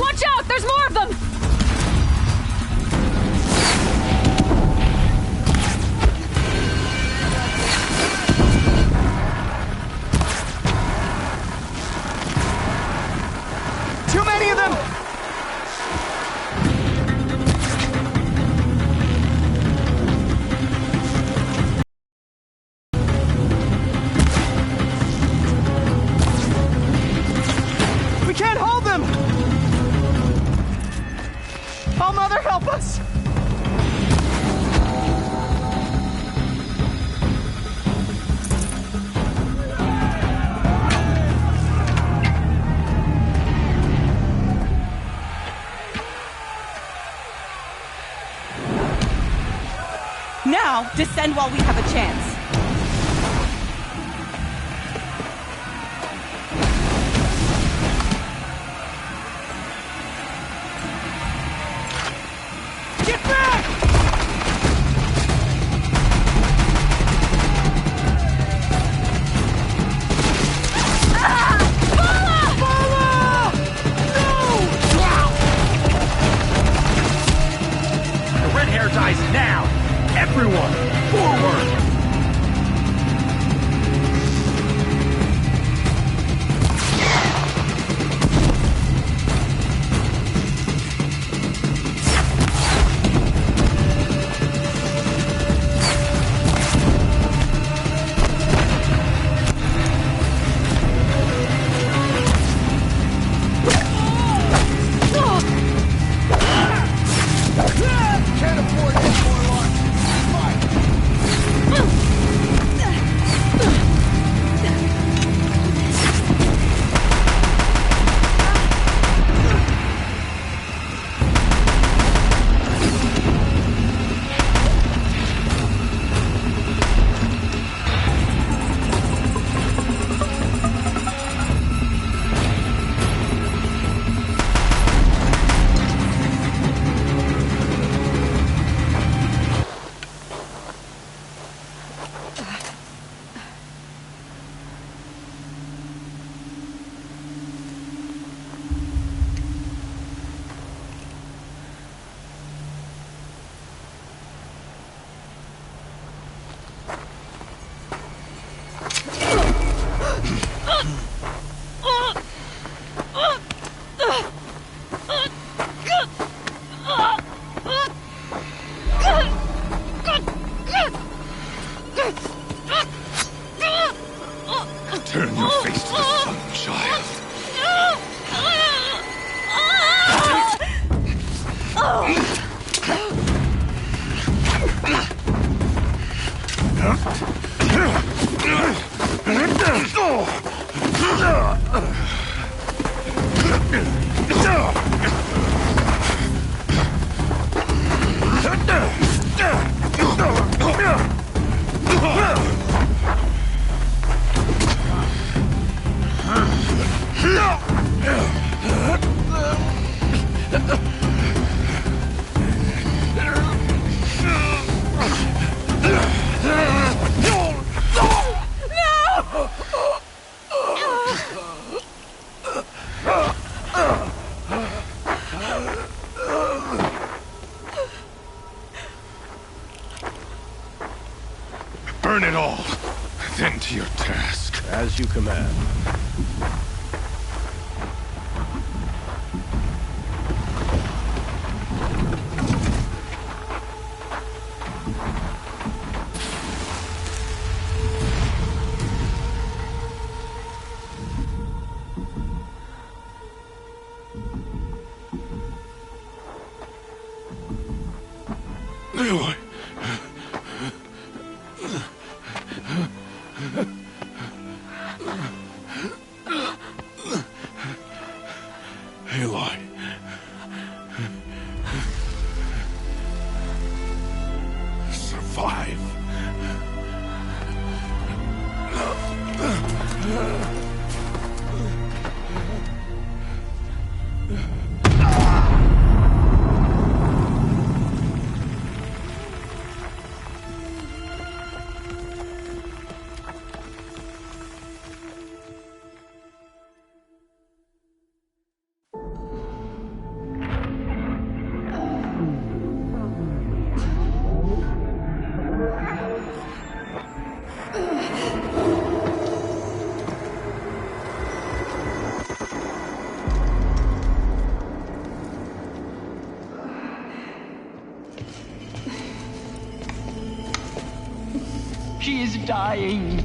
Watch out! There's more of them! Too many of them! We can't hold them! Oh, Mother, help us! Now, descend while we have a chance. Get back! The red hair dies now! Everyone, forward! Can't afford any more losses. Fight! Turn your face to the sun, child. Burn it all, then to your task. As you command. Aloy. Survive. She is dying.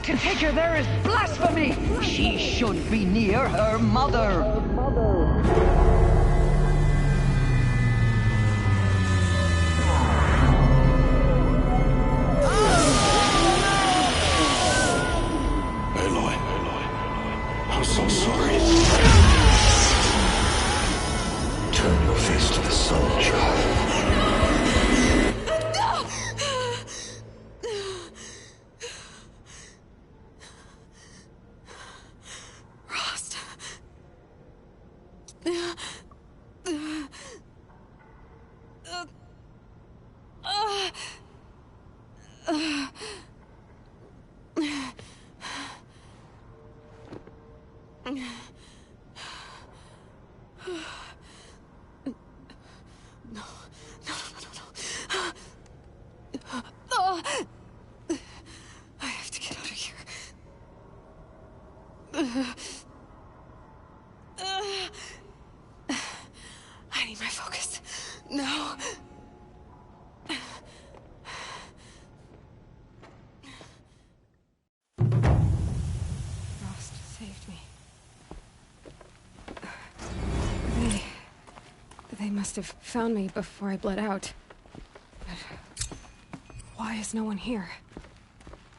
To take her there is blasphemy. She should be near her mother. I'm so sorry. Turn your face to the sun, child. Rost. I have to get out of here. I need my focus. No. Rost saved me. They must have found me before I bled out. But why is no one here?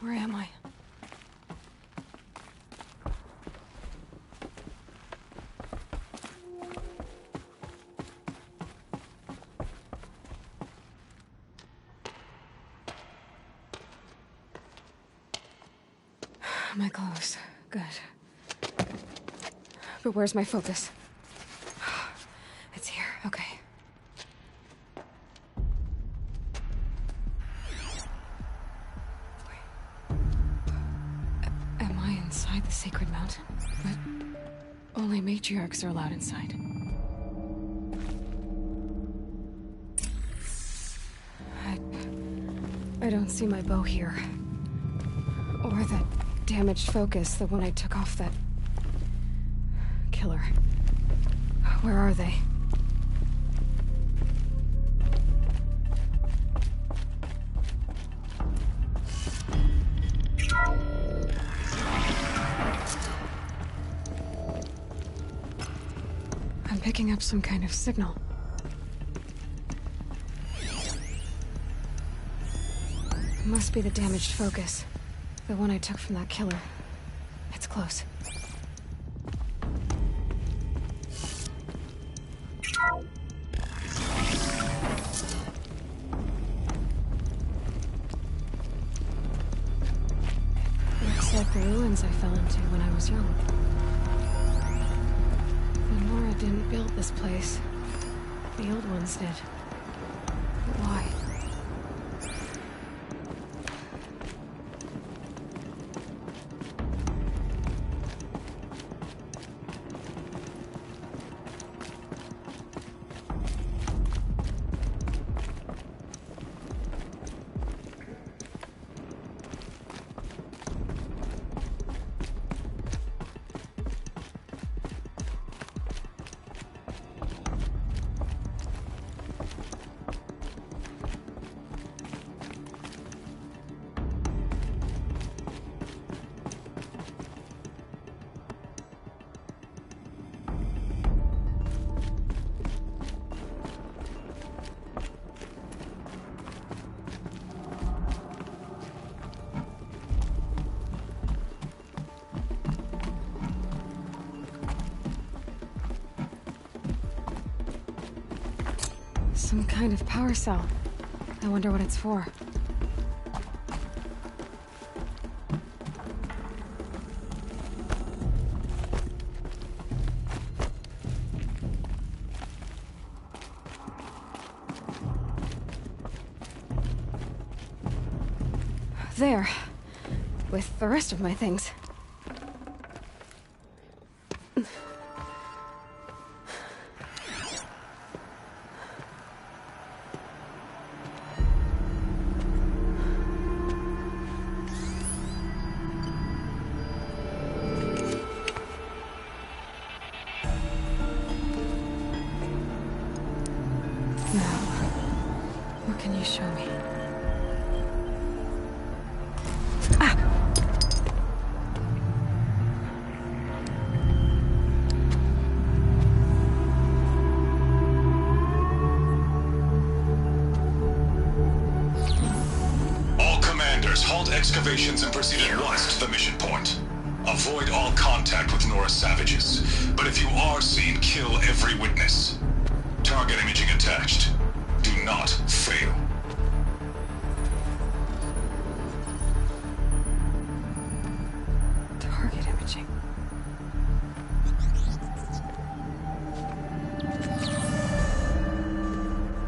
Where am I? My clothes. Good. But where's my focus? It's here. Okay. Am I inside the sacred mountain? But only matriarchs are allowed inside. I don't see my bow here. Or that damaged focus, the one I took off that killer. Where are they? I'm picking up some kind of signal. Must be the damaged focus. The one I took from that killer. It's close. Looks like the ruins I fell into when I was young. The Nora didn't build this place. The old ones did. But why? Some kind of power cell. I wonder what it's for. There. With the rest of my things. What can you show me? All commanders, halt excavations and proceed at once to the mission point. Avoid all contact with Nora savages, but if you are seen, kill every witness. Target imaging attached. Do not fail. Target imaging.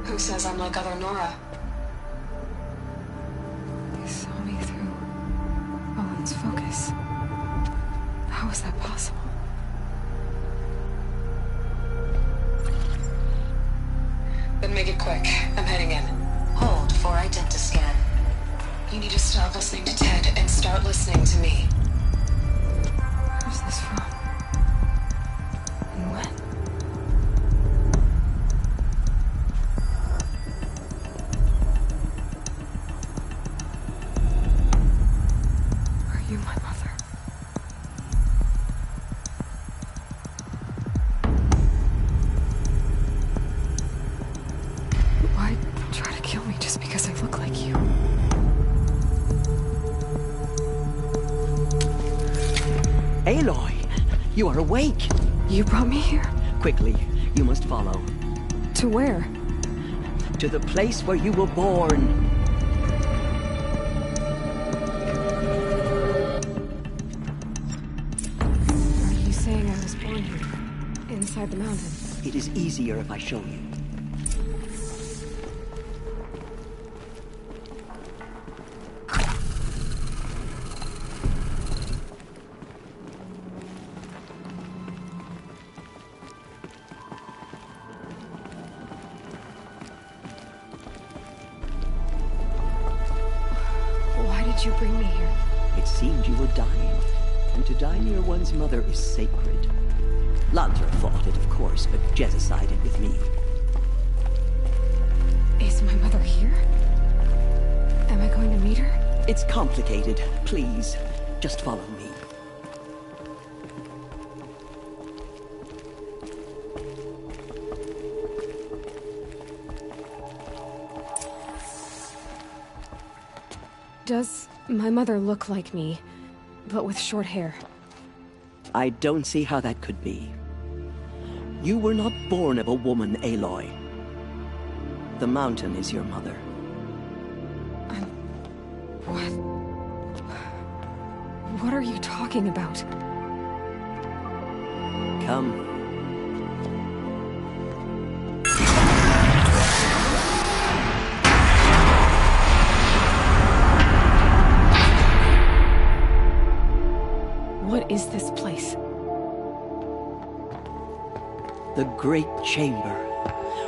Who says I'm like other Nora? You saw me through Owen's focus. How is that possible? Then make it quick. I'm heading in. Hold for identiscan. You need to stop listening to Ted and start listening to me. Where's this from? And when? Are you my mother? Why try to kill me just because I look like you? Aloy, you are awake. You brought me here? Quickly, you must follow. To where? To the place where you were born. Are you saying I was born here? Inside the mountain? It is easier if I show you. Why did you bring me here? It seemed you were dying, and to die near one's mother is sacred. Lantra fought it, of course, but Jezza sided with me. Is my mother here? Am I going to meet her? It's complicated. Please, just follow me. Does my mother look like me, but with short hair? I don't see how that could be. You were not born of a woman, Aloy. The mountain is your mother. What? What are you talking about? Come. What is this place? The Great Chamber,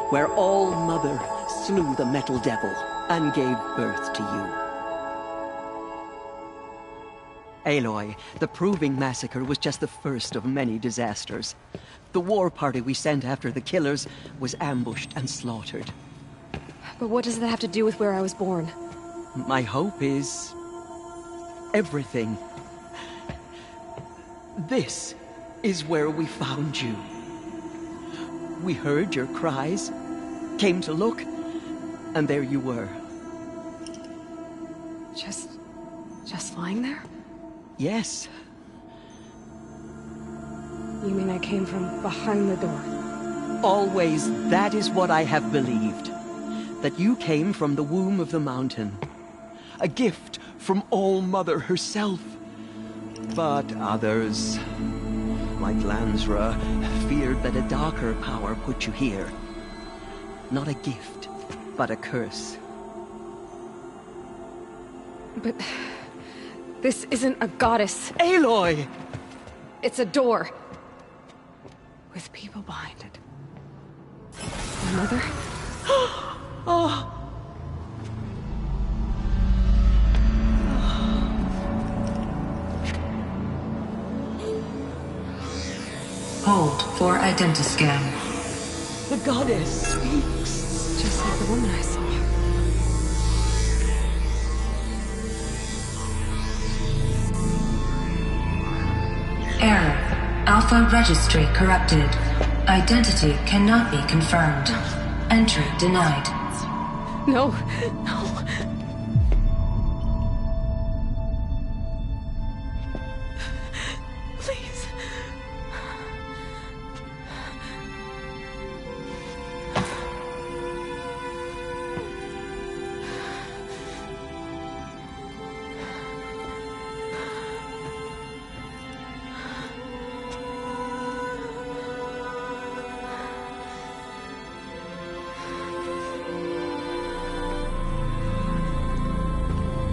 where All Mother slew the Metal Devil and gave birth to you. Aloy, the Proving Massacre was just the first of many disasters. The war party we sent after the killers was ambushed and slaughtered. But what does that have to do with where I was born? My hope is everything. This is where we found you. We heard your cries, came to look, and there you were. Just lying there? Yes. You mean I came from behind the door? Always, that is what I have believed. that you came from the womb of the mountain. A gift from All-Mother herself. But others, like Lansra, feared that a darker power put you here. Not a gift, but a curse. But this isn't a goddess. Aloy! It's a door. With people behind it. My mother? Oh! Hold for identiscan. The goddess speaks. Just like the woman I saw. Error. Alpha registry corrupted. Identity cannot be confirmed. Entry denied. No, no. Please.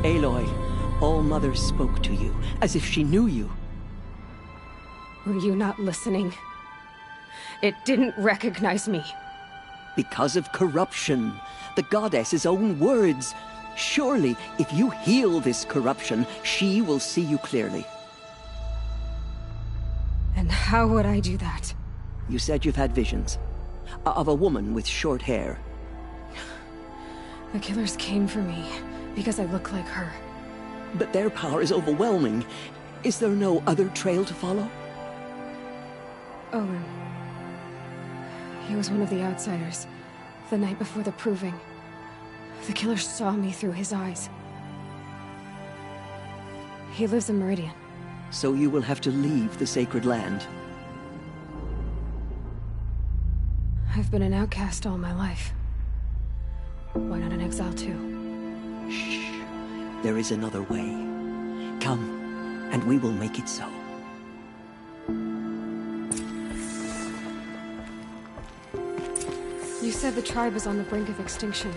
Aloy, All-Mother spoke to you, as if she knew you. Were you not listening? It didn't recognize me. Because of corruption. The goddess's own words. Surely, if you heal this corruption, she will see you clearly. And how would I do that? You said you've had visions. Of a woman with short hair. The killers came for me because I look like her. But their power is overwhelming. Is there no other trail to follow? Owen. He was one of the outsiders. The night before the proving. The killer saw me through his eyes. He lives in Meridian. So you will have to leave the sacred land. I've been an outcast all my life. Why not an exile too? Shh. There is another way. Come, and we will make it so. You said the tribe is on the brink of extinction.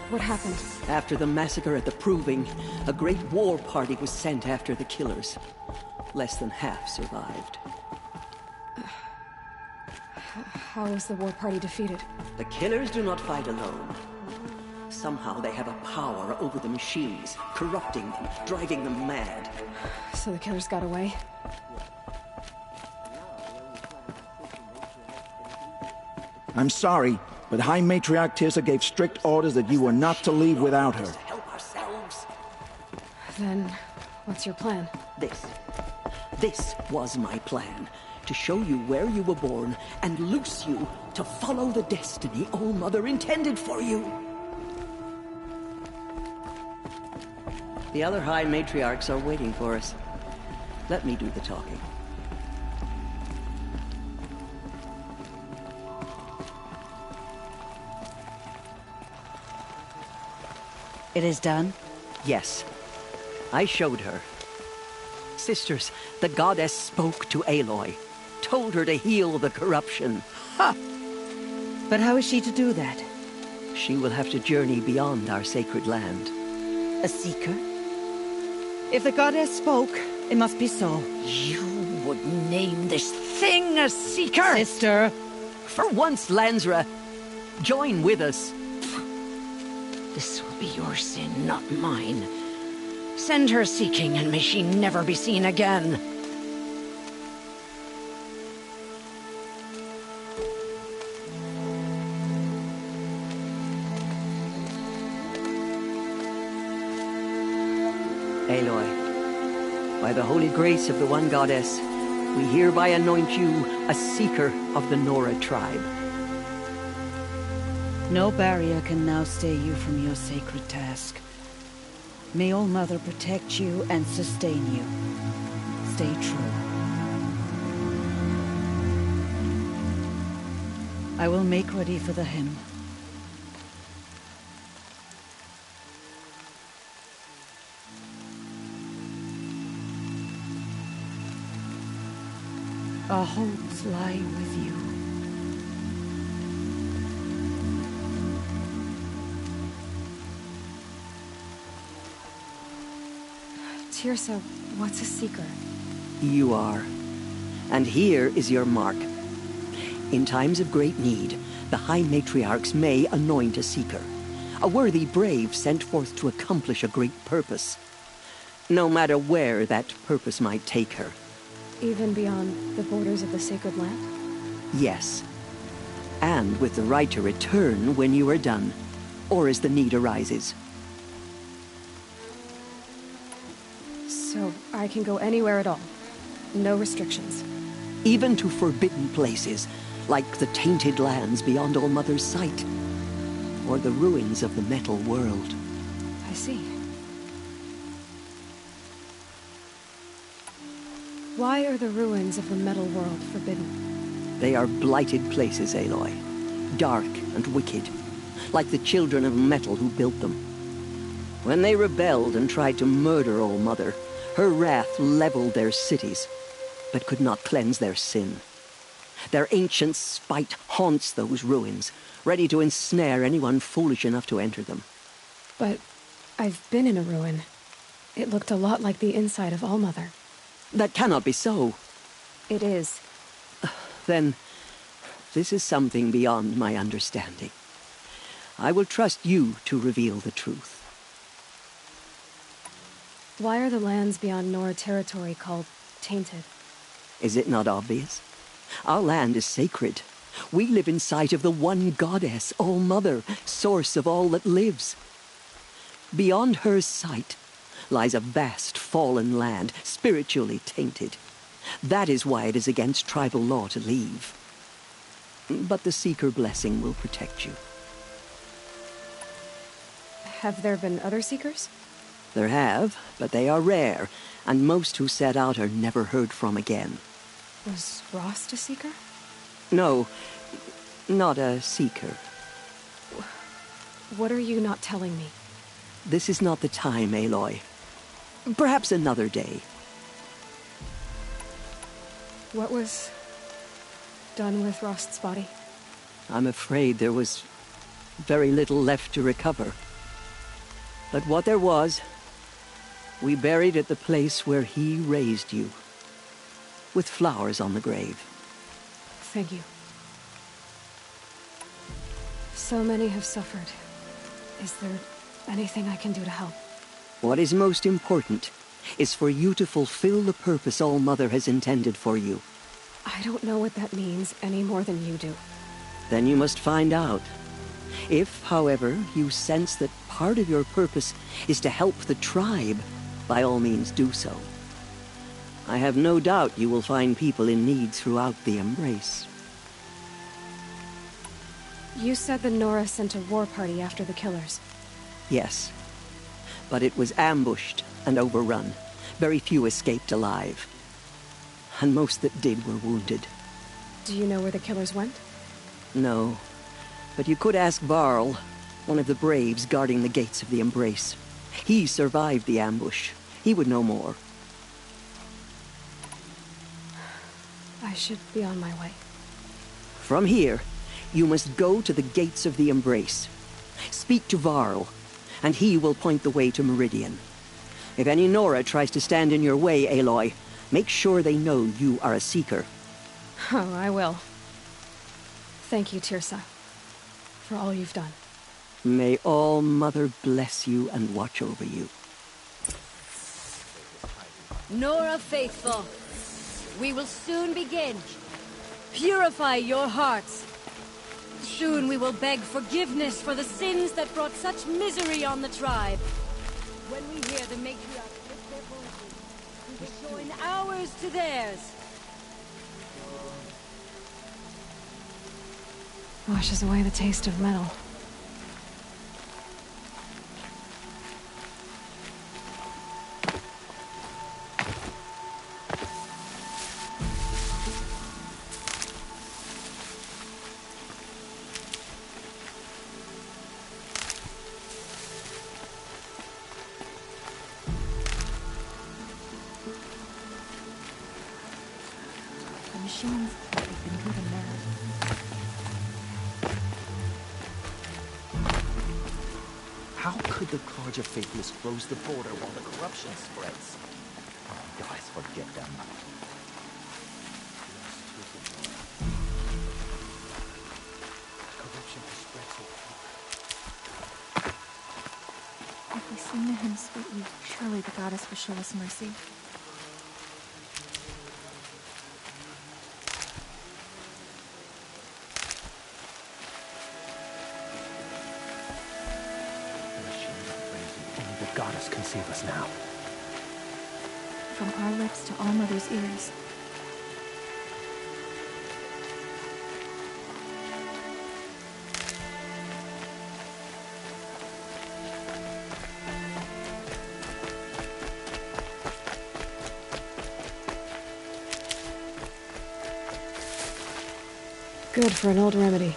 What happened? After the massacre at the Proving, a great war party was sent after the killers. Less than half survived. How was the war party defeated? The killers do not fight alone. Somehow they have a power over the machines, corrupting them, driving them mad. So the killers got away? I'm sorry, but High Matriarch Tirsa gave strict orders that you were not to leave without her. Help ourselves. Then, what's your plan? This was my plan. To show you where you were born and loose you to follow the destiny All-Mother intended for you. The other High Matriarchs are waiting for us. Let me do the talking. It is done? Yes. I showed her. Sisters, the goddess spoke to Aloy. Told her to heal the corruption. Ha! But how is she to do that? She will have to journey beyond our sacred land. A seeker? If the goddess spoke, it must be so. You would name this thing a seeker? Sister! For once, Lansra, join with us. This will be your sin, not mine. Send her seeking, and may she never be seen again. Aloy, by the holy grace of the one goddess, we hereby anoint you a seeker of the Nora tribe. No barrier can now stay you from your sacred task. May All-Mother protect you and sustain you. Stay true. I will make ready for the hymn. Our homes lie with you. Tirsa, what's a seeker? You are. And here is your mark. In times of great need, the High Matriarchs may anoint a seeker. A worthy brave sent forth to accomplish a great purpose. No matter where that purpose might take her. Even beyond the borders of the sacred land? Yes. And with the right to return when you are done, or as the need arises. So I can go anywhere at all? No restrictions? Even to forbidden places, like the tainted lands beyond All-Mother's sight. Or the ruins of the metal world. I see. Why are the ruins of the metal world forbidden? They are blighted places, Aloy. Dark and wicked. Like the children of metal who built them. When they rebelled and tried to murder All-Mother, her wrath leveled their cities, but could not cleanse their sin. Their ancient spite haunts those ruins, ready to ensnare anyone foolish enough to enter them. But I've been in a ruin. It looked a lot like the inside of All-Mother. That cannot be so. It is. Then, this is something beyond my understanding. I will trust you to reveal the truth. Why are the lands beyond Nora territory called tainted? Is it not obvious? Our land is sacred. We live in sight of the one goddess, All-Mother, source of all that lives. Beyond her sight lies a vast fallen land, spiritually tainted. That is why it is against tribal law to leave. But the Seeker blessing will protect you. Have there been other Seekers? There have, but they are rare, and most who set out are never heard from again. Was Rost a Seeker? No, not a Seeker. What are you not telling me? This is not the time, Aloy. Perhaps another day. What was done with Rost's body? I'm afraid there was very little left to recover. But what there was, we buried at the place where he raised you, with flowers on the grave. Thank you. So many have suffered. Is there anything I can do to help? What is most important is for you to fulfill the purpose All-Mother has intended for you. I don't know what that means any more than you do. Then you must find out. If, however, you sense that part of your purpose is to help the tribe, by all means do so. I have no doubt you will find people in need throughout the Embrace. You said the Nora sent a war party after the killers. Yes. But it was ambushed and overrun. Very few escaped alive. And most that did were wounded. Do you know where the killers went? No. But you could ask Varl, one of the braves guarding the gates of the Embrace. He survived the ambush. He would know more. I should be on my way. From here, you must go to the gates of the Embrace. Speak to Varl, and he will point the way to Meridian. If any Nora tries to stand in your way, Aloy, make sure they know you are a Seeker. Oh, I will. Thank you, Tirsa, for all you've done. May All-Mother bless you and watch over you. Nora faithful, we will soon begin. Purify your hearts. Soon we will beg forgiveness for the sins that brought such misery on the tribe. When we hear the matriarchs lift their voices, we will join ours to theirs. Washes away the taste of metal. The machines, they've been driven mad. How could the Charge of Faithless close the border while the corruption spreads? Guys, forget them. Corruption has spread so If we sing the hymn sweetly, surely the goddess will show us mercy. Only the goddess can save us now. From our lips to All Mother's ears. Good for an old remedy.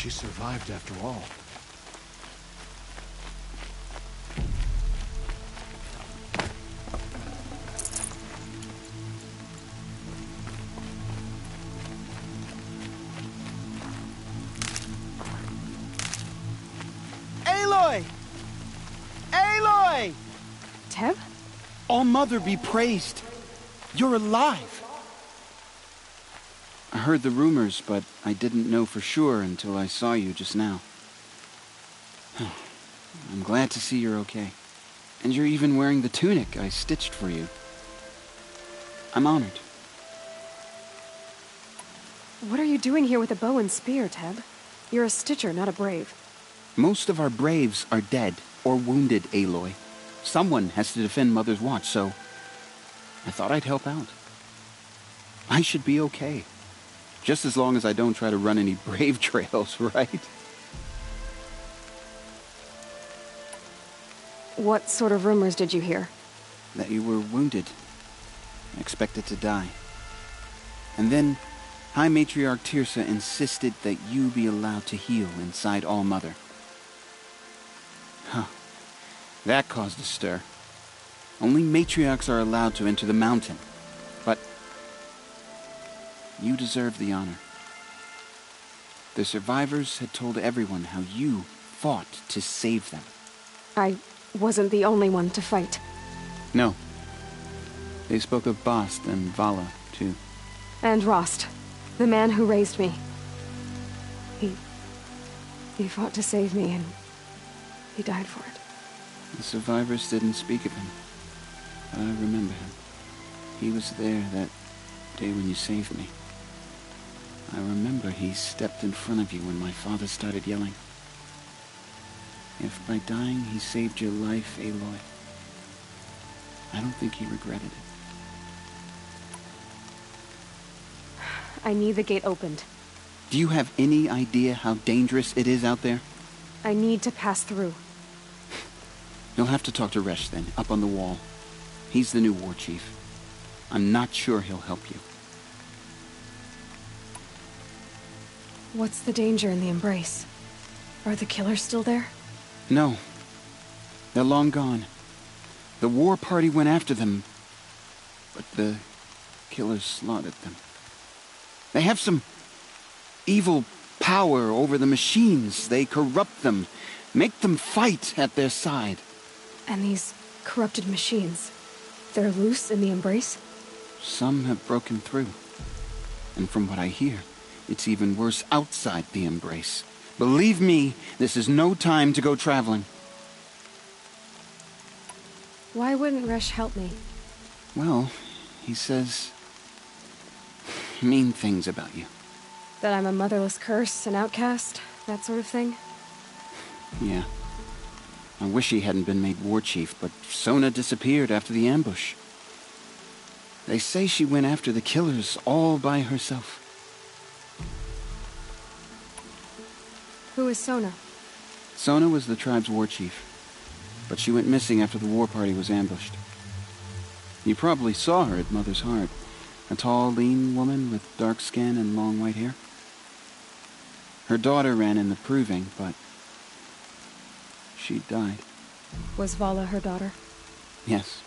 She survived after all. Aloy! Aloy! Teb? All-Mother be praised. You're alive. I heard the rumors, but I didn't know for sure until I saw you just now. I'm glad to see you're okay. And you're even wearing the tunic I stitched for you. I'm honored. What are you doing here with a bow and spear, Teb? You're a stitcher, not a brave. Most of our braves are dead or wounded, Aloy. Someone has to defend Mother's Watch, so I thought I'd help out. I should be okay. Just as long as I don't try to run any brave trails, right? What sort of rumors did you hear? That you were wounded. Expected to die. And then High Matriarch Tirsa insisted that you be allowed to heal inside All-Mother. Huh. That caused a stir. Only matriarchs are allowed to enter the mountain. But you deserve the honor. The survivors had told everyone how you fought to save them. I wasn't the only one to fight. No. They spoke of Bast and Vala, too. And Rost, the man who raised me. He fought to save me, and he died for it. The survivors didn't speak of him, but I remember him. He was there that day when you saved me. I remember he stepped in front of you when my father started yelling. If by dying he saved your life, Aloy, I don't think he regretted it. I need the gate opened. Do you have any idea how dangerous it is out there? I need to pass through. You'll have to talk to Resh then, up on the wall. He's the new war chief. I'm not sure he'll help you. What's the danger in the Embrace? Are the killers still there? No. They're long gone. The war party went after them, but the killers slaughtered them. They have some evil power over the machines. They corrupt them, make them fight at their side. And these corrupted machines, they're loose in the Embrace? Some have broken through. And from what I hear, it's even worse outside the Embrace. Believe me, this is no time to go traveling. Why wouldn't Resh help me? Well, he says mean things about you. That I'm a motherless curse, an outcast, that sort of thing? Yeah. I wish he hadn't been made war chief, but Sona disappeared after the ambush. They say she went after the killers all by herself. Who is Sona? Sona was the tribe's war chief, but she went missing after the war party was ambushed. You probably saw her at Mother's Heart. A tall, lean woman with dark skin and long white hair. Her daughter ran in the proving, but she died. Was Vala her daughter? Yes,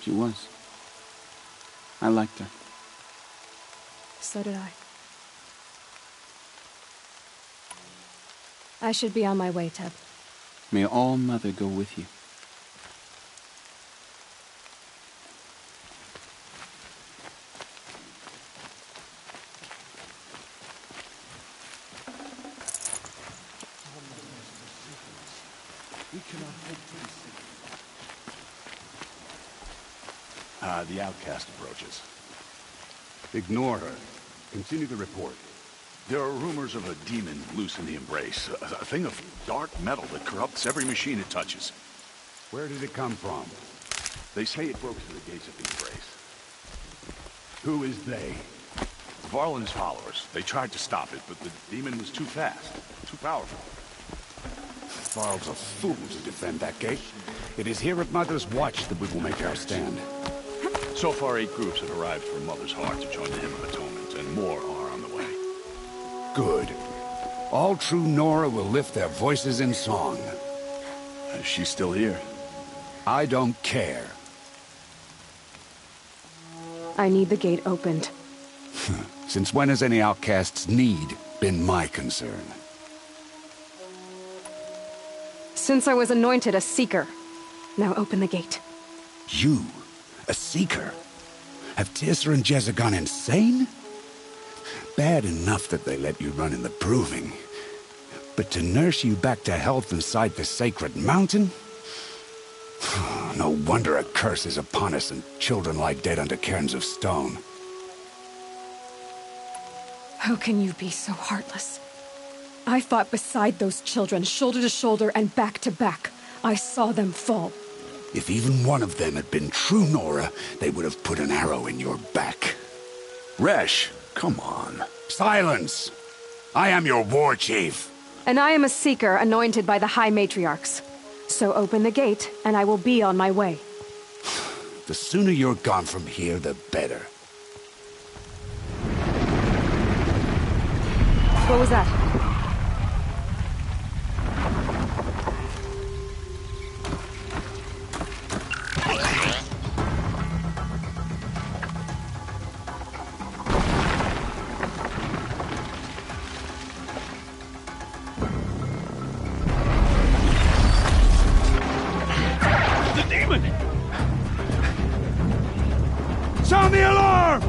she was. I liked her. So did I. I should be on my way, Teb. May All-Mother go with you. The outcast approaches. Ignore her. Continue the report. There are rumors of a demon loose in the Embrace. A thing of dark metal that corrupts every machine it touches. Where did it come from? They say it broke through the gates of the Embrace. Who is they? Varl and his followers. They tried to stop it, but the demon was too fast, too powerful. Varl's a fool to defend that gate. It is here at Mother's Watch that we will make our stand. So far, 8 groups have arrived from Mother's Heart to join the Hymn of Atonement, and more are on the way. Good. All true Nora will lift their voices in song. Is she still here? I don't care. I need the gate opened. Since when has any outcast's need been my concern? Since I was anointed a Seeker. Now open the gate. You? A Seeker? Have Teersa and Jezza gone insane? Bad enough that they let you run in the Proving. But to nurse you back to health inside the sacred mountain? No wonder a curse is upon us and children lie dead under cairns of stone. How can you be so heartless? I fought beside those children, shoulder to shoulder and back to back. I saw them fall. If even one of them had been true Nora, they would have put an arrow in your back. Resh, come on. Silence! I am your war chief. And I am a Seeker anointed by the High Matriarchs. So open the gate, and I will be on my way. The sooner you're gone from here, the better. What was that? Sound the alarm!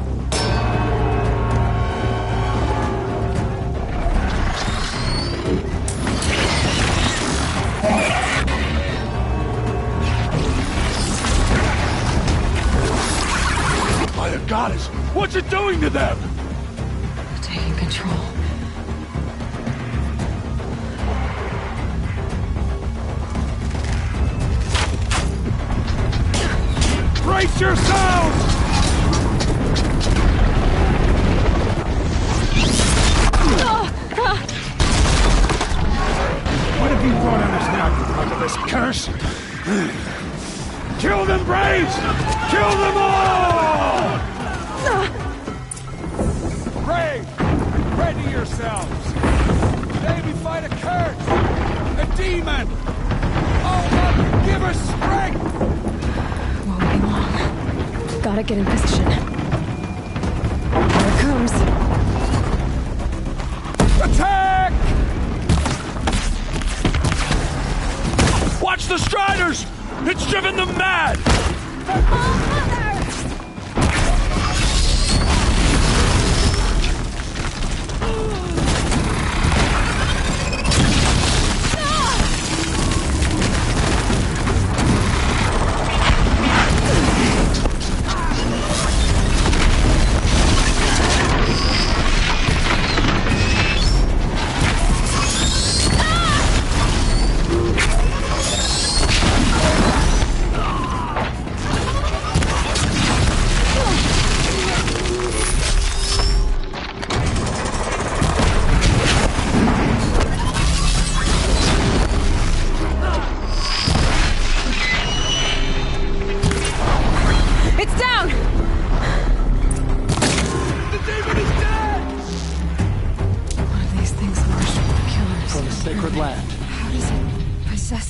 By the goddess, what's it doing to them? Taking control. Brace yourselves! What have you brought on us now, under this curse? Kill them, Braves! Kill them all! Brave! Ready yourselves! Today we fight a curse! A demon! Oh, Lord, give us strength! Won't be long. Gotta get in position. Here it comes. Attack! Watch the Striders! It's driven them mad!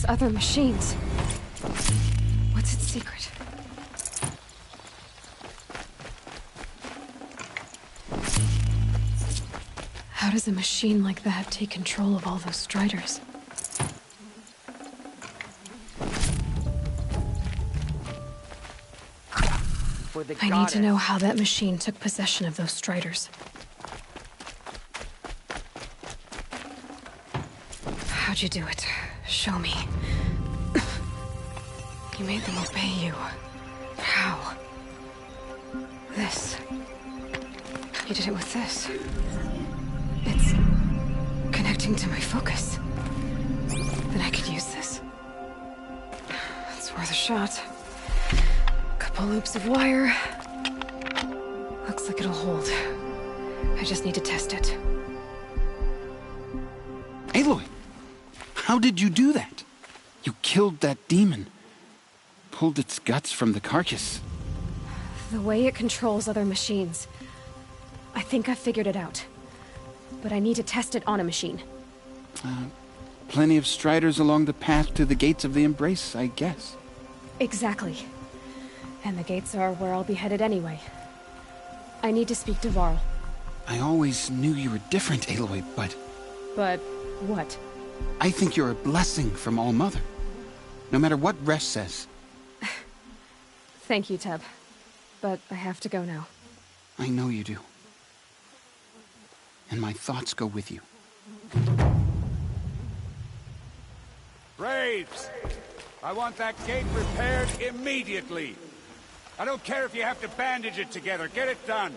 Other machines. What's its secret? How does a machine like that take control of all those Striders? I need to know how that machine took possession of those Striders. How'd you do it? Show me. You made them obey you. How? This. You did it with this. It's connecting to my focus. Then I could use this. It's worth a shot. Couple loops of wire. Looks like it'll hold. I just need to test it. Aloy! How did you do that? You killed that demon. Pulled its guts from the carcass. The way it controls other machines. I think I figured it out. But I need to test it on a machine. Plenty of striders along the path to the gates of the Embrace, I guess. Exactly. And the gates are where I'll be headed anyway. I need to speak to Varl. I always knew you were different, Aloy, but... But what? I think you're a blessing from All-Mother. No matter what Resh says. Thank you, Teb. But I have to go now. I know you do. And my thoughts go with you. Braves! I want that gate repaired immediately. I don't care if you have to bandage it together. Get it done.